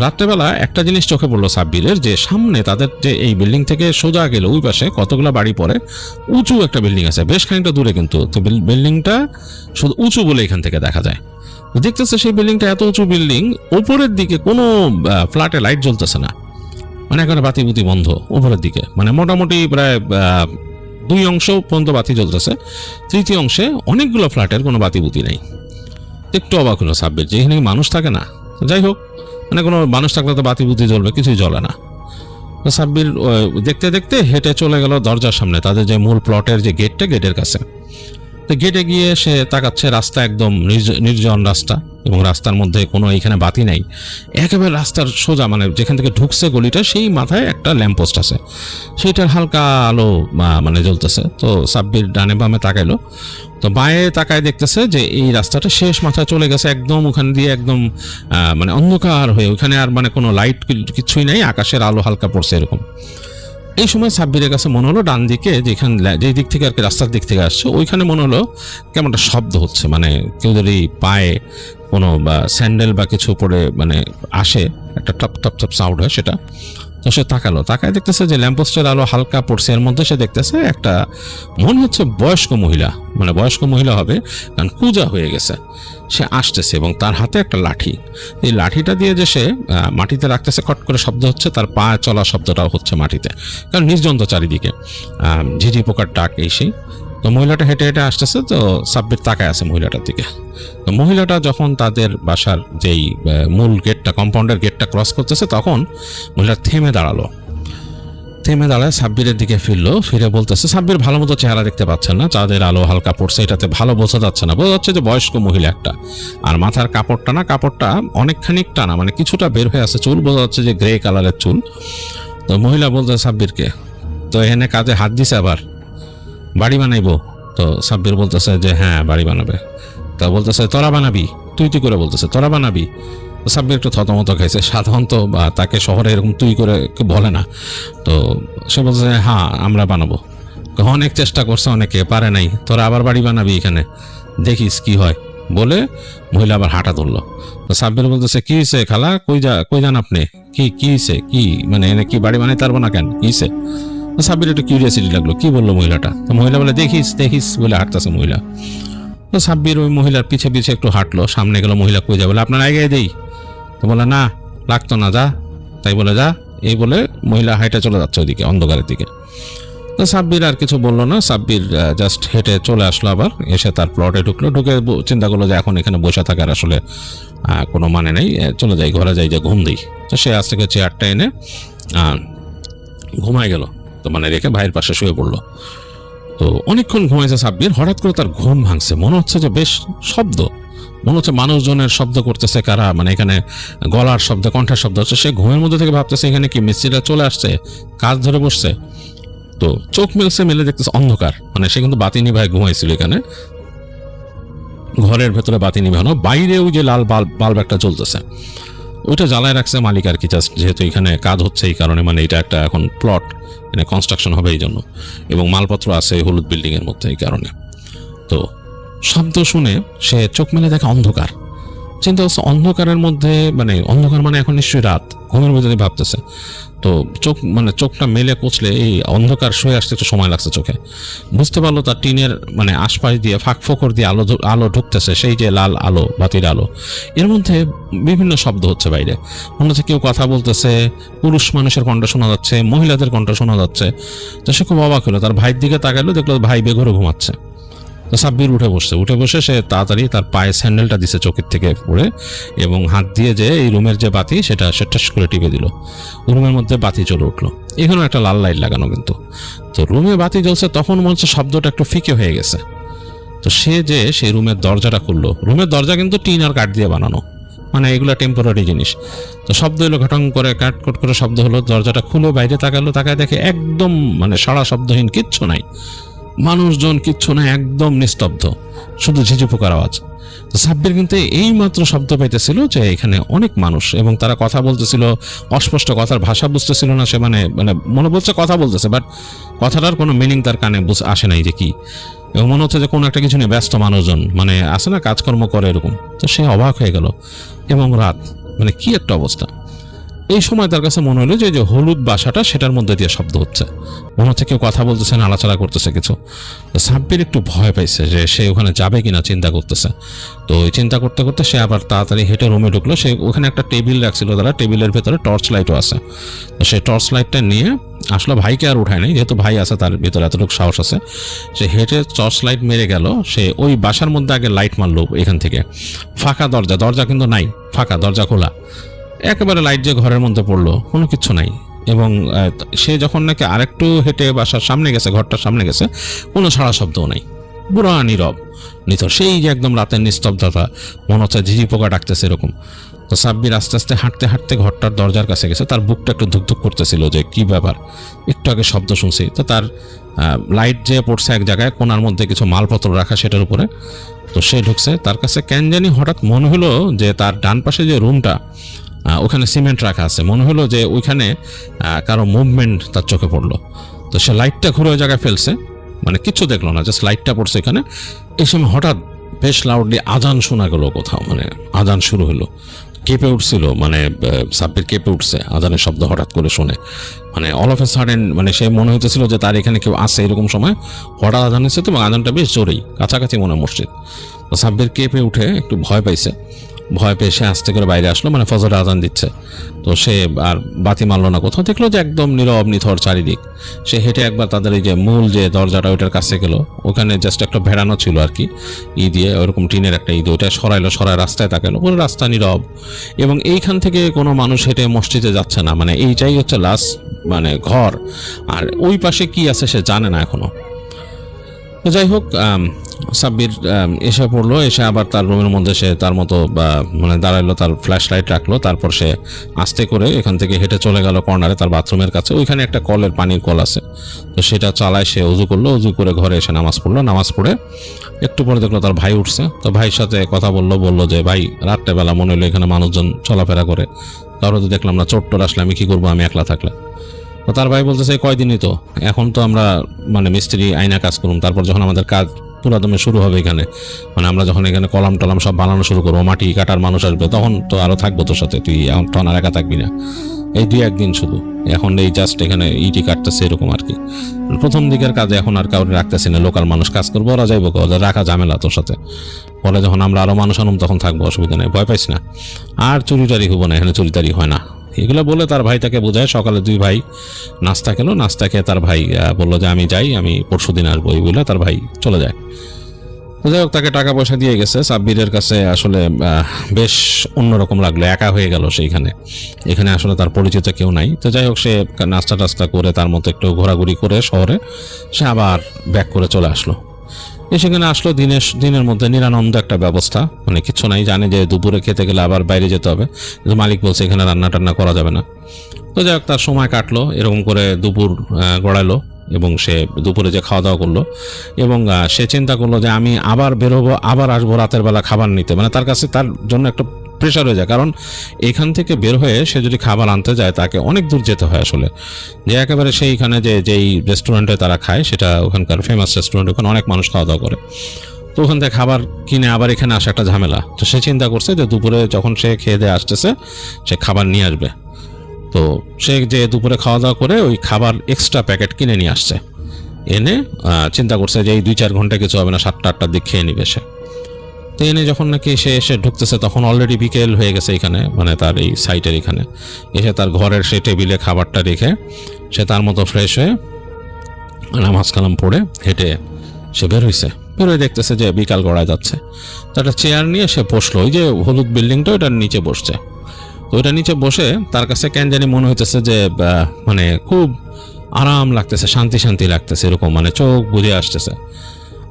রাত্রেবেলা একটা জিনিস চোখে পড়লো সাব্বিরের, যে সামনে তাদের যে এই বিল্ডিং থেকে সোজা গেলে ওই পাশে কতগুলো বাড়ি পড়ে, উঁচু একটা বিল্ডিং আছে বেশ খানিকটা দূরে, কিন্তু তো বিল্ডিংটা শুধু উঁচু বলে এখান থেকে দেখা যায়। দেখতেছে সেই বিল্ডিংটা এত উঁচু বিল্ডিং, উপরের দিকে কোনো ফ্ল্যাটে লাইট জ্বলতেছে না, মানে একেবারে বাতি বুতি বন্ধ উপরের দিকে, মানে মোটামুটি প্রায় 2 অংশ পর্যন্ত বাতি জ্বলতেছে, তৃতীয় অংশে অনেকগুলো ফ্ল্যাটের কোনো বাতি বুতি নেই। একটু অবাক হলো সাব্বির, যে এখানে মানুষ থাকে না। যাই হোক, মানে কোনো মানুষ থাকলে তো বাতি বুতি জ্বলবে, কিছুই জ্বলে না। তো সাব্বির দেখতে দেখতে হেঁটে চলে গেল দরজার সামনে, তাদের যে মূল প্লটের যে গেটটা, গেটের কাছে। তো গেটে গিয়ে সে তাকাচ্ছে, রাস্তা একদম নির্জন রাস্তা, এবং রাস্তার মধ্যে কোনো এখানে বাতি নাই, একেবারে রাস্তার সোজা, মানে যেখান থেকে ঢুকছে গলিটা সেই মাথায় একটা ল্যাম্পপোস্ট আছে, সেইটার হালকা আলো মানে জ্বলতেছে। তো সাব্বির ডানে বামে তাকাইলো, তো বাঁয়ে তাকায় দেখতেছে যে এই রাস্তাটা শেষ মাথায় চলে গেছে একদম, ওখান দিয়ে একদম মানে অন্ধকার হয়ে, ওখানে আর মানে কোনো লাইট কিছুই নেই, আকাশের আলো হালকা পড়ছে এরকম। এই সময় সাব্বিরের কাছে মনে হলো ডান দিকে, যেখানে যেই দিক থেকে আর কি রাস্তার দিক থেকে আসছে, ওইখানে মনে হলো কেমন একটা শব্দ হচ্ছে, মানে কেউ যদি পায়ে কোনো বা স্যান্ডেল বা কিছু পরে মানে আসে, একটা টপ টপ টপ সাউন্ড হয় সেটা। তো সে তাকায় দেখতেছে যে ল্যাম্পপোস্টের আলো হালকা পড়ছে, এর মধ্যে সে দেখতেছে একটা মনে হচ্ছে বয়স্ক মহিলা, মানে বয়স্ক মহিলা হবে কারণ পূজা হয়ে গেছে, সে আসতেছে, এবং তার হাতে একটা লাঠি। এই লাঠিটা দিয়ে যে সে মাটিতে রাখতেছে, খট করে শব্দ হচ্ছে, তার পা চলা শব্দটাও হচ্ছে মাটিতে, কারণ নির্জনতা চারিদিকে, ঝিঝি পোকার ডাক এই সেই। তো মহিলাটা হেঁটে হেঁটে আসতেছে, তো সাব্বির তাকায় আছে মহিলাটার দিকে। তো মহিলাটা যখন তাদের বাসার যেই মূল গেটটা, কম্পাউন্ডের গেটটা ক্রস করতেছে, তখন মহিলা থেমে দাঁড়ায় সাব্বিরের দিকে ফিরে বলতেছে, সাব্বির ভালো মতো চেহারা দেখতে পাচ্ছেন না, চাঁদের আলো হালকা পড়ছে, এটাতে ভালো বোঝা যাচ্ছে না, বোঝা যাচ্ছে যে বয়স্ক মহিলা একটা। আর মাথার কাপড়টা অনেকখানি টানা, মানে কিছুটা বের হয়ে আছে চুল, বোঝা যাচ্ছে যে গ্রে কালারের চুল। তো মহিলা বলতে সাব্বিরকে, তো এখানে কাজে হাত দিছে, আবার বাড়ি বানাইবো? তো সাব্বির বলতেছে যে হ্যাঁ বাড়ি বানাবে। তা বলতেছে তোরা বানাবি? তুই করে বলতেছে তোরা বানাবি। সাব্বির একটু থতমত খাইছে, সাধারণত তাকে শহরে এরকম তুই করে বলে না। তো সে বলছে হ্যাঁ আমরা বানাবো। অনেক চেষ্টা করছে, অনেকে পারে নাই, তোরা আবার বাড়ি বানাবি এখানে, দেখিস কি হয় বলে মহিলা আবার হাঁটা ধরলো। তো সাব্বির বলতেছে কি হয়েছে খালা, কই যান আপনি, কি হয়েছে, কি মানে এনে কি বাড়ি বানাইতে পারবো না কেন, কি হয়েছে? সাব্বির একটু কিউরিয়াসিটি লাগলো, কি বললো মহিলাটা? তো মহিলা বলে দেখিস বলে হাঁটতেছে মহিলা। তো সাব্বির ওই মহিলার পিছে একটু হাঁটলো, সামনে গেল, মহিলা কই যাবে, আপনার আগে দেই। তো বলে না লাগতো না, যা, তাই বলে যা, এই বলে মহিলা হাইটে চলে যাচ্ছে ওইদিকে অন্ধকারের দিকে। তো তো সাব্বির আর কিছু বললো না, সাব্বির জাস্ট হেঁটে চলে আসলো, আবার এসে তার প্লটে ঢুকলো, ঢুকে চিন্তা করলো যে এখন এখানে বসে থাকার আসলে কোনো মানে নেই, চলে যাই ঘরে যাই, যে ঘুম দিই। তো সে আজ থেকে চেয়ারটা এনে ঘুমায় গেল, তো মানে রেখে ভাইয়ের পাশে শুয়ে পড়লো। তো অনেকক্ষণ ঘুমাইছে সাব্বির, হঠাৎ করে তার ঘুম ভাঙছে, মনে হচ্ছে যে বেশ শব্দ, মনে হচ্ছে মানুষজনের শব্দ করতেছে, কারা মানে এখানে গলার শব্দ, কণ্ঠের শব্দ হচ্ছে। সে ঘুমের মধ্যে থেকে ভাবতেছে এখানে কি মিস্ত্রিরা চলে আসছে, কাজ ধরে বসছে। তো চোখ মেলছে, মেলে দেখতেছে অন্ধকার, মানে সে কিন্তু বাতি নিভায় ঘুমাইছিল এখানে, ঘরের ভেতরে বাতি নিভানো, বাইরে ওই যে লাল বাল্ব একটা জ্বলতেছে, ওইটা জ্বালায় রাখছে মালিক আর কি, জাস্ট যেহেতু এখানে কাজ হচ্ছে এই কারণে, মানে এটা একটা এখন প্লট, মানে কনস্ট্রাকশন হবে এই জন্য, এবং মালপত্র আছে এই হলুদ বিল্ডিং এর মধ্যে এই কারণে। তো শব্দ শুনে সে চোখ মেলে দেখে অন্ধকার, চিন্তা হচ্ছে অন্ধকারের মধ্যে, মানে অন্ধকার মানে এখন নিশ্চয়ই রাত, ঘুমের মধ্যে ভাবতেছে। তো চোখটা মেলে কচলে এই অন্ধকার শুয়ে আসতে একটু সময় লাগছে চোখে, বুঝতে পারলো তার টিনের মানে আশপাশ দিয়ে ফাঁক ফোকর দিয়ে আলো ঢুকতেছে, সেই যে লাল আলো, বাতির আলো, এর মধ্যে বিভিন্ন শব্দ হচ্ছে বাইরে, মনে হচ্ছে কেউ কথা বলতেছে, পুরুষ মানুষের কণ্ঠ শোনা যাচ্ছে, মহিলাদের কণ্ঠ শোনা যাচ্ছে। তো সে খুব অবাক হলো, তার ভাইয়ের দিকে তাকালো, দেখলো ভাই বেঘরে ঘুমাচ্ছে। তো সাব্বির উঠে বসে সে তাড়াতাড়ি তার পায়ে স্যান্ডেলটা দিছে চোখের থেকে পড়ে, এবং হাত দিয়ে যে এই রুমের যে বাতি সেটা ঠাস করে টিপে দিল, রুমের মধ্যে বাতি জ্বলে উঠলো। এখানে একটা লাল লাইট লাগানো, কিন্তু তো রুমে বাতি জ্বলছে, তখন মনে হচ্ছে শব্দটা একটু ফিকে হয়ে গেছে। তো সে যে সেই রুমের দরজাটা খুললো, রুমের দরজা কিন্তু টিন আর কাঠ দিয়ে বানানো, মানে এগুলো টেম্পোরারি জিনিস। তো শব্দ এলো, ঘটং করে কাট করে শব্দ হলো, দরজাটা খুলে বাইরে তাকায় দেখে একদম মানে সারা শব্দহীন, কিচ্ছু নাই, মানুষজন কিচ্ছু না, একদম নিস্তব্ধ, শুধু ঝিঝি পোকার আওয়াজ। তো সাব্বির কিন্তু এই মাত্র শব্দ পাইতেছিল যে এখানে অনেক মানুষ, এবং তারা কথা বলতেছিল, অস্পষ্ট কথার ভাষা বুঝতেছিল না সে, মানে মনে বলছে কথা বলতেছে, বাট কথাটার কোনো মিনিং তার কানে আসে নাই যে কি, এবং মনে হচ্ছে যে কোনো একটা কিছু নিয়ে ব্যস্ত মানুষজন, মানে আসে না কাজকর্ম করে এরকম। তো সে অবাক হয়ে গেল, এবং রাত, মানে কি একটা অবস্থা। এই সময় তার কাছে মনে হলো যে হলুদ বাসাটা, সেটার মধ্যে দিয়ে শব্দ হচ্ছে, মনে হচ্ছে কেউ কথা বলতেছে, নাড়াচাড়া করতেছে কিছু। তো সাব্বির একটু ভয় পাইছে যে সে ওখানে যাবে কিনা, চিন্তা করতেছে। তো ওই চিন্তা করতে করতে সে আবার তাড়াতাড়ি হেঁটে রুমে ঢুকলো। সে ওখানে একটা টেবিল রাখছিল, তারা টেবিলের ভেতরে টর্চ লাইটও আছে। তো সে টর্চ লাইটটা নিয়ে আসলে ভাইকে আর উঠায় নাই, যেহেতু ভাই আছে তার ভিতরে এতটুকু সাহস আছে, সে হেঁটে টর্চ লাইট মেরে গেল। সে ওই বাসার মধ্যে আগে লাইট মারলো, এখান থেকে ফাঁকা দরজা কিন্তু নাই, ফাঁকা দরজা খোলা, একেবারে লাইট যে ঘরের মধ্যে পড়লো, কোনো কিছু নাই। এবং সে যখন নাকি আরেকটু হেঁটে বাসার সামনে গেছে, ঘরটার সামনে গেছে, কোনো সাড়া শব্দও নাই, পুরা নীরব নিথর, সেই যে একদম রাতের নিস্তব্ধতা, মনে হচ্ছে ঝিঝি পোকা ডাকতেছে এরকম। তো সাব্বির আস্তে আস্তে হাঁটতে ঘরটার দরজার কাছে গেছে, তার বুকটা একটু ধুকধুক করতেছিল যে কি ব্যাপার, একটু আগে শব্দ শুনছি। তো তার লাইট যে পড়ছে এক জায়গায় কোণার মধ্যে কিছু মালপত্র রাখা সেটার উপরে। তো সে ঢুকছে, তার কাছে কেন জানি হঠাৎ মনে হলো যে তার ডান পাশে যে রুমটা, ওখানে সিমেন্ট রাখা আছে, মনে হলো যে ওইখানে কারো মুভমেন্ট তার চোখে পড়লো। তো সে লাইটটা ঘুরে ওই জায়গায় ফেলছে, মানে কিচ্ছু দেখলো না, জাস্ট লাইটটা পড়ছে এখানে। এই সময় হঠাৎ বেশ লাউডলি আজান শোনা গেল কোথাও, মানে আজান শুরু হলো, কেঁপে উঠছিল, মানে সাব্বির কেঁপে উঠছে আজানের শব্দ হঠাৎ করে শুনে, মানে অল অফ এ সাডেন, মানে সে মনে হইতেছিল যে তার এখানে কেউ আসে, এরকম সময় হঠাৎ আজান হয়েছে। তো আজানটা বেশ জোরেই, কাছাকাছি মনে মসজিদ। তো সাব্বির কেঁপে উঠে একটু ভয় পাইছে, ভয় পেয়ে সে আস্তে করে বাইরে আসলো, মানে ফজরের আজান দিচ্ছে। তো সে আর বাতি মারলো না, কোথাও দেখলো যে একদম নীরব নিথর চারিদিক। সে হেঁটে একবার তাদের এই যে মূল যে দরজাটা ওইটার কাছে গেল, ওখানে জাস্ট একটা ভেড়ানো ছিল আর কি, দিয়ে ওরকম টিনের একটা ওইটা সরায় রাস্তায় তাকালো, পুরো রাস্তা নীরব, এবং এইখান থেকে কোনো মানুষ হেঁটে মসজিদে যাচ্ছে না, মানে এইটাই হচ্ছে লাস্ট মানে ঘর, আর ওই পাশে কি আছে সে জানে না এখনো। যাই হোক, সাব্বির এসে পড়লো, এসে আবার তার রুমের মধ্যে সে তার মতো মানে দাঁড়াইলো, তার ফ্ল্যাশ লাইট রাখলো, তারপর সে আস্তে করে এখান থেকে হেঁটে চলে গেল কর্নারে তার বাথরুমের কাছে। ওইখানে একটা কলের পানির কল আছে, তো সেটা চালায় সে উজু করলো, উজু করে ঘরে এসে নামাজ পড়লো। নামাজ পড়ে একটু পরে দেখলো তার ভাই উঠছে। তো ভাইয়ের সাথে কথা বললো যে ভাই, রাত্রেবেলা মনে হলো এখানে মানুষজন চলাফেরা করে, তারপরে তো দেখলাম না, চোট্টর আসলে আমি কি করবো আমি একলা থাকলে। তো তার ভাই বলতেছে কয়দিনই তো, এখন তো আমরা মানে মিস্ত্রি আইনা কাজ করুন, তারপর যখন আমাদের কাজ পুরাদমে শুরু হবে এখানে, মানে আমরা যখন এখানে কলাম টলাম সব বানানো শুরু করবো, মাটি কাটার মানুষ আসবে, তখন তো আরো থাকবো তোর সাথে, তুই এখন তো আর একা থাকবি না, এই 2-1 দিন শুধু, এখন এই জাস্ট এখানে ইটি কাটতেছে এরকম আর কি। প্রথম দিকের কাজে এখন আর কাউরে রাখতেছি না, লোকাল মানুষ কাজ করবো, ওরা যাইবো, ওদের রাখা ঝামেলা তোর সাথে, পরে যখন আমরা আরো মানুষ আনুম তখন থাকবো, অসুবিধা নেই, ভয় পাইস না। আর চুরিটারি হবো না, এখানে চুরিটারি হয় না, এগুলো বলে তার ভাই তাকে বোঝায়। সকালে দুই ভাই নাস্তা খেলো, নাস্তা খেয়ে তার ভাই বললো যে আমি যাই, আমি পরশুদিন আসবো, এই বলে তার ভাই চলে যায়। তো যাই হোক, তাকে টাকা পয়সা দিয়ে গেছে। সাব্বিরের কাছে আসলে বেশ অন্যরকম লাগলো, একা হয়ে গেল সেইখানে। এখানে আসলে তার পরিচিত কেউ নাই। তো যাই হোক, সে নাস্তা টাস্তা করে তার মতো একটু ঘোরাঘুরি করে শহরে সে আবার ব্যাক করে চলে আসলো। সেখানে আসলো দিনের মধ্যে নিরানন্দ একটা ব্যবস্থা, মানে কিচ্ছু নাই। জানে যে দুপুরে খেতে গেলে আবার বাইরে যেতে হবে, কিন্তু মালিক বলছে এখানে রান্না টান্না করা যাবে না। তো যাই হোক, তার সময় কাটলো এরকম করে, দুপুর গড়ালো এবং সে দুপুরে যে খাওয়া দাওয়া করলো এবং সে চিন্তা করলো যে আমি আবার বেরোবো, আবার আসবো রাতের বেলা খাবার নিতে। মানে তার কাছে তার জন্য একটা প্রেশার হয়ে যায়, কারণ এখান থেকে বের হয়ে সে যদি খাবার আনতে যায় তাকে অনেক দূর যেতে হয় আসলে। যে একেবারে সেইখানে যেই রেস্টুরেন্টে তারা খায়, সেটা ওখানকার ফেমাস রেস্টুরেন্ট, ওখানে অনেক মানুষ খাওয়া দাওয়া করে। তো ওখান থেকে খাবার কিনে আবার এখানে আসা একটা ঝামেলা। তো সে চিন্তা করছে যে দুপুরে যখন সে খেয়ে দিয়ে আসতেছে সে খাবার নিয়ে আসবে। তো সে যে দুপুরে খাওয়া দাওয়া করে ওই খাবার এক্সট্রা প্যাকেট কিনে নিয়ে আসছে, এনে চিন্তা করছে যে এই 2-4 ঘন্টা কিছু হবে না, 7টা-8টার দিক খেয়ে নিবে সে। তো এনে যখন নাকি সে এসে ঢুকতেছে তখন অলরেডি বিকেল হয়ে গেছে এখানে, মানে তার এই সাইটের এখানে এসে তার ঘরের সেই টেবিলে খাবারটা রেখে সে তার মতো ফ্রেশ হয়ে নামাজ কালাম পড়ে হেঁটে সে বের হয়েছে। বের হয়ে দেখতেছে যে বিকাল গড়ায় যাচ্ছে। তো একটা চেয়ার নিয়ে সে বসলো, ওই যে হলুদ বিল্ডিংটা ওইটার নিচে বসছে। তো ওইটার নিচে বসে তার কাছে কেন জানি মনে হইতেছে যে মানে খুব আরাম লাগতেছে, শান্তি শান্তি লাগতেছে এরকম, মানে চোখ বুজে আসতেছে।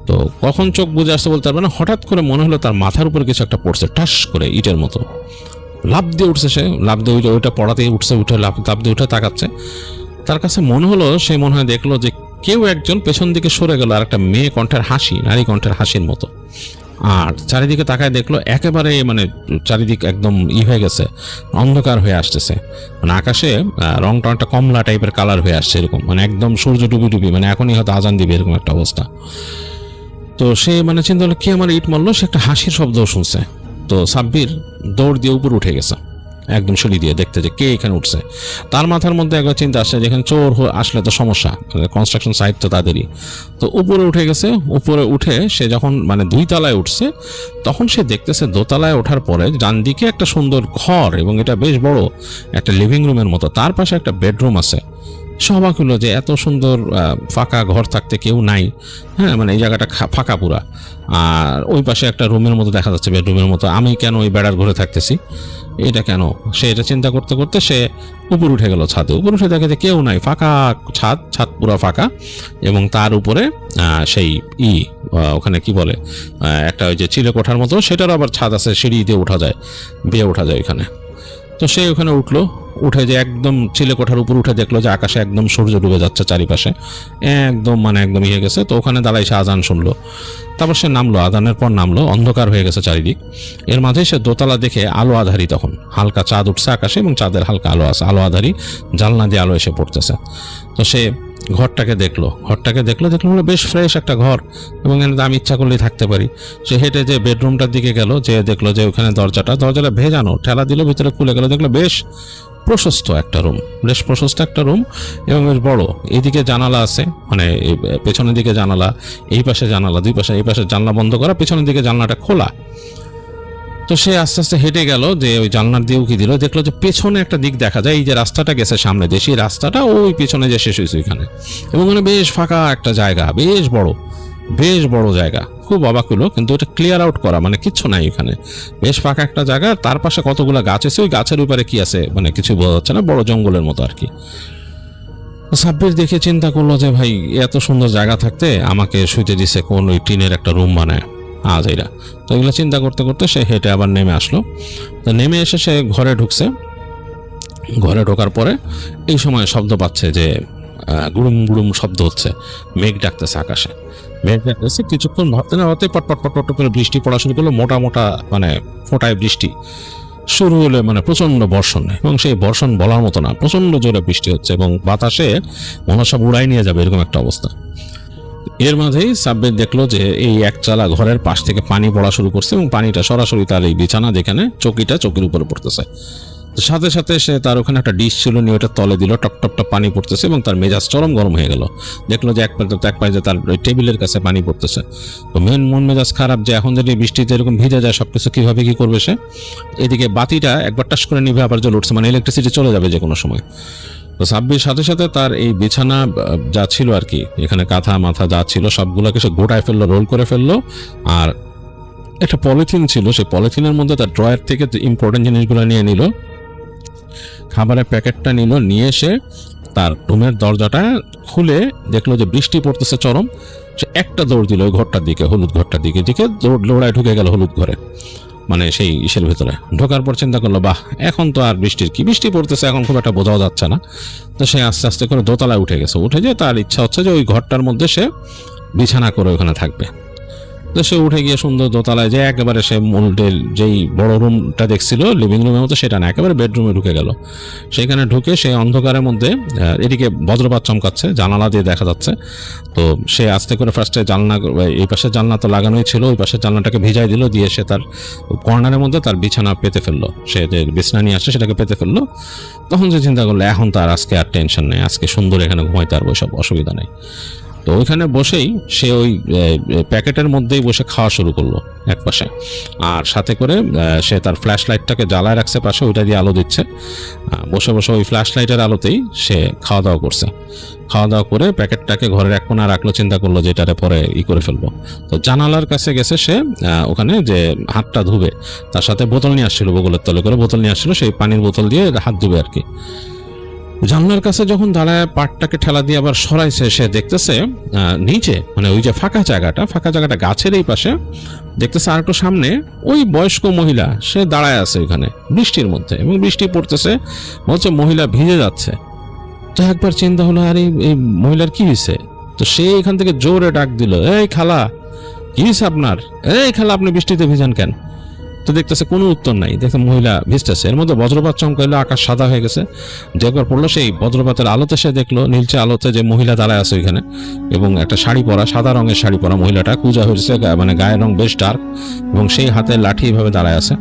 তো কখন চোখ বুজে আসতে বলতে পারবে না, হঠাৎ করে মনে হলো তার মাথার উপর কিছু একটা পড়ছে, ঠাস করে ইটের মতো। লাফ দিয়ে উঠছে সে, লাফ দিয়ে ওইটা পড়াতেই উঠছে, উঠে লাফ দিয়ে উঠে তাকাচ্ছে। তার কাছে মনে হলো, সে মনে হয় দেখলো যে কেউ একজন পেছন দিকে সরে গেল, আর একটা মেয়ে কণ্ঠের হাসি, নারী কণ্ঠের হাসির মতো। আর চারিদিকে তাকায় দেখলো একেবারে মানে চারিদিক একদম হয়ে গেছে, অন্ধকার হয়ে আসতেছে। মানে আকাশে রংটা একটা কমলা টাইপের কালার হয়ে আসছে এরকম, মানে একদম সূর্য ডুবি মানে এখনই হয়তো আজান দিবে এরকম একটা অবস্থা। তো সে মানে চিন্তা হলো কে আমার ইট মারলো, সে একটা হাসির শব্দও শুনছে। তো সাব্বির দৌড় দিয়ে উপর উঠে গেছে একদম সিঁড়ি দিয়ে, দেখতে যে কে এখানে উঠছে। তার মাথার মধ্যে একবার চিন্তা আসছে যেখানে চোর আসলে তো সমস্যা, কনস্ট্রাকশন সাইট তো তাদেরই। তো উপরে উঠে গেছে, উপরে উঠে সে যখন মানে 2 তলায় উঠছে তখন সে দেখতেছে দোতলায় ওঠার পরে ডান দিকে একটা সুন্দর ঘর, এবং এটা বেশ বড় একটা লিভিং রুমের মতো, তার পাশে একটা বেডরুম আছে। অবাক হলো যে এত সুন্দর ফাঁকা ঘর থাকতে কেউ নাই, হ্যাঁ, মানে এই জায়গাটা ফাঁকা পুরা। আর ওই পাশে একটা রুমের মতো দেখা যাচ্ছে, বেডরুমের মতো। আমি কেন ওই বেড়ার ঘরে থাকতেছি, এটা কেন? সে এটা চিন্তা করতে করতে সে উপর উঠে গেল ছাদে। উপর উঠে দেখে যে কেউ নাই, ফাঁকা ছাদ পুরো ফাঁকা, এবং তার উপরে সেই ওখানে কি বলে একটা ওই যে চিলে কোঠার মতো, সেটার আবার ছাদ আছে, সিঁড়ি দিয়ে ওঠা যায়, বেয়ে ওঠা যায় ওখানে। তো সে ওখানে উঠলো, উঠে যে একদম চিলে কোঠার উপর উঠে দেখলো যে আকাশে একদম সূর্য ডুবে যাচ্ছে চারিপাশে, একদম মানে একদম গেছে। তো ওখানে দাঁড়াই সে আজান শুনলো, তারপর সে নামলো, আজানের পর নামলো, অন্ধকার হয়ে গেছে চারিদিক। এর মাঝে সে দোতলা দেখে আলো আধারি, তখন হালকা চাঁদ উঠছে আকাশে এবং চাঁদের হালকা আলো আছে, আলো আধারি জানলা দিয়ে আলো এসে পড়তেছে। তো সে ঘরটাকে দেখলো হলো বেশ ফ্রেশ একটা ঘর, এবং এখানে আমি ইচ্ছা করলেই থাকতে পারি। সে হেঁটে যে বেডরুমটার দিকে গেল, যে দেখলো যে ওখানে দরজাটা ভেজানো, ঠেলা দিল, ভিতরে খুলে গেল, দেখলো বেশ প্রশস্ত একটা রুম, এবং বেশ বড়। এইদিকে জানালা আছে, মানে পেছনের দিকে জানালা, এই পাশে জানালা, দুই পাশে, এই পাশে জানলা বন্ধ করা, পেছনের দিকে জানলাটা খোলা। তো সে আস্তে আস্তে হেঁটে গেল, যে ওই জানলার দিয়ে উকি দিল, দেখলো যে পেছনে একটা দিক দেখা যায়, এই যে রাস্তাটা গেছে সামনে দিয়ে, সেই রাস্তাটা ওই পেছনে যে শেষ হয়েছে ওইখানে, এবং ওখানে বেশ ফাঁকা একটা জায়গা, বেশ বড় জায়গা। খুব অবাক হলো, কিন্তু ওটা ক্লিয়ার আউট করা, মানে কিচ্ছু নাই এখানে, বেশ ফাঁকা একটা জায়গা। তার পাশে কতগুলো গাছ আছে, ওই গাছের উপরে কি আছে মানে কিছু বোঝা যাচ্ছে না, বড় জঙ্গলের মতো আর কি। সাব্বির দেখে চিন্তা করলো যে ভাই, এত সুন্দর জায়গা থাকতে আমাকে শুইতে দিছে কোন ওই টিনের একটা রুম বানায় আজ এরা। তো এগুলো চিন্তা করতে করতে সে হেঁটে আবার নেমে আসলো। তো নেমে এসে সে ঘরে ঢুকছে। ঘরে ঢোকার পরে এই সময় শব্দ পাচ্ছে যে গুড়ুম গুড়ুম শব্দ হচ্ছে, মেঘ ডাকতেছে আকাশে, মেঘ ডাকতেছে। কিছুক্ষণ ভাবতে না ভাবতে পট করে বৃষ্টি পড়া শুরু করলো, মোটা মানে ফোঁটায় বৃষ্টি শুরু হলো, মানে প্রচন্ড বর্ষণ, এবং সেই বর্ষণ বলার মতো না, প্রচন্ড জোরে বৃষ্টি হচ্ছে, এবং বাতাসে মনে সব উড়াই নিয়ে যাবে এরকম একটা অবস্থা। এর মাঝেই সাব্বির দেখলো যে এই একচালা ঘরের পাশ থেকে পানি পড়া শুরু করছে, এবং পানিটা সরাসরি তার এই বিছানা যেখানে চকির উপরে পড়তেছে। তো সাথে সাথে সে তার ওখানে একটা ডিশ ছিল, নিয়ে ওটা তলে দিল, টপটপটা পানি পড়তেছে এবং তার মেজাজ চরম গরম হয়ে গেল। দেখলো যে এক পায়ে তার টেবিলের কাছে পানি পড়তেছে। তো মন মেজাজ খারাপ যে এখন যদি বৃষ্টিতে এরকম ভিজে যায় সবকিছু কিভাবে কি করবে সে। এদিকে বাতিটা একবার টাস করে নিভে আবার জ্বলে উঠছে, মানে ইলেকট্রিসিটি চলে যাবে যে কোনো সময়। তো সাব্বির সাথে সাথে তার এই বিছানা যা ছিল আর কি, এখানে কাঁথা মাথা যা ছিল সবগুলোকে সে গোটায় ফেললো, রোল করে ফেললো। আর একটা পলিথিন ছিল, সেই পলিথিনের মধ্যে তার ড্রয়ার থেকে ইম্পর্টেন্ট জিনিসগুলো নিয়ে নিল, খাবারের প্যাকেটটা নিল, নিয়ে এসে তার রুমের দরজাটা খুলে দেখলো যে বৃষ্টি পড়তেছে চরম। সে একটা দৌড় দিল ওই ঘরটার দিকে, হলুদ ঘরটার দিকে দৌড়ায় ঢুকে গেল হলুদ ঘরে, মানে সেই ইসের ভিতরে। ঢোকার পর চিন্তা করলো, বাহ এখন তো আর বৃষ্টি পড়তেছে, এখন খুব একটা বোঝাও যাচ্ছে না। তো সে আস্তে আস্তে করে দোতলায় উঠে গেছে। উঠে যে তার ইচ্ছা হচ্ছে যে ওই ঘরটার মধ্যে সে বিছানা করে ওখানে থাকবে। তো সে উঠে গিয়ে সুন্দর দোতলায় যে একেবারে সে মূলটের যেই বড় রুমটা দেখছিল লিভিং রুমের মতো, সেটা না, একেবারে বেডরুমে ঢুকে গেল। সেখানে ঢুকে সে অন্ধকারের মধ্যে, এদিকে বজ্রপাত চমকাচ্ছে, জানালা দিয়ে দেখা যাচ্ছে। তো সে আস্তে করে ফার্স্টে জানলা, এই পাশের জানলা তো লাগানোই ছিল, ওই পাশের জানলাটাকে ভিজাই দিল, দিয়ে সে তার কর্নারের মধ্যে তার বিছানা পেতে ফেললো। সে যে বিছানা নিয়ে আসে সেটাকে পেতে ফেললো। তখন যে চিন্তা করলো এখন তার আজকে আর টেনশন নেই, আজকে সুন্দর এখানে ঘুমাইতে পারবো, সব অসুবিধা নেই। তো ওইখানে বসেই সে ওই প্যাকেটের মধ্যেই বসে খাওয়া শুরু করলো এক পাশে, আর সাথে করে সে তার ফ্ল্যাশ লাইটটাকে জ্বালায় রাখছে পাশে, ওইটা দিয়ে আলো দিচ্ছে। বসে বসে ওই ফ্ল্যাশ লাইটের আলোতেই সে খাওয়া দাওয়া করছে। খাওয়া দাওয়া করে প্যাকেটটাকে ঘরের এক কোণা রাখলো, চিন্তা করলো যে এটারে পরে করে ফেলবো। তো জানালার কাছে গেছে সে, ওখানে যে হাতটা ধুবে, তার সাথে বোতল নিয়ে আসছিল, বগলের তলে করে বোতল নিয়ে আসছিল, সেই পানির বোতল দিয়ে হাত ধুবে আর কি। জানলার কাছে যখন দাঁড়ায় পাটটাকে ঠেলা দিয়ে আবার সরাইছে, সে দেখতেছে নিচে, মানে ওই যে ফাঁকা জায়গাটা গাছের এই পাশে, দেখতেছে আর একটু সামনে ওই বয়স্ক মহিলা সে দাঁড়ায় আছে ওখানে বৃষ্টির মধ্যে, এবং বৃষ্টি পড়তেছে, বলছে মহিলা ভিজে যাচ্ছে। তো একবার চিন্তা হলো, আরে এই মহিলার কি হয়েছে? তো সে এখান থেকে জোরে ডাক দিল, এই খালা, কি হয়েছে আপনার? এই খালা, আপনি বৃষ্টিতে ভিজান কেন? তো দেখতেছে কোনো উত্তর নাই, দেখতে মহিলা ভিজতেছে। এর মধ্যে বজ্রপাত চমকাইলো, আকাশ সাদা হয়ে গেছে। যে একবার পড়লো সেই বজ্রপাতের আলোতে সে দেখলো নীলচে আলোতে যে মহিলা দাঁড়ায় আছে ওইখানে, এবং একটা শাড়ি পরা, সাদা রঙের শাড়ি পরা মহিলাটা, কুজা হয়েছে, মানে গায়ের রং বেশ ডার্ক, এবং সেই হাতে লাঠি এভাবে দাঁড়ায় আছে।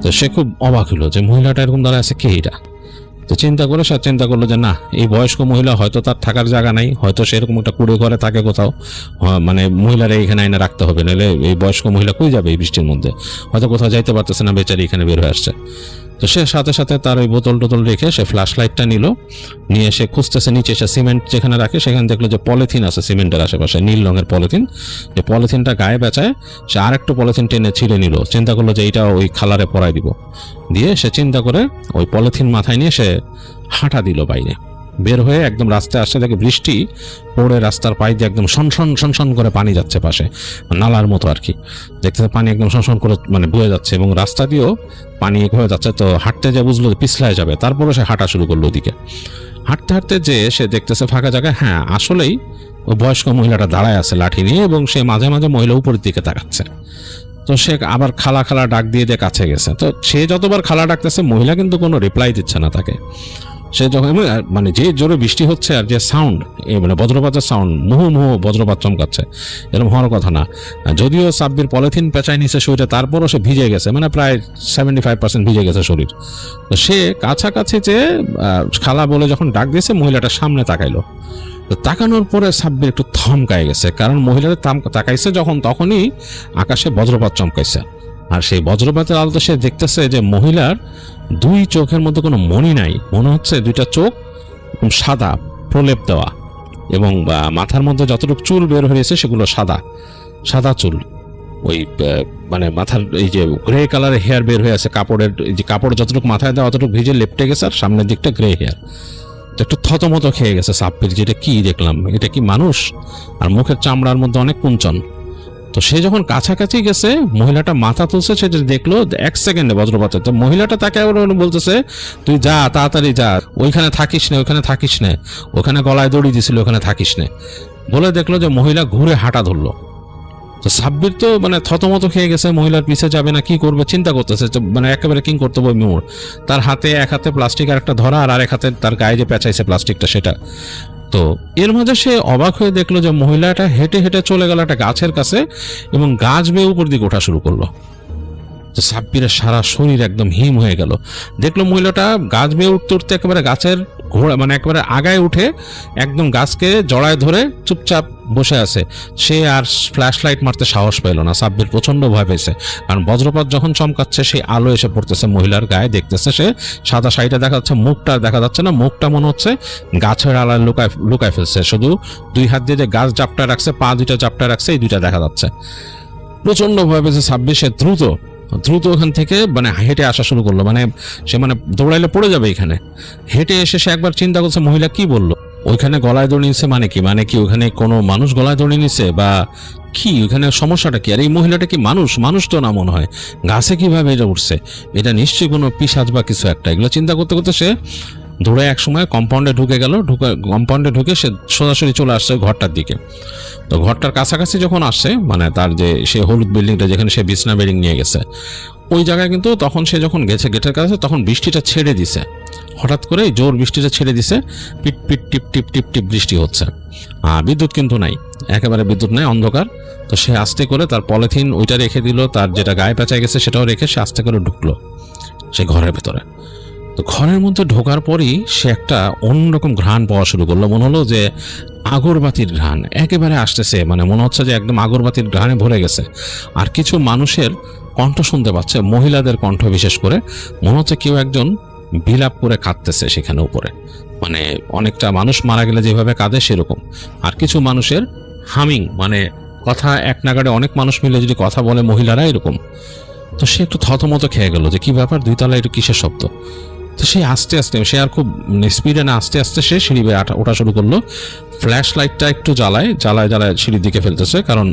তো সে খুব অবাক হলো যে মহিলাটা এরকম দাঁড়ায় আছে, কে এটা? তো চিন্তা করলো যে না, এই বয়স্ক মহিলা হয়তো তার থাকার জায়গা নাই, হয়তো সেরকম একটা কুড়ে ঘরে থাকে কোথাও, মানে মহিলারা এখানে আইনে রাখতে হবে, নাহলে এই বয়স্ক মহিলা কই যাবে এই বৃষ্টির মধ্যে, হয়তো কোথাও যাইতে পারতেছে না, বেচারি এখানে বের হয়ে আসছে। তো সে সাথে সাথে তার ওই বোতল টোতল রেখে সে ফ্ল্যাশ লাইটটা নিল, নিয়ে সে খুঁজতেছে নিচে, সে সিমেন্ট যেখানে রাখে সেখানে দেখলো যে পলিথিন আছে সিমেন্টের আশেপাশে, নীল রঙের পলিথিন। যে পলিথিনটা গায়ে বেচায়, সে আরেকটু পলিথিন টেনে ছিঁড়ে নিল, চিন্তা করলো যে এইটা ওই খালারে পরাই দিব। দিয়ে সে চিন্তা করে ওই পলিথিন মাথায় নিয়ে সে হাঁটা দিল বাইরে, বের হয়ে একদম রাস্তায় আসছে, দেখে বৃষ্টি পড়ে রাস্তার পায়ে দিয়ে একদম সনসন করে পানি যাচ্ছে পাশে, নালার মতো আর কি। দেখতেছে পানি একদম সনসন করে মানে বয়ে যাচ্ছে, এবং রাস্তা দিয়েও পানি হয়ে যাচ্ছে। তো হাঁটতে যা বুঝলো পিছলায় যাবে, তারপরে সে হাঁটা শুরু করলো ওদিকে। হাঁটতে হাঁটতে যে সে দেখতেছে ফাঁকা জায়গায়, হ্যাঁ আসলেই ওই বয়স্ক মহিলাটা দাঁড়ায় আছে লাঠি নিয়ে, এবং সে মাঝে মাঝে মহিলা উপরের দিকে তাকাচ্ছে। তো সে আবার খালা ডাক দিয়ে কাছে গেছে। তো সে যতবার খালা ডাকতেছে মহিলা কিন্তু কোনো রিপ্লাই দিচ্ছে না তাকে। সে যখন মানে যে জোরে বৃষ্টি হচ্ছে আর যে সাউন্ড, মানে বজ্রপাতের সাউন্ড, মুহুর্মুহু বজ্রপাত চমকাচ্ছে, এরকম হওয়ার কথা না। যদিও সাব্বির পলিথিন পেঁচায় নিছে শরীরে, তারপরও সে ভিজে গেছে, মানে প্রায় 75% ভিজে গেছে শরীর। তো সে কাছাকাছি যে খালা বলে যখন ডাক দিয়েছে, মহিলাটার সামনে তাকাইলো। তো তাকানোর পরে সাব্বির একটু থমকায় গেছে, কারণ মহিলাটা তাকাইছে যখন, তখনই আকাশে বজ্রপাত চমকাইছে। আর সেই বজ্রপাতের আলোতে সে দেখতেছে যে মহিলার দুই চোখের মধ্যে কোনো মণি নাই, মনে হচ্ছে দুইটা চোখ সাদা প্রলেপ দেওয়া, এবং মাথার মধ্যে যতটুকু চুল বের হয়েছে সেগুলো সাদা চুল। ওই মানে মাথার এই যে গ্রে কালারের হেয়ার বের হয়ে আছে, কাপড়ের যে কাপড় যতটুকু মাথায় দেওয়া অতটুকু ভিজে লেপটে গেছে, আর সামনের দিকটা গ্রে হেয়ার। একটু থতমত খেয়ে গেছে সাব্বির, যেটা কি দেখলাম, এটা কি মানুষ? আর মুখের চামড়ার মধ্যে অনেক কুঞ্চন। তো সে যখন কাছাকাছি গেছে, মহিলাটা মাথা তুলছে, সে দেখলো 1 সেকেন্ডে বজ্রপাতে। তো মহিলাটা তাকে আবার বলতেছে, তুই যা, তাড়াতাড়ি যা, ওইখানে থাকিস না, ওখানে গলায় দড়ি দিছিল, ওখানে থাকিস না বলে দেখলো যে মহিলা ঘুরে হাঁটা ধরলো। তো সাব্বির তো মানে থতমত খেয়ে গেছে, মহিলার পিছে যাবে না কি করবে চিন্তা করতেছে, মানে একেবারে কিং করতে বই মোড়। তার হাতে এক হাতে প্লাস্টিক আর একটা ধরা, আর এক হাতে তার গায়ে যে পেঁচাইছে প্লাস্টিকটা সেটা। তো এর মাঝে সে অবাক হয়ে দেখলো যে মহিলাটা হেঁটে হেঁটে চলে গেল একটা গাছের কাছে, এবং গাছ বেয়ে উপর দিকে ওঠা শুরু করলো। তো সাব্বিরের সারা শরীর একদম হিম হয়ে গেল। দেখলো মহিলাটা গাছ বেয়ে উঠতে উঠতে একেবারে গাছের ঘোড়া মানে একেবারে আগায় উঠে একদম গাছকে জড়ায় ধরে চুপচাপ বসে আছে। সে আর ফ্ল্যাশ লাইট মারতে সাহস পেল না। সাব্বির প্রচন্ড ভয় পেয়েছে, কারণ বজ্রপাত যখন চমকাচ্ছে সেই আলো এসে পড়তেছে মহিলার গায়ে। দেখতেছে সে সাদা শাড়িটা দেখা যাচ্ছে, মুখটা দেখা যাচ্ছে না, মুখটা মনে হচ্ছে গাছের আড়ায় লুকায় ফেলছে। শুধু 2 হাত দিয়ে যে গাছ জাপটা রাখছে, পা 2টা জাপটা রাখছে, এই 2টা দেখা যাচ্ছে। প্রচন্ড ভয় পেয়েছে সাব্বির। সে দ্রুত ওখান থেকে মানে হেঁটে আসা শুরু করলো। মানে সে মানে দৌড়াইলে পড়ে যাবে এখানে। হেঁটে এসে সে একবার চিন্তা করছে মহিলা কি বললো, ওইখানে গলায় দড়ি নিচ্ছে মানে কি ওখানে কোনো মানুষ গলায় দড়ি নিচ্ছে বা কি, ওইখানে সমস্যাটা কি? আর এই মহিলাটা কি মানুষ তো না মনে হয়, গাছে কিভাবে এটা উঠছে? এটা নিশ্চয়ই কোনো পিশাচ বা কিছু একটা। এগুলো চিন্তা করতে করতে সে দৌড়ে এক সময় কম্পাউন্ডে কম্পাউন্ডে ঢুকে সে সোজাসুজি চলে আসছে ঘরটার দিকে। তো ঘরটার কাছাকাছি যখন আসছে, মানে তার যে সে হলুদ বিল্ডিংটা যেখানে সে বিছনা বেডিং নিয়ে গেছে, ওই জায়গায় কিন্তু তখন সে যখন গেছে গেটের কাছে, তখন বৃষ্টিটা ছেড়ে দিছে। হঠাৎ করে জোর বৃষ্টিটা ছেড়ে দিছে, পিট পিট টিপ টিপ টিপ টিপ বৃষ্টি হচ্ছে। বিদ্যুৎ কিন্তু নাই, একেবারে বিদ্যুৎ নাই, অন্ধকার। তো সে আস্তে করে তার পলিথিন ওইটা রেখে দিল, তার যেটা গায়ে পেঁচায় গেছে সেটাও রেখে সে আস্তে করে ঢুকলো সে ঘরের ভেতরে। তো ঘরের মধ্যে ঢোকার পরই সে একটা অন্যরকম ঘ্রাণ পাওয়া শুরু করলো। মনে হলো যে আগরবাতির ঘ্রাণ একেবারে আসতেছে, মানে মনে হচ্ছে যে একদম আগরবাতির ঘ্রাণে ভরে গেছে। আর কিছু মানুষের কণ্ঠ শুনতে পাচ্ছে, মহিলাদের কণ্ঠ বিশেষ করে। মনে হচ্ছে কেউ একজন বিলাপ করে কাঁদতেছে সেখানে উপরে, মানে অনেকটা মানুষ মারা গেলে যেভাবে কাঁদে সেরকম। আর কিছু মানুষের হামিং, মানে কথা এক নাগাড়ে অনেক মানুষ মিলে যদি কথা বলে মহিলারা এরকম। তো সে একটু থতমত খেয়ে গেল যে কি ব্যাপার, 2 তলায় একটু কিসের শব্দ। তো সে আস্তে সে আর খুব স্পিডে না, আস্তে সে সিঁড়ি বেয়ে ওঠা শুরু করলো। ফ্ল্যাশ লাইটটা একটু জ্বালায় সিঁড়ির দিকে ফেলতেছে, কারণ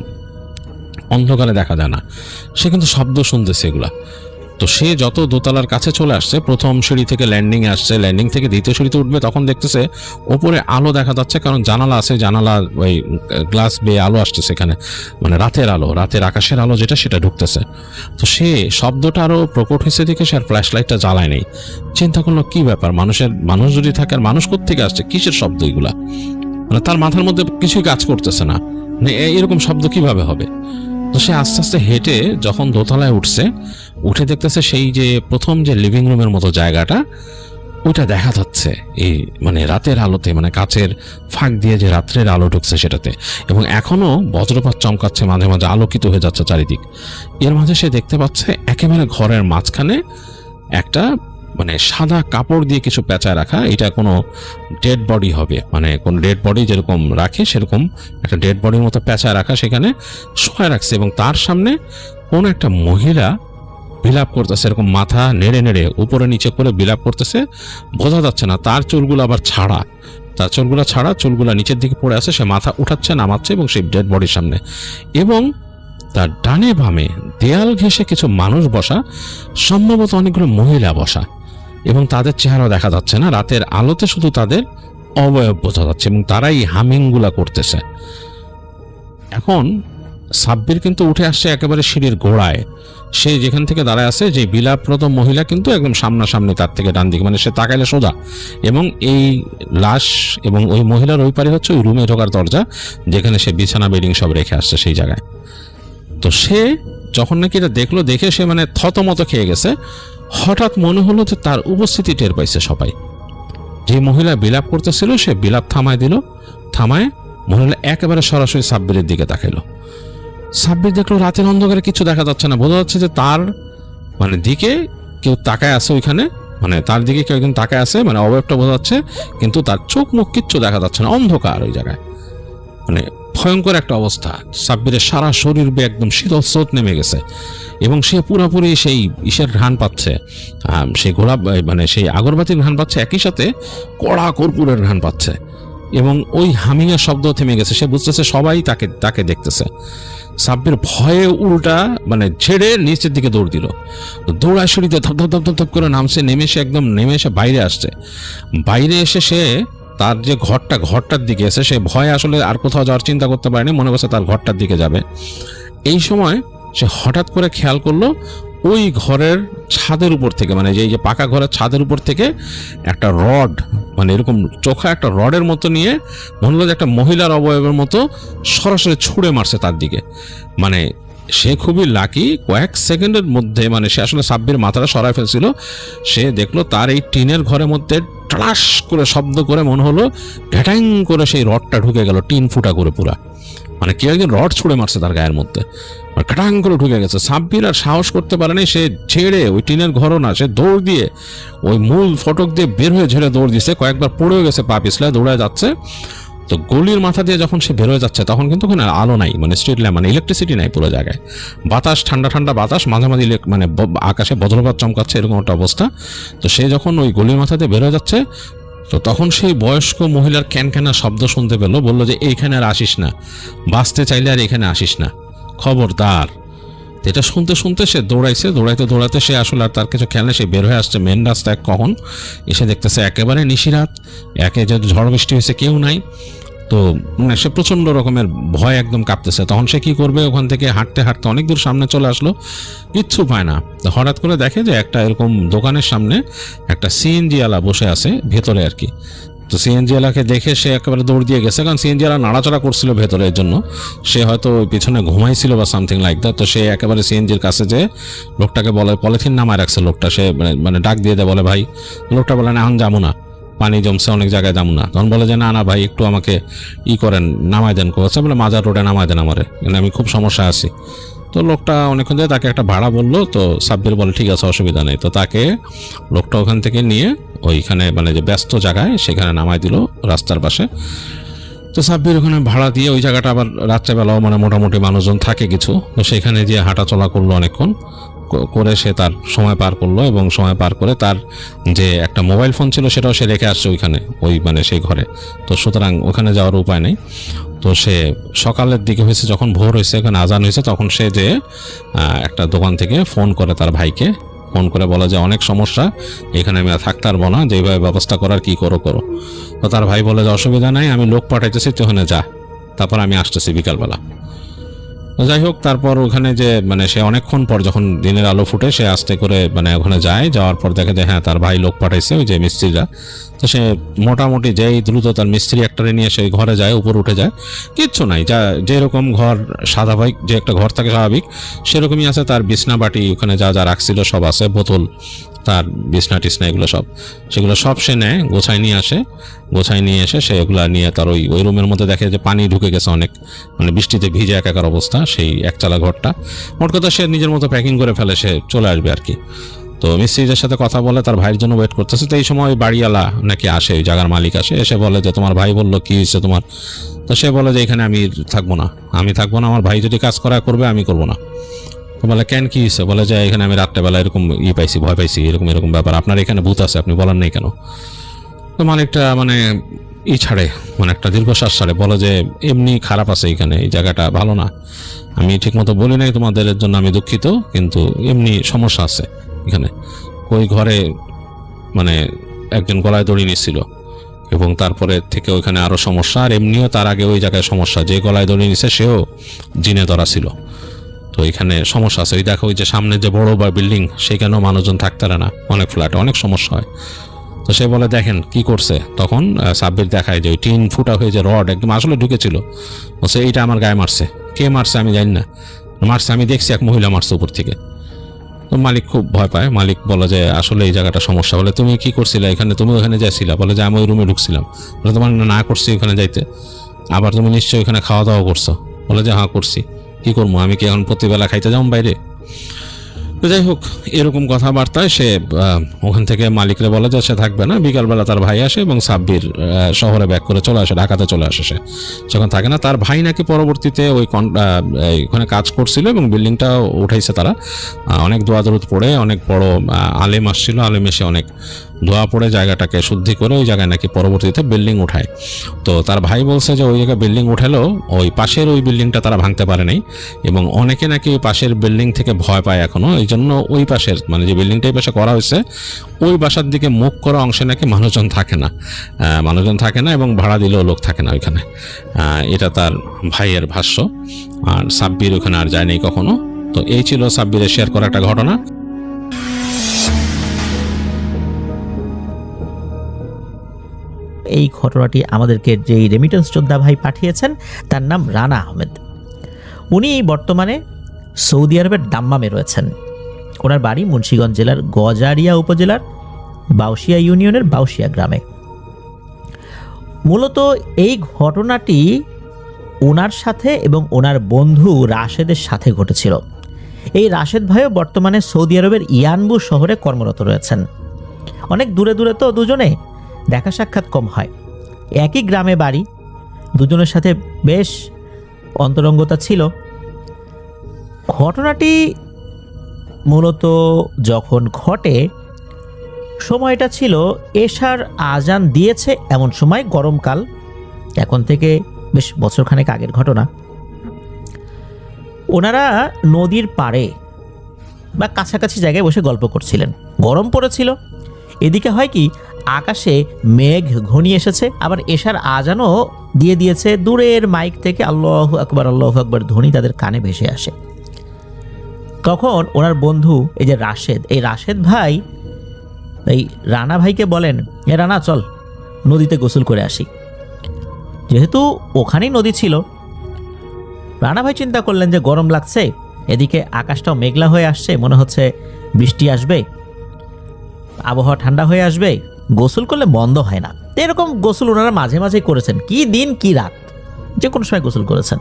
অন্ধকারে দেখা যায় না। সে কিন্তু শব্দ শুনতেছে এগুলা। তো সে যত দোতলার কাছে চলে আসছে, প্রথম সিঁড়ি থেকে ল্যান্ডিং আসছে, ল্যান্ডিং থেকে দ্বিতীয় সিঁড়িতে উঠবে, তখন দেখতেছে ওপরে আলো দেখা যাচ্ছে, কারণ জানালা আছে, জানালা ওই গ্লাস বেয়ে আলো আসছে সেখানে, মানে রাতের আলো, রাতের আকাশের আলো যেটা সেটা ঢুকতেছে। তো সে শব্দটা আরো প্রকট হয়েছে দেখে সে আর ফ্ল্যাশ লাইটটা জ্বালায় নেই। চিন্তা করলো কি ব্যাপার, মানুষ যদি থাকে, আর মানুষ কোত্থেকে আসছে, কিসের শব্দ এগুলা? মানে তার মাথার মধ্যে কিছুই কাজ করতেছে না, এরকম শব্দ কিভাবে হবে? তো সে আস্তে হেঁটে যখন দোতলায় উঠে দেখতেছে সেই যে প্রথম যে লিভিং রুমের মতো জায়গাটা, ওইটা দেখা যাচ্ছে এই মানে রাতের আলোতে, মানে কাচের ফাঁক দিয়ে যে রাত্রের আলো ঢুকছে সেটাতে, এবং এখনো বজ্রপাত চমকাচ্ছে, মাঝে মাঝে আলোকিত হয়ে যাচ্ছে চারিদিক। এর মাঝে সে দেখতে পাচ্ছে একেবারে ঘরের মাঝখানে একটা মানে সাদা কাপড় দিয়ে কিছু পেঁচায় রাখা। এটা কোনো ডেড বডি হবে, মানে কোন ডেড বডি যেরকম রাখে সেরকম একটা ডেড বডির মতো পেঁচায় রাখা সেখানে শোয়া রাখছে, এবং তার সামনে কোন একটা মহিলা বিলাপ করতেছে, এরকম মাথা নেড়ে উপরে নিচে করে বিলাপ করতেছে। বোঝা যাচ্ছে না, তার চুলগুলো আবার ছাড়া, চুলগুলো নিচের দিকে পড়ে আছে। সে মাথা উঠাচ্ছে নামাচ্ছে এবং সেই ডেড বডির সামনে, এবং তার ডানে বামে দেয়াল ঘেঁষে কিছু মানুষ বসা, সম্ভবত অনেকগুলো মহিলা বসা, এবং তাদের চেহারা দেখা যাচ্ছে না। রাতের আলোতে শুধু তাদের অবয়ব বোঝা যাচ্ছে, এবং তারাই হামিংগুলা করতেছে। এখন সাব্বির কিন্তু উঠে আসছে একেবারে সিঁড়ির গোড়ায়। সে যেখান থেকে দাঁড়ায় আছে, যে বিলাপরত মহিলা কিন্তু একদম সামনাসামনি তার থেকে ডান দিকে, মানে সে তাকাইলে সোজা, এবং এই লাশ এবং ওই মহিলার ওই পারে হচ্ছে ওই রুমে ঢোকার দরজা, যেখানে সে বিছানা বেডিং সব রেখে আসছে সেই জায়গায়। তো সে যখন নাকি এটা দেখলো, দেখে সে মানে থতমত খেয়ে গেছে। হঠাৎ মনে হলো যে তার উপস্থিতি টের পাইছে সবাই। যে মহিলা বিলাপ করতেছিল সে বিলাপ থামায় মহিলা একেবারে সরাসরি সাব্বিরের দিকে তাকাইলো। সাব্বির দেখলো রাতের অন্ধকারে কিছু দেখা যাচ্ছে না, বোঝা যাচ্ছে যে তার মানে দিকে কেউ তাকায় আছে ওইখানে, মানে তার দিকে কেউ একজন তাকায় আছে, মানে অবয়বটা বোঝা যাচ্ছে, কিন্তু তার চোখ মুখ কিচ্ছু দেখা যাচ্ছে না, অন্ধকার ওই জায়গায়। মানে ভয়ঙ্কর একটা অবস্থা। সাব্বিরের সারা শরীর বেয়ে একদম শীতল স্রোত নেমে গেছে, এবং সে পুরোপুরি সেই ইসের ঘ্রাণ পাচ্ছে, সেই মানে সেই আগরবাতির ঘ্রাণ পাচ্ছে, একই সাথে কড়া কর্পূরের ঘ্রাণ পাচ্ছে, এবং ওই হামিংয়ের শব্দ থেমে গেছে। সে বুঝতেছে সবাই তাকে দেখতেছে। সাব্বির ভয়ে উল্টা মানে ছেড়ে নিচের দিকে দৌড় দিল, দৌড়ায় সিঁড়িতে ধপ ধপ ধপ ধপ ধপ করে নামছে, নেমে এসে বাইরে আসছে। বাইরে এসে সে তার যে ঘরটার দিকে এসে সে ভয়ে আসলে আর কোথাও যাওয়ার চিন্তা করতে পারেনি, মনে করছে তার ঘরটার দিকে যাবে। এই সময় সে হঠাৎ করে খেয়াল করলো ওই ঘরের ছাদের উপর থেকে, মানে যে পাকা ঘরের ছাদের উপর থেকে একটা রড, মানে এরকম চোখা একটা রডের মতো নিয়ে মনে হলো যে একটা মহিলার অবয়বের মতো সরাসরি ছুঁড়ে মারছে তার দিকে। মানে সে খুবই লাকি, কয়েক সেকেন্ডের মধ্যে মানে সে আসলে সাব্বির মাথাটা সরায় ফেলছিল, সে দেখলো তার এই টিনের ঘরের মধ্যে টাস করে শব্দ করে মনে হলো ঘ্যাটাং করে সেই রডটা ঢুকে গেল, টিন ফুটা করে পুরা, মানে কেউ একজন রড ছুঁড়ে মারছে তার গায়ের মধ্যে, ঘাটাং করে ঢুকে গেছে। সাব্বির আর সাহস করতে পারেনি, সে ছেড়ে ওই টিনের ঘরও না, সে দৌড় দিয়ে ওই মূল ফটক দিয়ে বের হয়ে ঝেড়ে দৌড় দিচ্ছে, কয়েকবার পড়েও গেছে, পা পিছলে দৌড়ায় যাচ্ছে। তো গলির মাথা দিয়ে যখন সে বেরোয় যাচ্ছে তখন কিন্তু ওখানে আলো নাই, মানে স্ট্রিট ল্যাম্প, মানে ইলেকট্রিসিটি নাই পুরো জায়গায়, বাতাস ঠান্ডা ঠান্ডা বাতাস, মাঝে মাঝে মানে আকাশে বজ্রপাত চমকাচ্ছে, এরকম একটা অবস্থা। তো সে যখন ওই গলির মাথা দিয়ে বেরোয় যাচ্ছে, তো তখন সেই বয়স্ক মহিলার ক্যানক্যানা শব্দ শুনতে পেলো, বললো যে এইখানে আর আসিস না, বাঁচতে চাইলে আর এখানে আসিস না, খবরদার। এটা শুনতে শুনতে সে দৌড়াইছে, দৌড়াতে সে আসলে আর তার কিছু খেয়াল নেই, সে বের হয়ে আসছে মেন রাস্তায়, কখন এসে দেখতেছে একেবারে নিশিরাত, একে যে ঝড় বৃষ্টি হয়েছে কেউ নাই। তো মানে সে প্রচণ্ড রকমের ভয়, একদম কাঁপতেছে। তখন সে কি করবে, ওখান থেকে হাঁটতে হাঁটতে অনেক দূর সামনে চলে আসলো, কিচ্ছু পায় না। তো হঠাৎ করে দেখে যে একটা এরকম দোকানের সামনে একটা সিএনজি আলা বসে আছে ভেতরে আর কি। তো সিএনজি আলাকে দেখে সে একেবারে দৌড় দিয়ে গেছে, কারণ সিএনজি আলা নাড়াচাড়া করছিল ভেতরের জন্য, সে হয়তো ওই পিছনে ঘুমাইছিল বা সামথিং লাইক দ্যাট। তো সে একেবারে সিএনজির কাছে যে লোকটাকে বলে, পলিথিন নামায় রাখছে লোকটা, সে মানে ডাক দিয়ে দেয়, বলে ভাই। লোকটা বলে না, এখন যাবো না, পানি জমছে অনেক জায়গায়, যাবো না। তখন বলে যে না না ভাই, একটু আমাকে করেন, নামায় দেন। কোথাও বলে মাজার রোডে নামায় দেন আমারে, মানে আমি খুব সমস্যা আছি। তো লোকটা অনেকক্ষণ ধরে তাকে একটা ভাড়া বললো, তো সাব্বির বলে ঠিক আছে, অসুবিধা নেই। তো তাকে লোকটা ওখান থেকে নিয়ে ওইখানে মানে যে ব্যস্ত জায়গায় সেখানে নামায় দিল রাস্তার পাশে। তো সাব্বির ওখানে ভাড়া দিয়ে ওই জায়গাটা আবার রাত্রেবেলাও মানে মোটামুটি মানুষজন থাকে কিছু, তো সেখানে গিয়ে হাঁটা চলা করলো অনেকক্ষণ করে, সে তার সময় পার করলো। এবং সময় পার করে তার যে একটা মোবাইল ফোন ছিল সেটাও সে রেখে আসছে ওইখানে, ওই মানে সেই ঘরে। তো সুতরাং ওখানে যাওয়ার উপায় নেই। তো সে সকালের দিকে হয়েছে, যখন ভোর হয়েছে, এখানে আজান হয়েছে, তখন সে যে একটা দোকান থেকে ফোন করে তার ভাইকে, ফোন করে বলে যে অনেক সমস্যা, এখানে আমি আর থাকতে পারবো না, যেভাবে ব্যবস্থা করার কি করো। তো তার ভাই বলে যে অসুবিধা নাই, আমি লোক পাঠাইতেছি, তুই ওখানে যা, তারপর আমি আসতেছি বিকালবেলা। যাই হোক, তারপর ওখানে যে মানে সে অনেকক্ষণ পর যখন দিনের আলো ফুটে, সে আস্তে করে মানে ওখানে যায়, যাওয়ার পর দেখে যে হ্যাঁ তার ভাই লোক পাঠাইছে, ওই যে মিস্ত্রিরা। তো সে মোটামুটি যেই দ্রুত তার মিস্ত্রি একটারে নিয়ে সেই ঘরে যায়, উপর উঠে যায়, কিচ্ছু নাই, যা যেরকম ঘর স্বাভাবিক যে একটা ঘর থাকে স্বাভাবিক সেরকমই আছে। তার বিছনা বাটি ওখানে যা যা রাখছিল সব আছে, বোতল, তার বিছনা টিছনা এগুলো সব, সেগুলো সব সে নেয়, গোছায় নিয়ে আসে। গোছায় নিয়ে এসে সে এগুলো নিয়ে তার ওই রুমের মধ্যে দেখে যে পানি ঢুকে গেছে অনেক, মানে বৃষ্টিতে ভিজে একাকার অবস্থা সেই একচালা ঘরটা। মোট কথা সে নিজের মতো প্যাকিং করে ফেলে, সে চলে আসবে আর কি। তো মিস্ত্রিদের সাথে কথা বলে তার ভাইয়ের জন্য ওয়েট করতেছে। তো এই সময় ওই বাড়িওয়ালা নাকি আসে, ওই জায়গার মালিক আসে, এসে বলে যে তোমার ভাই বললো কি হয়েছে তোমার। তো সে বলে যে এখানে আমি থাকবো না, আমার ভাই যদি কাজ করা করবে, আমি করবো না। তো বলে কেন, কি হয়েছে? বলে যে এখানে আমি রাত্রেবেলা এরকম পাইছি, ভয় পাইছি, এরকম ব্যাপার, আপনার এখানে ভূত আছে, আপনি বলেন নাই কেন? তো মালিকটা মানে ছাড়ে, মানে একটা দীর্ঘশ্বাস ছাড়ে, বলে যে এমনি খারাপ আছে এখানে, এই জায়গাটা ভালো না, আমি ঠিকমতো বলি নাই তোমাদের জন্য, আমি দুঃখিত, কিন্তু এমনি সমস্যা আছে এখানে। ওই ঘরে মানে একজন গলায় দড়ি নিচ্ছিল, এবং তারপরে থেকে ওইখানে আরো সমস্যা। আর এমনিও তার আগে ওই জায়গায় সমস্যা, যে গলায় দড়ি নিচ্ছে সেও জিনে ধরা ছিল। তো এখানে সমস্যা আছে। ওই দেখো ওই যে সামনে যে বড় বা বিল্ডিং, সেখানেও মানুষজন থাকতে পারে না, অনেক ফ্ল্যাটে অনেক সমস্যা হয়। তো সে বলে দেখেন কি করছে। তখন সাব্বির দেখায় যে ওই টিন ফুটা হয়ে যে রড একদম আসলে ঢুকেছিল, বলছে এইটা আমার গায়ে মারছে। কে মারছে আমি জানি না, মারছে আমি দেখছি, এক মহিলা মারছে উপর থেকে। তো মালিক খুব ভয় পায়। মালিক বলে যে আসলে এই জায়গাটা সমস্যা। বলে তুমি কি করছিলে এখানে? তুমি ওখানে যাইছিলা? বলে যে আমি ওই রুমে ঢুকছিলাম। বলে তোমার না করছি ওখানে যাইতে? আবার তুমি নিশ্চয়ই ওখানে খাওয়া দাওয়া করছো? বলে যে হ্যাঁ করছি। কি করবো, আমি কি এখন প্রতিবেলা খাইতে যাবো বাইরে? তো যাই হোক, এরকম কথাবার্তায় সে ওখান থেকে মালিকরে বলে যে সে থাকবে না। বিকালবেলা তার ভাই আসে এবং সাব্বির শহরে ব্যাক করে চলে আসে, ঢাকাতে চলে আসে। সে যখন থাকে না, তার ভাই নাকি পরবর্তীতে ওখানে কাজ করছিল এবং বিল্ডিংটা উঠাইছে তারা। অনেক দোয়া দরুদ পড়ে, অনেক বড় আলেম আসছিল, আলেম এসে অনেক ধোয়া পড়ে জায়গাটাকে শুদ্ধি করে ওই জায়গায় নাকি পরবর্তীতে বিল্ডিং উঠায়। তো তার ভাই বলছে যে ওই জায়গায় বিল্ডিং উঠালেও ওই পাশের ওই বিল্ডিংটা তারা ভাঙতে পারে নাই, এবং অনেকে নাকি ওই পাশের বিল্ডিং থেকে ভয় পায় এখনো। এই জন্য ওই পাশের মানে যে বিল্ডিংটা এই পাশে করা হয়েছে, ওই বাসার দিকে মুখ করা অংশে নাকি মানুষজন থাকে না এবং ভাড়া দিলেও লোক থাকে না ওইখানে। এটা তার ভাইয়ের ভাষ্য। আর সাব্বির ওখানে আর যায়নি কখনো। তো এই ছিল সাব্বিরের শেয়ার করা একটা ঘটনা। এই ঘটনাটি আমাদেরকে যেই রেমিটেন্স যোদ্ধা ভাই পাঠিয়েছেন তার নাম রানা আহমেদ। উনি বর্তমানে সৌদি আরবের দাম্মামে রয়েছেন। ওনার বাড়ি মুন্সিগঞ্জ জেলার গজারিয়া উপজেলার বাউশিয়া ইউনিয়নের বাউশিয়া গ্রামে। মূলত এই ঘটনাটি ওনার সাথে এবং ওনার বন্ধু রাশেদের সাথে ঘটেছিল। এই রাশেদ ভাইও বর্তমানে সৌদি আরবের ইয়ানবু শহরে কর্মরত রয়েছেন। অনেক দূরে দূরে তো দুজনে, দেখা সাক্ষাৎ কম হয়। একই গ্রামে বাড়ি, দুজনের সাথে বেশ অন্তরঙ্গতা ছিল। ঘটনাটি মূলত যখন ঘটে সময়টা ছিল এশার আজান দিয়েছে এমন সময়, গরমকাল, এখন থেকে বেশ বছরখানেক আগের ঘটনা। ওনারা নদীর পাড়ে বা কাছাকাছি জায়গায় বসে গল্প করছিলেন। গরম পড়েছিল। এদিকে হয় কি, আকাশে মেঘ ঘনিয়ে এসেছে, আবার এশার আজানও দিয়ে দিয়েছে। দূরের মাইক থেকে আল্লাহু আকবার আল্লাহু আকবার ধ্বনি তাদের কানে ভেসে আসে। তখন ওনার বন্ধু এই যে রাশেদ, এই রাশেদ ভাই এই রানা ভাইকে বলেন, এ রানা চল নদীতে গোসল করে আসি। যেহেতু ওখানেই নদী ছিল, রানা ভাই চিন্তা করলেন যে গরম লাগছে, এদিকে আকাশটাও মেঘলা হয়ে আসছে, মনে হচ্ছে বৃষ্টি আসবে, আবহাওয়া ঠান্ডা হয়ে আসবে, গোসল করলে মন্দ হয় না। এরকম গোসল ওনারা মাঝে মাঝে করেছেন, কি দিন কি রাত, যে কোনো সময় গোসল করেছেন।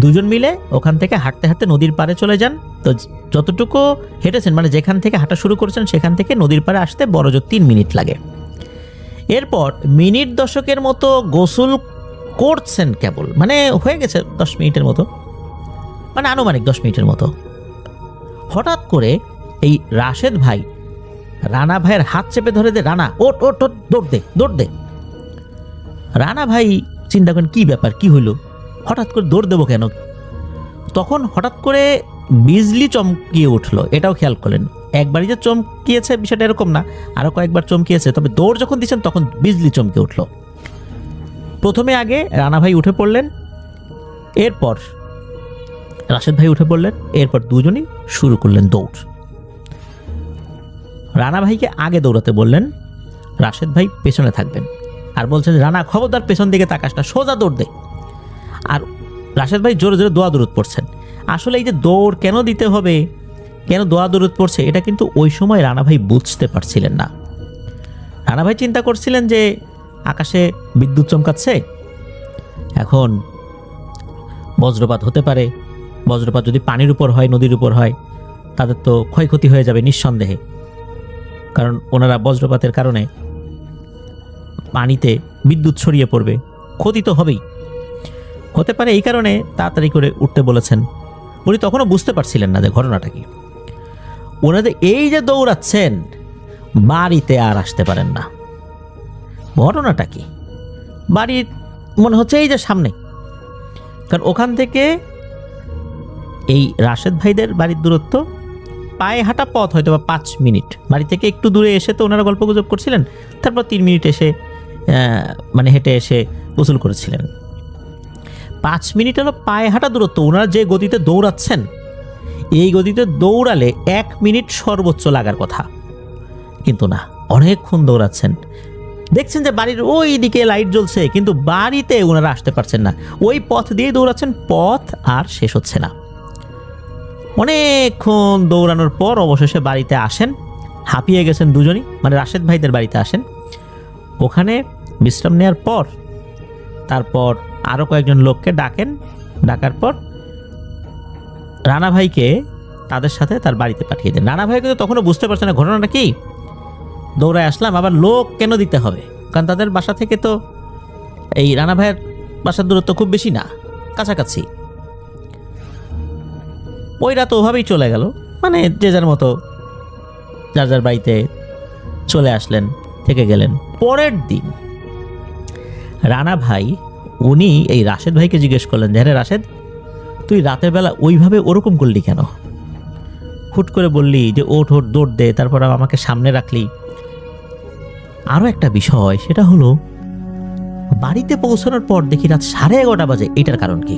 দুজন মিলে ওখান থেকে হাঁটতে হাঁটতে নদীর পাড়ে চলে যান। তো যতটুকু হেঁটেছেন, মানে যেখান থেকে হাঁটা শুরু করেছেন সেখান থেকে নদীর পাড়ে আসতে বড়জোর 3 মিনিট লাগে। এরপর মিনিট 10 মতো গোসল করছেন কেবল, মানে হয়ে গেছে 10 মিনিটের মতো, মানে আনুমানিক 10 মিনিটের মতো। হঠাৎ করে এই রাশেদ ভাই রানা ভাইয়ের হাত চেপে ধরে দে, রানা ওট ওট ওট, দৌড় দে দৌড় দে। রানা ভাই চিন্তা করেন কি ব্যাপার, কি হইল, হঠাৎ করে দৌড় দেবো কেন। তখন হঠাৎ করে বিজলি চমকিয়ে উঠলো, এটাও খেয়াল করলেন। একবারই যে চমকিয়েছে বিষয়টা এরকম না, আরও কয়েকবার চমকিয়েছে, তবে দৌড় যখন দিচ্ছেন তখন বিজলি চমকে উঠলো। প্রথমে আগে রানা ভাই উঠে পড়লেন, এরপর রাশেদ ভাই উঠে পড়লেন, এরপর দুজনই শুরু করলেন দৌড়। রানা ভাইকে আগে দৌড়াতে বললেন, রাশেদ ভাই পেছনে থাকবেন, আর বলছেন রানা খবরদার পেছন দিকে তাকাস না, সোজা দৌড় দে। আর রাশেদ ভাই জোরে জোরে দোয়া দরুদ পড়ছেন। আসলে এই যে দৌড় কেন দিতে হবে, কেন দোয়া দরুদ পড়ছে, এটা কিন্তু ওই সময় রানা ভাই বুঝতে পারছিলেন না। রানা ভাই চিন্তা করছিলেন যে আকাশে বিদ্যুৎ চমকাচ্ছে, এখন বজ্রপাত হতে পারে, বজ্রপাত যদি পানির উপর হয়, নদীর উপর হয়, তাদের তো ক্ষয়ক্ষতি হয়ে যাবে নিঃসন্দেহে, কারণ ওনারা বজ্রপাতের কারণে পানিতে বিদ্যুৎ ছড়িয়ে পড়বে, ক্ষতি তো হবেই, হতে পারে। এই কারণে তাড়াতাড়ি করে উঠতে বলেছেন। উনি তখনও বুঝতে পারছিলেন না যে ঘটনাটা কি। ওনাদের এই যে দৌড়াচ্ছেন, বাড়িতে আর আসতে পারেন না। ঘটনাটা কি, বাড়ির মনে হচ্ছে এই যে সামনে, কারণ ওখান থেকে এই রাশেদ ভাইদের বাড়ির দূরত্ব পায়ে হাঁটা পথ হয়তো বা 5 মিনিট। বাড়ি থেকে একটু দূরে এসে তো ওনারা গল্প গুজব করছিলেন, তারপর 3 মিনিট এসে মানে হেঁটে এসে গোসল করেছিলেন। 5 মিনিট হলো পায়ে হাঁটা দূরত্ব। ওনারা যে গতিতে দৌড়াচ্ছেন, এই গতিতে দৌড়ালে 1 মিনিট সর্বোচ্চ লাগার কথা, কিন্তু না, অনেকক্ষণ দৌড়াচ্ছেন। দেখছেন যে বাড়ির ওই দিকে লাইট জ্বলছে, কিন্তু বাড়িতে ওনারা আসতে পারছেন না। ওই পথ দিয়ে দৌড়াচ্ছেন, পথ আর শেষ হচ্ছে না। অনেকক্ষণ দৌড়ানোর পর অবশেষে বাড়িতে আসেন, হাঁপিয়ে গেছেন দুজনই, মানে রাশেদ ভাইদের বাড়িতে আসেন। ওখানে বিশ্রাম নেওয়ার পর তারপর আরও কয়েকজন লোককে ডাকেন। ডাকার পর রানা ভাইকে তাদের সাথে তার বাড়িতে পাঠিয়ে দেন। রানা ভাই কিন্তু তখনও বুঝতে পারছে না ঘটনাটা কি। দৌড়ায় আসলাম, আবার লোক কেন দিতে হবে, কারণ তাদের বাসা থেকে তো এই রানা ভাইয়ের বাসার দূরত্ব খুব বেশি না, কাছাকাছি। ওই রাত ওভাবেই চলে গেল, মানে যে যার মতো যার যার বাড়িতে চলে আসলেন, থেকে গেলেন। পরের দিন রানা ভাই উনি এই রাশেদ ভাইকে জিজ্ঞেস করলেন যে, হ্যাঁ রাশেদ, তুই রাতের বেলা ওইভাবে ওরকম করলি কেন? হুট করে বললি যে ওঠ ওঠ দৌড় দে, তারপর আমাকে সামনে রাখলি। আরও একটা বিষয়, সেটা হলো বাড়িতে পৌঁছানোর পর দেখি রাত 11:30 বাজে। এটার কারণ কি?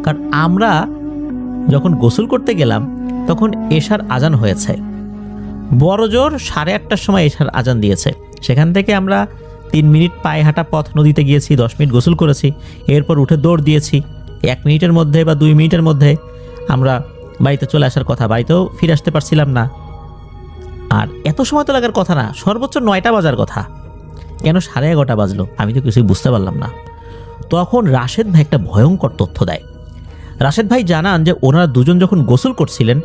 কারণ আমরা যখন গোসল করতে গেলাম তখন এশার আজান হয়েছে, বড় জোর 8:30টার সময় এশার আজান দিয়েছে। সেখান থেকে আমরা 3 মিনিট পায়ে হাঁটা পথ নদীতে গিয়েছি, 10 মিনিট গোসল করেছি, এরপর উঠে দৌড় দিয়েছি। 1 মিনিটের মধ্যে বা 2 মিনিটের মধ্যে আমরা বাড়িতে চলে আসার কথা, বাড়িতেও ফিরে আসতে পারছিলাম না। আর এত সময় তো লাগার কথা না, সর্বোচ্চ 9টা বাজার কথা, কেন 11:30 বাজলো আমি তো কিছুই বুঝতে পারলাম না। তখন রাশেদ ভাই একটা ভয়ঙ্কর তথ্য দেয়। রাশেদ ভাই জানান যে ওনারা দুজন যখন গোসল করছিলেন,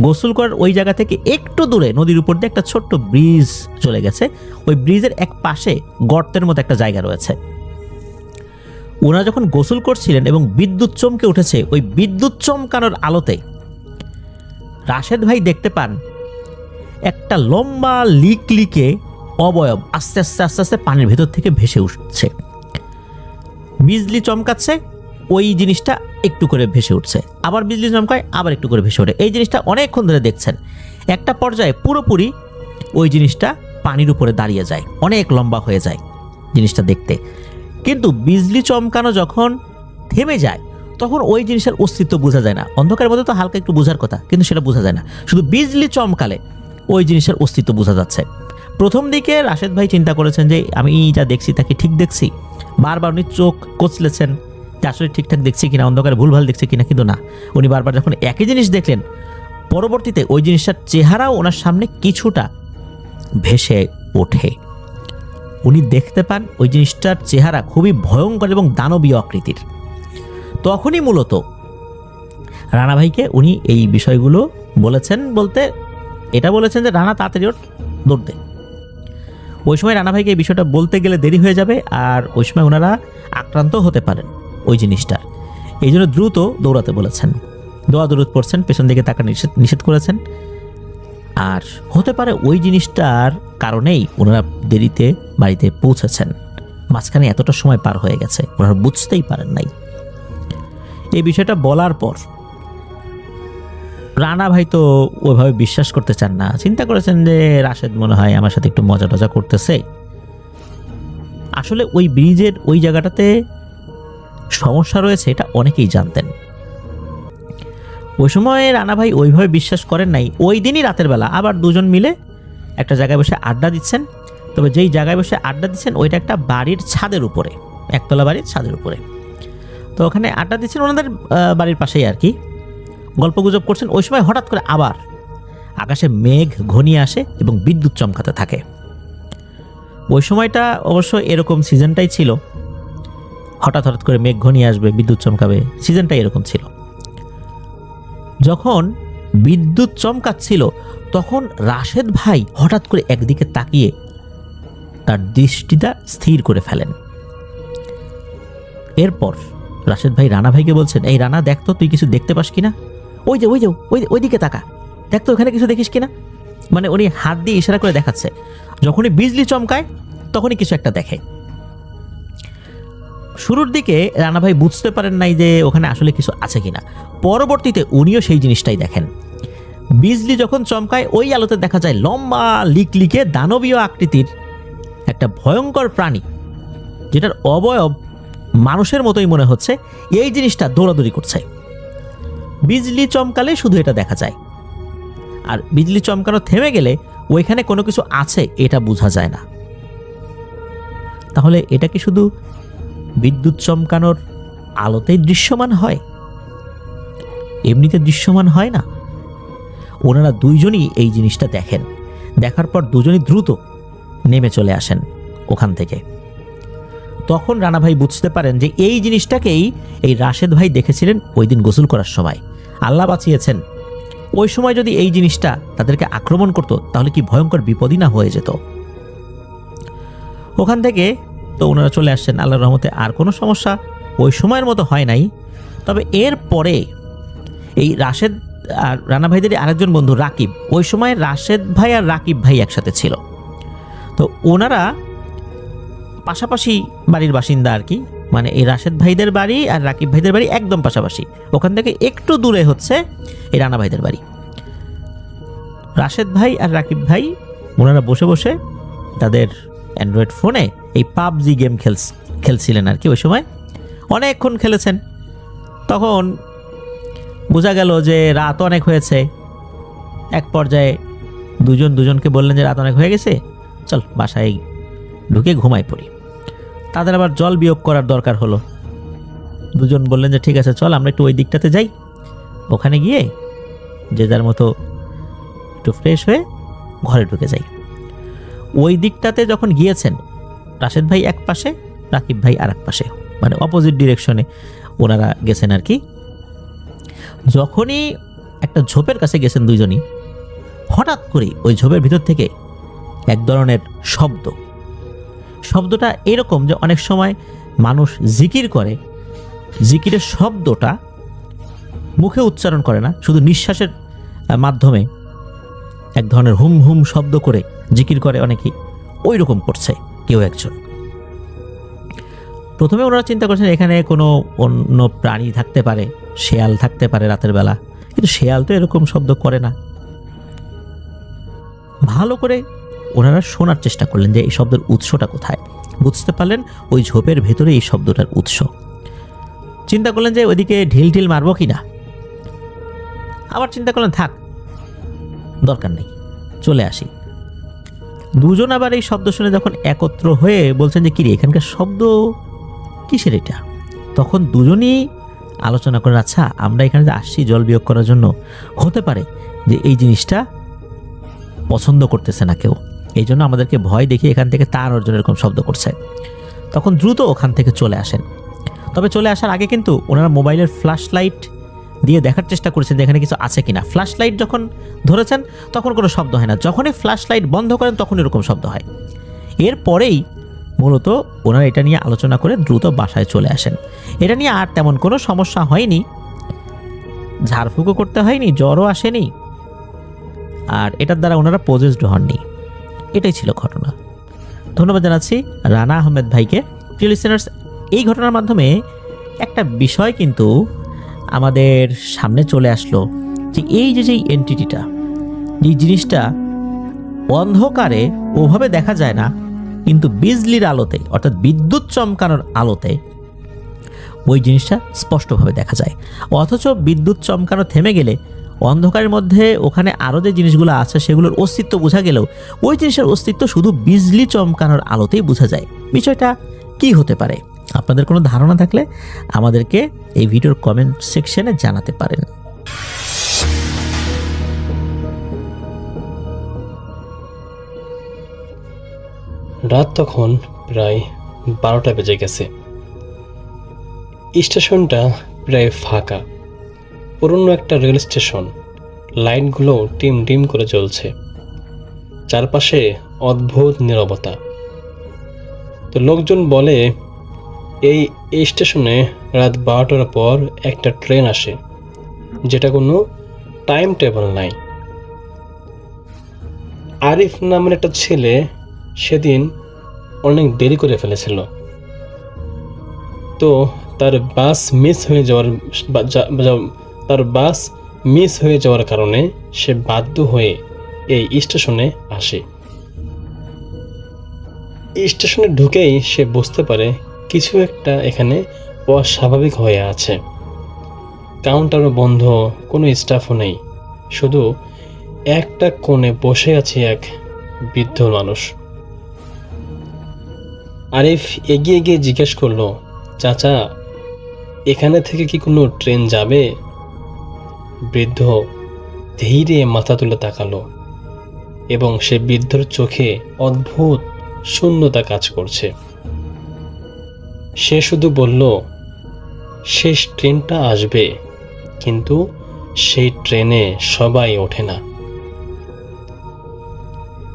গোসল করার ওই জায়গা থেকে একটু দূরে নদীর উপর দিয়ে একটা ছোট্ট ব্রিজ চলে গেছে। ওই ব্রিজের এক পাশে গর্তের মতো একটা জায়গা রয়েছে। ওনারা যখন গোসল করছিলেন এবং বিদ্যুৎ চমকে উঠেছে, ওই বিদ্যুৎ চমকানোর আলোতে রাশেদ ভাই দেখতে পান একটা লম্বা লিকলিকে অবয়ব আস্তে আস্তে আস্তে আস্তে পানির ভেতর থেকে ভেসে উঠছে। বিজলি চমকাচ্ছে, ওই জিনিসটা একটু করে ভেসে উঠছে, আবার বিজলি চমকায়, আবার একটু করে ভেসে ওঠে। এই জিনিসটা অনেকক্ষণ ধরে দেখছেন। একটা পর্যায়ে পুরোপুরি ওই জিনিসটা পানির উপরে দাঁড়িয়ে যায়, অনেক লম্বা হয়ে যায় জিনিসটা দেখতে। কিন্তু বিজলি চমকানো যখন থেমে যায় তখন ওই জিনিসের অস্তিত্ব বোঝা যায় না। অন্ধকারের মধ্যে তো হালকা একটু বোঝার কথা, কিন্তু সেটা বোঝা যায় না। শুধু বিজলি চমকালে ওই জিনিসের অস্তিত্ব বোঝা যাচ্ছে। প্রথম দিকে রাশেদ ভাই চিন্তা করেছেন যে আমি যা দেখছি তাকে ঠিক দেখছি। বারবার উনি চোখ কচলেছেন যে আসলে ঠিকঠাক দেখছি কিনা, অন্ধকারে ভুলভাল দেখছি কিনা, কিন্তু না, উনি বারবার যখন একই জিনিস দেখলেন, পরবর্তীতে ওই জিনিসটার চেহারাও ওনার সামনে কিছুটা ভেসে ওঠে। উনি দেখতে পান ওই জিনিসটার চেহারা খুবই ভয়ঙ্কর এবং দানবীয় আকৃতির। তখনই মূলত রানা ভাইকে উনি এই বিষয়গুলো বলেছেন, বলতে এটা বলেছেন যে রানা তাড়াতাড়ি ওর দৌড় দে। ওই সময় রানা ভাইকে এই বিষয়টা বলতে গেলে দেরি হয়ে যাবে, আর ওই সময় ওনারা আক্রান্ত হতে পারেন ওই জিনিসটার, এই জন্য দ্রুত দৌড়াতে বলেছেন। দৌড়াদৌড় পড়ছেন, পেছন দিকে তাকা নিষেধ করেছেন। আর হতে পারে ওই জিনিসটার কারণেই ওনারা দেরিতে বাড়িতে পৌঁছেছেন, মাঝখানে এতটা সময় পার হয়ে গেছে, ওনারা বুঝতেই পারেন নাই। এই বিষয়টা বলার পর রানা ভাই তো ওইভাবে বিশ্বাস করতে চান না, চিন্তা করেছেন যে রাশেদ মনে হয় আমার সাথে একটু মজা টজা করতেছে। আসলে ওই ব্রিজের ওই জায়গাটাতে সমস্যা রয়েছে এটা অনেকেই জানতেন। ওই সময় রানা ভাই ওইভাবে বিশ্বাস করেন নাই। ওই দিনই রাতের বেলা আবার দুজন মিলে একটা জায়গায় বসে আড্ডা দিচ্ছেন। তবে যেই জায়গায় বসে আড্ডা দিচ্ছেন ওইটা একটা বাড়ির ছাদের উপরে, একতলা বাড়ির ছাদের উপরে। তো ওখানে আড্ডা দিচ্ছেন ওনাদের বাড়ির পাশেই আর কি, গল্পগুজব করছেন। ওই সময় হঠাৎ করে আবার আকাশে মেঘ ঘনিয়ে আসে এবং বিদ্যুৎ চমকাতে থাকে। ওই সময়টা অবশ্য এরকম সিজনটাই ছিল, হঠাৎ হঠাৎ করে মেঘ ঘনিয়ে আসবে, বিদ্যুৎ চমকাবে, সিজনটাই এরকম ছিল। যখন বিদ্যুৎ চমকাচ্ছিল তখন রাশেদ ভাই হঠাৎ করে একদিকে তাকিয়ে তার দৃষ্টিটা স্থির করে ফেলেন। এরপর রাশেদ ভাই রানা ভাইকে বলছেন, এই রানা দেখ তো তুই কিছু দেখতে পাস কিনা, ওই যে ওই যে ওই দিকে তাকা, দেখ তো ওখানে কিছু দেখিস কিনা। মানে উনি হাত দিয়ে ইশারা করে দেখাচ্ছে। যখনই বিজলি চমকায় তখনই কিছু একটা দেখে। শুরুর দিকে রানা ভাই বুঝতে পারেন নাই যে ওখানে আসলে কিছু আছে কিনা। পরবর্তীতে উনিও সেই জিনিসটাই দেখেন। বিজলি যখন চমকায় ওই আলোতে দেখা যায় লম্বা লিকলিকে দানবীয় আকৃতির একটা ভয়ঙ্কর প্রাণী, যেটার অবয়ব মানুষের মতোই মনে হচ্ছে। এই জিনিসটা দৌড়াদৌড়ি করছে। বিজলি চমকালে শুধু এটা দেখা যায়, আর বিজলি চমকানো থেমে গেলে ওইখানে কোনো কিছু আছে এটা বোঝা যায় না। তাহলে এটা কি শুধু বিদ্যুৎ চমকানোর আলোতেই দৃশ্যমান হয়, এমনিতে দৃশ্যমান হয় না? ওনারা দুইজনই এই জিনিসটা দেখেন। দেখার পর দুজনই দ্রুত নেমে চলে আসেন ওখান থেকে। তখন রানা ভাই বুঝতে পারেন যে এই জিনিসটাকেই এই রাশেদ ভাই দেখেছিলেন ওই দিন গোসল করার সময়। আল্লাহ বাঁচিয়েছেন, ওই সময় যদি এই জিনিসটা তাদেরকে আক্রমণ করতো তাহলে কি ভয়ঙ্কর বিপদই না হয়ে যেত। ওখান থেকে তো ওনারা চলে আসছেন, আল্লাহর রহমতে আর কোনো সমস্যা ওই সময়ের মতো হয় নাই। তবে এর পরে এই রাশেদ আর রানা ভাইদেরই আরেকজন বন্ধু রাকিব, ওই সময় রাশেদ ভাই আর রাকিব ভাই একসাথে ছিল। তো ওনারা পাশাপাশি বাড়ির বাসিন্দা আর কি, মানে এই রাশেদ ভাইদের বাড়ি আর রাকিব ভাইদের বাড়ি একদম পাশাপাশি। ওখান থেকে একটু দূরে হচ্ছে এই রানা ভাইদের বাড়ি। রাশেদ ভাই আর রাকিব ভাই ওনারা বসে বসে তাদের অ্যান্ড্রয়েড ফোনে এই পাবজি গেম খেলছিলেন আর কি। ওই সময় অনেকক্ষণ খেলেছেন। তখন বোঝা গেল যে রাত অনেক হয়েছে। এক পর্যায়ে দুজনকে বললেন যে রাত অনেক হয়ে গেছে, চল বাসায় ঢুকে ঘুমাই পড়ি। তাদের আবার জল বিয়োগ করার দরকার হলো। দুজন বললেন যে ঠিক আছে চল আমরা একটু ওই দিকটাতে যাই, ওখানে গিয়ে যে যার মতো একটু ফ্রেশ হয়ে ঘরে ঢুকে যাই। ওই দিকটাতে যখন গিয়েছেন, রাশেদ ভাই এক পাশে, রাকিব ভাই আর এক পাশে, মানে অপোজিট ডিরেকশনে ওনারা গেছেন আর কি। যখনই একটা ঝোপের কাছে গেছেন দুইজনই, হঠাৎ করে ওই ঝোপের ভিতর থেকে এক ধরনের শব্দটা এরকম যে অনেক সময় মানুষ জিকির করে, জিকিরের শব্দটা মুখে উচ্চারণ করে না, শুধু নিঃশ্বাসের মাধ্যমে এক ধরনের হুম হুম শব্দ করে জিকির করে অনেকেই, ওই রকম করছে কেউ একজন। প্রথমে ওনারা চিন্তা করছেন এখানে কোনো অন্য প্রাণী থাকতে পারে, শেয়াল থাকতে পারে রাতের বেলা, কিন্তু শেয়াল তো এরকম শব্দ করে না। ভালো করে ওনারা শোনার চেষ্টা করলেন যে এই শব্দের উৎসটা কোথায়। বুঝতে পারলেন ওই ঝোপের ভেতরে এই শব্দটার উৎস। চিন্তা করলেন যে ওইদিকে ঢিল মারবো কি না, আবার চিন্তা করলেন থাক, দরকার নেই, চলে আসি। দুজন আবার এই শব্দ শুনে যখন একত্র হয়ে বলছেন যে কিরে এখানকার শব্দ কিসের এটা, তখন দুজনই আলোচনা করেন, আচ্ছা আমরা এখানে যে আসছি জল বিয়োগ করার জন্য, হতে পারে যে এই জিনিসটা পছন্দ করতেছে না কেউ, এই জন্য আমাদেরকে ভয় দেখিয়ে এখান থেকে তার অর্জন এরকম শব্দ করছে। তখন দ্রুত ওখান থেকে চলে আসেন। তবে চলে আসার আগে কিন্তু ওনারা মোবাইলের ফ্ল্যাশ লাইট দিয়ে দেখার চেষ্টা করেছেন যে এখানে কিছু আছে কিনা। ফ্ল্যাশ লাইট যখন ধরেছেন তখন কোনো শব্দ হয় না, যখনই ফ্ল্যাশ লাইট বন্ধ করেন তখন এরকম শব্দ হয়। এরপরেই মূলত ওনারা এটা নিয়ে আলোচনা করে দ্রুত বাসায় চলে আসেন। এটা নিয়ে আর তেমন কোনো সমস্যা হয়নি, ঝাড়ফুঁকও করতে হয়নি, জ্বরও আসেনি, আর এটার দ্বারা ওনারা পজেসড হননি। এটাই ছিল ঘটনা। ধন্যবাদ জানাচ্ছি রানা আহমেদ ভাইকে। প্রিয় লিসেনার্স, এই ঘটনার মাধ্যমে একটা বিষয় কিন্তু আমাদের সামনে চলে আসলো যে এই যে এন্টিটিটা, যে জিনিসটা অন্ধকারে ওভাবে দেখা যায় না, কিন্তু বিজলির আলোতে অর্থাৎ বিদ্যুৎ চমকানোর আলোতে ওই জিনিসটা স্পষ্টভাবে দেখা যায়। অথচ বিদ্যুৎ চমকানো থেমে গেলে অন্ধকারের মধ্যে ওখানে আরও যে জিনিসগুলো আছে সেগুলোর অস্তিত্ব বোঝা গেলেও ওই জিনিসের অস্তিত্ব শুধু বিজলি চমকানোর আলোতেই বোঝা যায়। বিষয়টা কি হতে পারে? আপনাদের কোনো ধারণা থাকলে আমাদেরকে এই ভিডিওর কমেন্ট সেকশনে জানাতে পারেন। রাত তখন প্রায় 12টা বেজে গেছে। স্টেশনটা প্রায় ফাঁকা, পুরনো একটা রেল স্টেশন। লাইটগুলো টিম টিম করে জ্বলছে, চারপাশে অদ্ভুত নীরবতা। তো লোকজন বলে এই স্টেশনে রাত 12টার পর একটা ট্রেন আসে, যেটা কোনো টাইম টেবিল নাই। আরিফ নামের একটা ছেলে সেদিন অনেক দেরি করে ফেলেছিল, তো তার বাস মিস হয়ে যাওয়ার কারণে সে বাধ্য হয়ে এই স্টেশনে আসে। স্টেশনে ঢুকেই সে বুঝতে পারে কিছু একটা এখানে অস্বাভাবিক হয়ে আছে। কাউন্টারও বন্ধ, কোনো স্টাফও নেই, শুধু একটা কোণে বসে আছে এক বৃদ্ধ মানুষ। আরিফ এগিয়ে গিয়ে জিজ্ঞেস করলো, চাচা এখানে থেকে কি কোনো ট্রেন যাবে? বৃদ্ধ ধীরে মাথা তুলে তাকালো এবং সে বৃদ্ধর চোখে অদ্ভুত শূন্যতা কাজ করছে। সে শুধু বলল, শেষ ট্রেনটা আসবে, কিন্তু সেই ট্রেনে সবাই ওঠে না।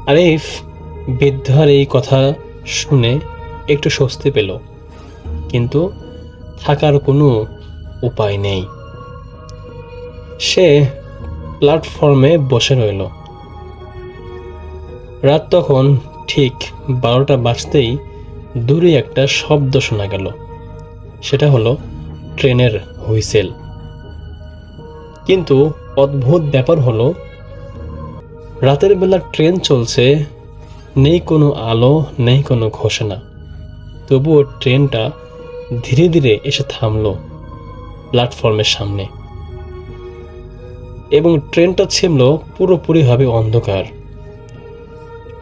আরিফ বৃদ্ধার এই কথা শুনে একটু স্বস্তি পেল, কিন্তু থাকার কোনো উপায় নেই। সে প্ল্যাটফর্মে বসে রইল। রাত তখন ঠিক 12টা বাজতেই দূরে একটা শব্দ শোনা গেল। সেটা হলো ট্রেনের হুইসেল। কিন্তু অদ্ভুত ব্যাপার হলো, রাতের বেলা ট্রেন চলছে, নেই কোনো আলো, নেই কোনো ঘোষণা, তবুও ট্রেনটা ধীরে ধীরে এসে থামলো প্ল্যাটফর্মের সামনে এবং ট্রেনটা ছিল পুরোপুরিভাবে অন্ধকার।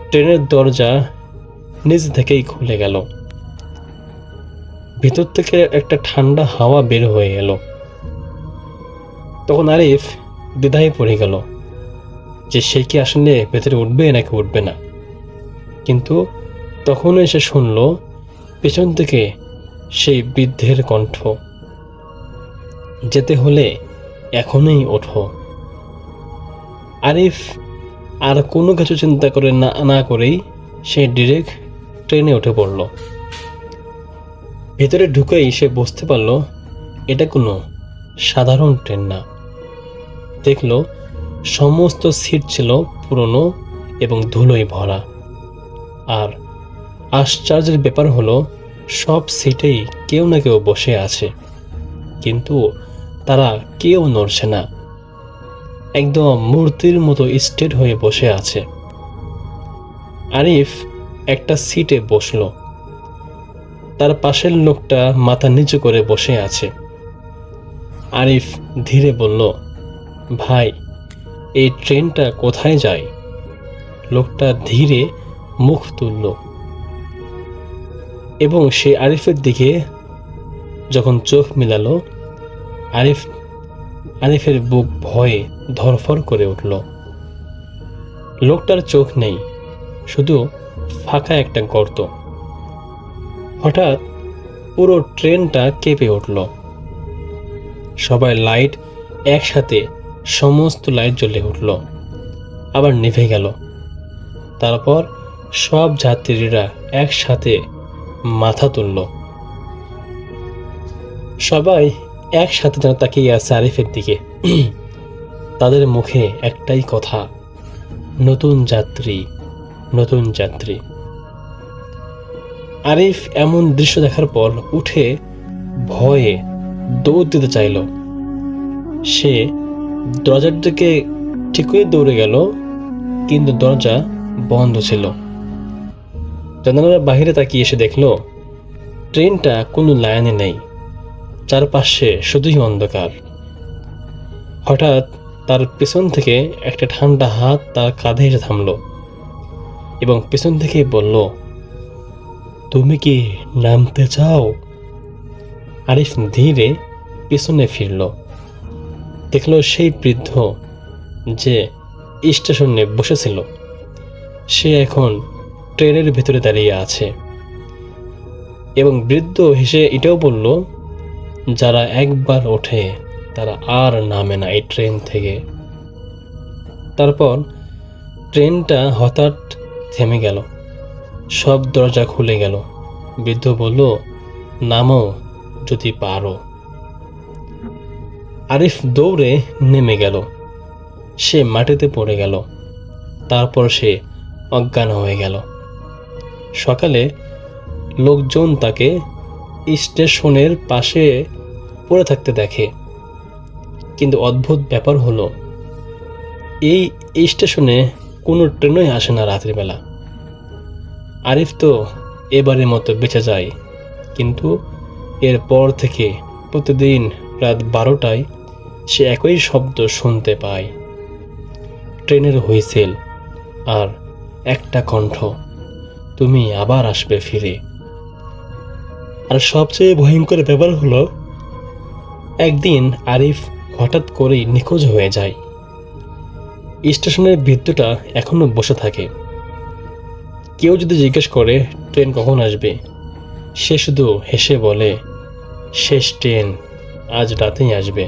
ট্রেনের দরজা নিজ থেকেই খুলে গেল, ভিতর থেকে একটা ঠান্ডা হাওয়া বের হয়ে এলো। তখন আরিফ দ্বিধায় পড়ে গেল যে সে কি আসলে ভেতরে উঠবে নাকি উঠবে না। কিন্তু তখনই সে শুনল পেছন থেকে সেই বৃদ্ধের কণ্ঠ, যেতে হলে এখনই ওঠো। আরিফ আর কোনো কিছু চিন্তা করে না করেই সে ডিরেক্ট ট্রেনে উঠে পড়ল। ভেতরে ঢুকেই সে বুঝতে পারল এটা কোনো সাধারণ ট্রেন না। দেখল সমস্ত সিট ছিল পুরনো এবং ধুলোয় ভরা। আর আশ্চর্যের ব্যাপার হলো সব সিটেই কেউ না কেউ বসে আছে, কিন্তু তারা কেউ নড়ছে না, একদম মূর্তির মতো স্ট্রেট হয়ে বসে আছে। আরিফ একটা সিটে বসল। তার পাশের লোকটা মাথা নিচু করে বসে আছে। আরিফ ধীরে বলল, ভাই, এই ট্রেনটা কোথায় যায়? লোকটা ধীরে মুখ তুলল এবং সে আরিফের দিকে যখন চোখ মিলালো, আরিফের বুক ভয়ে ধরফর করে উঠল। লোকটার চোখ নেই, শুধু ফাঁকা একটা গর্ত। হঠাৎ পুরো ট্রেনটা কেঁপে উঠল। সবাই লাইট একসাথে, সমস্ত লাইট জ্বলে উঠল, আবার নিভে গেল। তারপর সব যাত্রীরা একসাথে মাথা তুলল। সবাই একসাথে যেন তাকিয়ে আছে আরিফের দিকে। তাদের মুখে একটাই কথা, নতুন যাত্রী, নতুন যাত্রী। আরিফ এমন দৃশ্য দেখার পর উঠে ভয়ে দৌড় দিতে চাইল। সে দরজার দিকে ঠিকই দৌড়ে গেল, কিন্তু দরজা বন্ধ ছিল। জানালার বাইরে তাকিয়ে এসে দেখল ট্রেনটা কোনো লাইনে নেই, চারপাশে শুধুই অন্ধকার। হঠাৎ তার পেছন থেকে একটা ঠান্ডা হাত তার কাঁধে এসে থামল এবং পেছন থেকে বলল, তুমি কি নামতে চাও? আরিফ ধীরে পেছনে ফিরল। দেখল সেই বৃদ্ধ যে স্টেশনে বসেছিল, সে এখন ট্রেনের ভেতরে দাঁড়িয়ে আছে এবং বৃদ্ধ হেসে এটাও বলল, যারা একবার ওঠে তারা আর নামে না এই ট্রেন থেকে। তারপর ট্রেনটা হঠাৎ থেমে গেল, সব দরজা খুলে গেল। বৃদ্ধ বলল, নামো যদি পারো। আরিফ দৌড়ে নেমে গেল। সে মাটিতে পড়ে গেল। তারপর সে অজ্ঞান হয়ে গেল। সকালে লোকজন তাকে স্টেশনের পাশে পড়ে থাকতে দেখে, কিন্তু অদ্ভুত ব্যাপার হলো এই স্টেশনে কোনো ট্রেনই আসে না রাত্রিবেলা। আরিফ তো এবারের মতো বেঁচে যায়, কিন্তু এরপর থেকে প্রতিদিন রাত 12টায় সে একই শব্দ শুনতে পায়, ট্রেনের হুইসেল আর একটা কণ্ঠ, তুমি আবার আসবে ফিরে। আর সবচেয়ে ভয়ঙ্কর ব্যাপার হলো একদিন আরিফ হঠাৎ করেই নিখোঁজ হয়ে যায়। স্টেশনের বৃদ্ধটা এখনো বসে থাকে। কেউ যদি জিজ্ঞেস করে ট্রেন কখন আসবে, সে শুধু হেসে বলে, শেষ ট্রেন আজ রাতেই আসবে।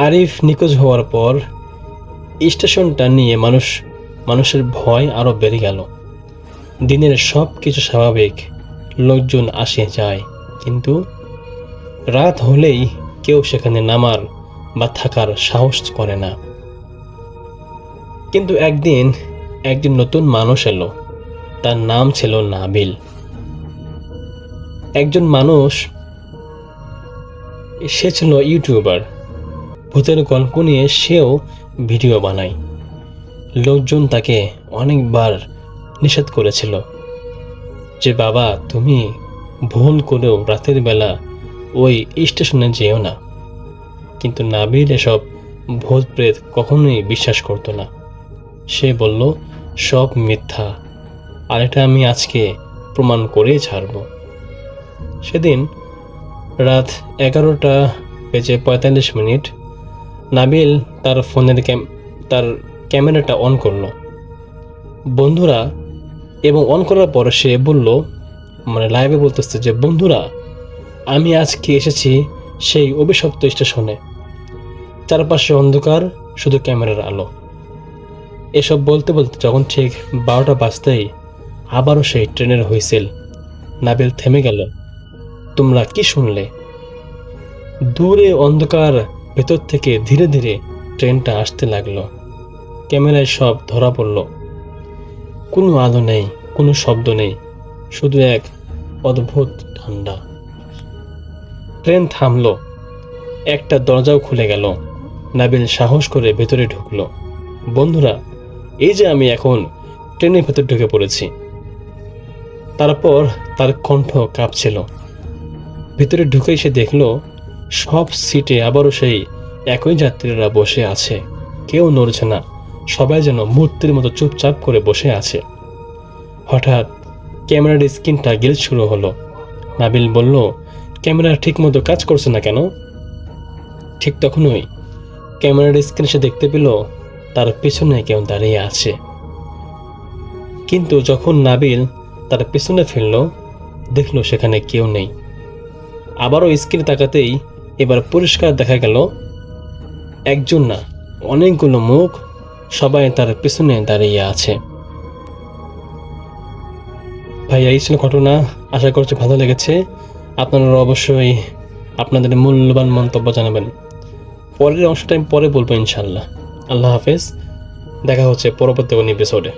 আরিফ নিখোঁজ হওয়ার পর স্টেশনটা নিয়ে মানুষের ভয় আরো বেড়ে গেল। দিনের সব কিছু স্বাভাবিক, লোকজন আসে যায়, কিন্তু রাত হলেই কেউ সেখানে নামার বা থাকার সাহস করে না। কিন্তু একদিন নতুন মানুষ এলো। তার নাম ছিল নাবিল। একজন মানুষ, সে ছিল ইউটিউবার। ভূতের গল্প নিয়ে সেও ভিডিও বানায়। লোকজন তাকে অনেকবার নিষেধ করেছিল যে, বাবা, তুমি ভুল করেও রাতের বেলা ওই স্টেশনে যেও না। কিন্তু নাবিল এসব ভূত প্রেত কখনোই বিশ্বাস করতো না। সে বলল, সব মিথ্যা, আর এটা আমি আজকে প্রমাণ করেই ছাড়ব। সেদিন রাত 11টা বেজে 45 মিনিট নাবিল তার ফোনের তার ক্যামেরাটা অন করলো বন্ধুরা, এবং অন করার পর সে বলল, মানে লাইভে বলতেছে যে বন্ধুরা, আমি আজকে এসেছি সেই অভিশপ্ত স্টেশনে, চারপাশে অন্ধকার, শুধু ক্যামেরার আলো। এসব বলতে বলতে যখন ঠিক 12টা বাজতেই আবারও সেই ট্রেনের হুইসেল। নাবিল থেমে গেল। তোমরা কি শুনলে? দূরে অন্ধকার, ভেতর থেকে ধীরে ধীরে ট্রেনটা আসতে লাগলো। ক্যামেরায় সব ধরা পড়ল। কোনো আলো নেই, কোনো শব্দ নেই, শুধু এক অদ্ভুত ঠান্ডা। ট্রেন থামলো, একটা দরজাও খুলে গেল। নাবিল সাহস করে ভেতরে ঢুকলো। বন্ধুরা, এই যে আমি এখন ট্রেনের ভেতর ঢুকে পড়েছি। তারপর তার কণ্ঠ কাঁপছিল। ভেতরে ঢুকেই সে দেখলো সব সিটে আবারও সেই একই যাত্রীরা বসে আছে। কেউ নড়ছে না, সবাই যেন মূর্তির মতো চুপচাপ করে বসে আছে। হঠাৎ ক্যামেরার স্ক্রিনটা গিলজ শুরু হলো। নাবিল বলল, ক্যামেরা ঠিক মতো কাজ করছে না কেন? ঠিক তখনই ক্যামেরার স্ক্রিনে সে দেখতে পেল তার পেছনে কেউ দাঁড়িয়ে আছে। কিন্তু যখন নাবিল তার পেছনে ফিরল, দেখল সেখানে কেউ নেই। আবারও স্ক্রিনে তাকাতেই এবার পরিষ্কার দেখা গেল একজন না, অনেকগুলো মুখ, সবাই তার পেছনে দাঁড়িয়ে আছে। ভাইয়া, এই ছিল ঘটনা। আশা করছি ভালো লেগেছে। আপনারা অবশ্যই আপনাদের মূল্যবান মন্তব্য জানাবেন। পরের অংশটা আমি পরে বলবো ইনশাল্লাহ। আল্লাহ হাফেজ, দেখা হচ্ছে পরবর্তী কোনো এপিসোডে।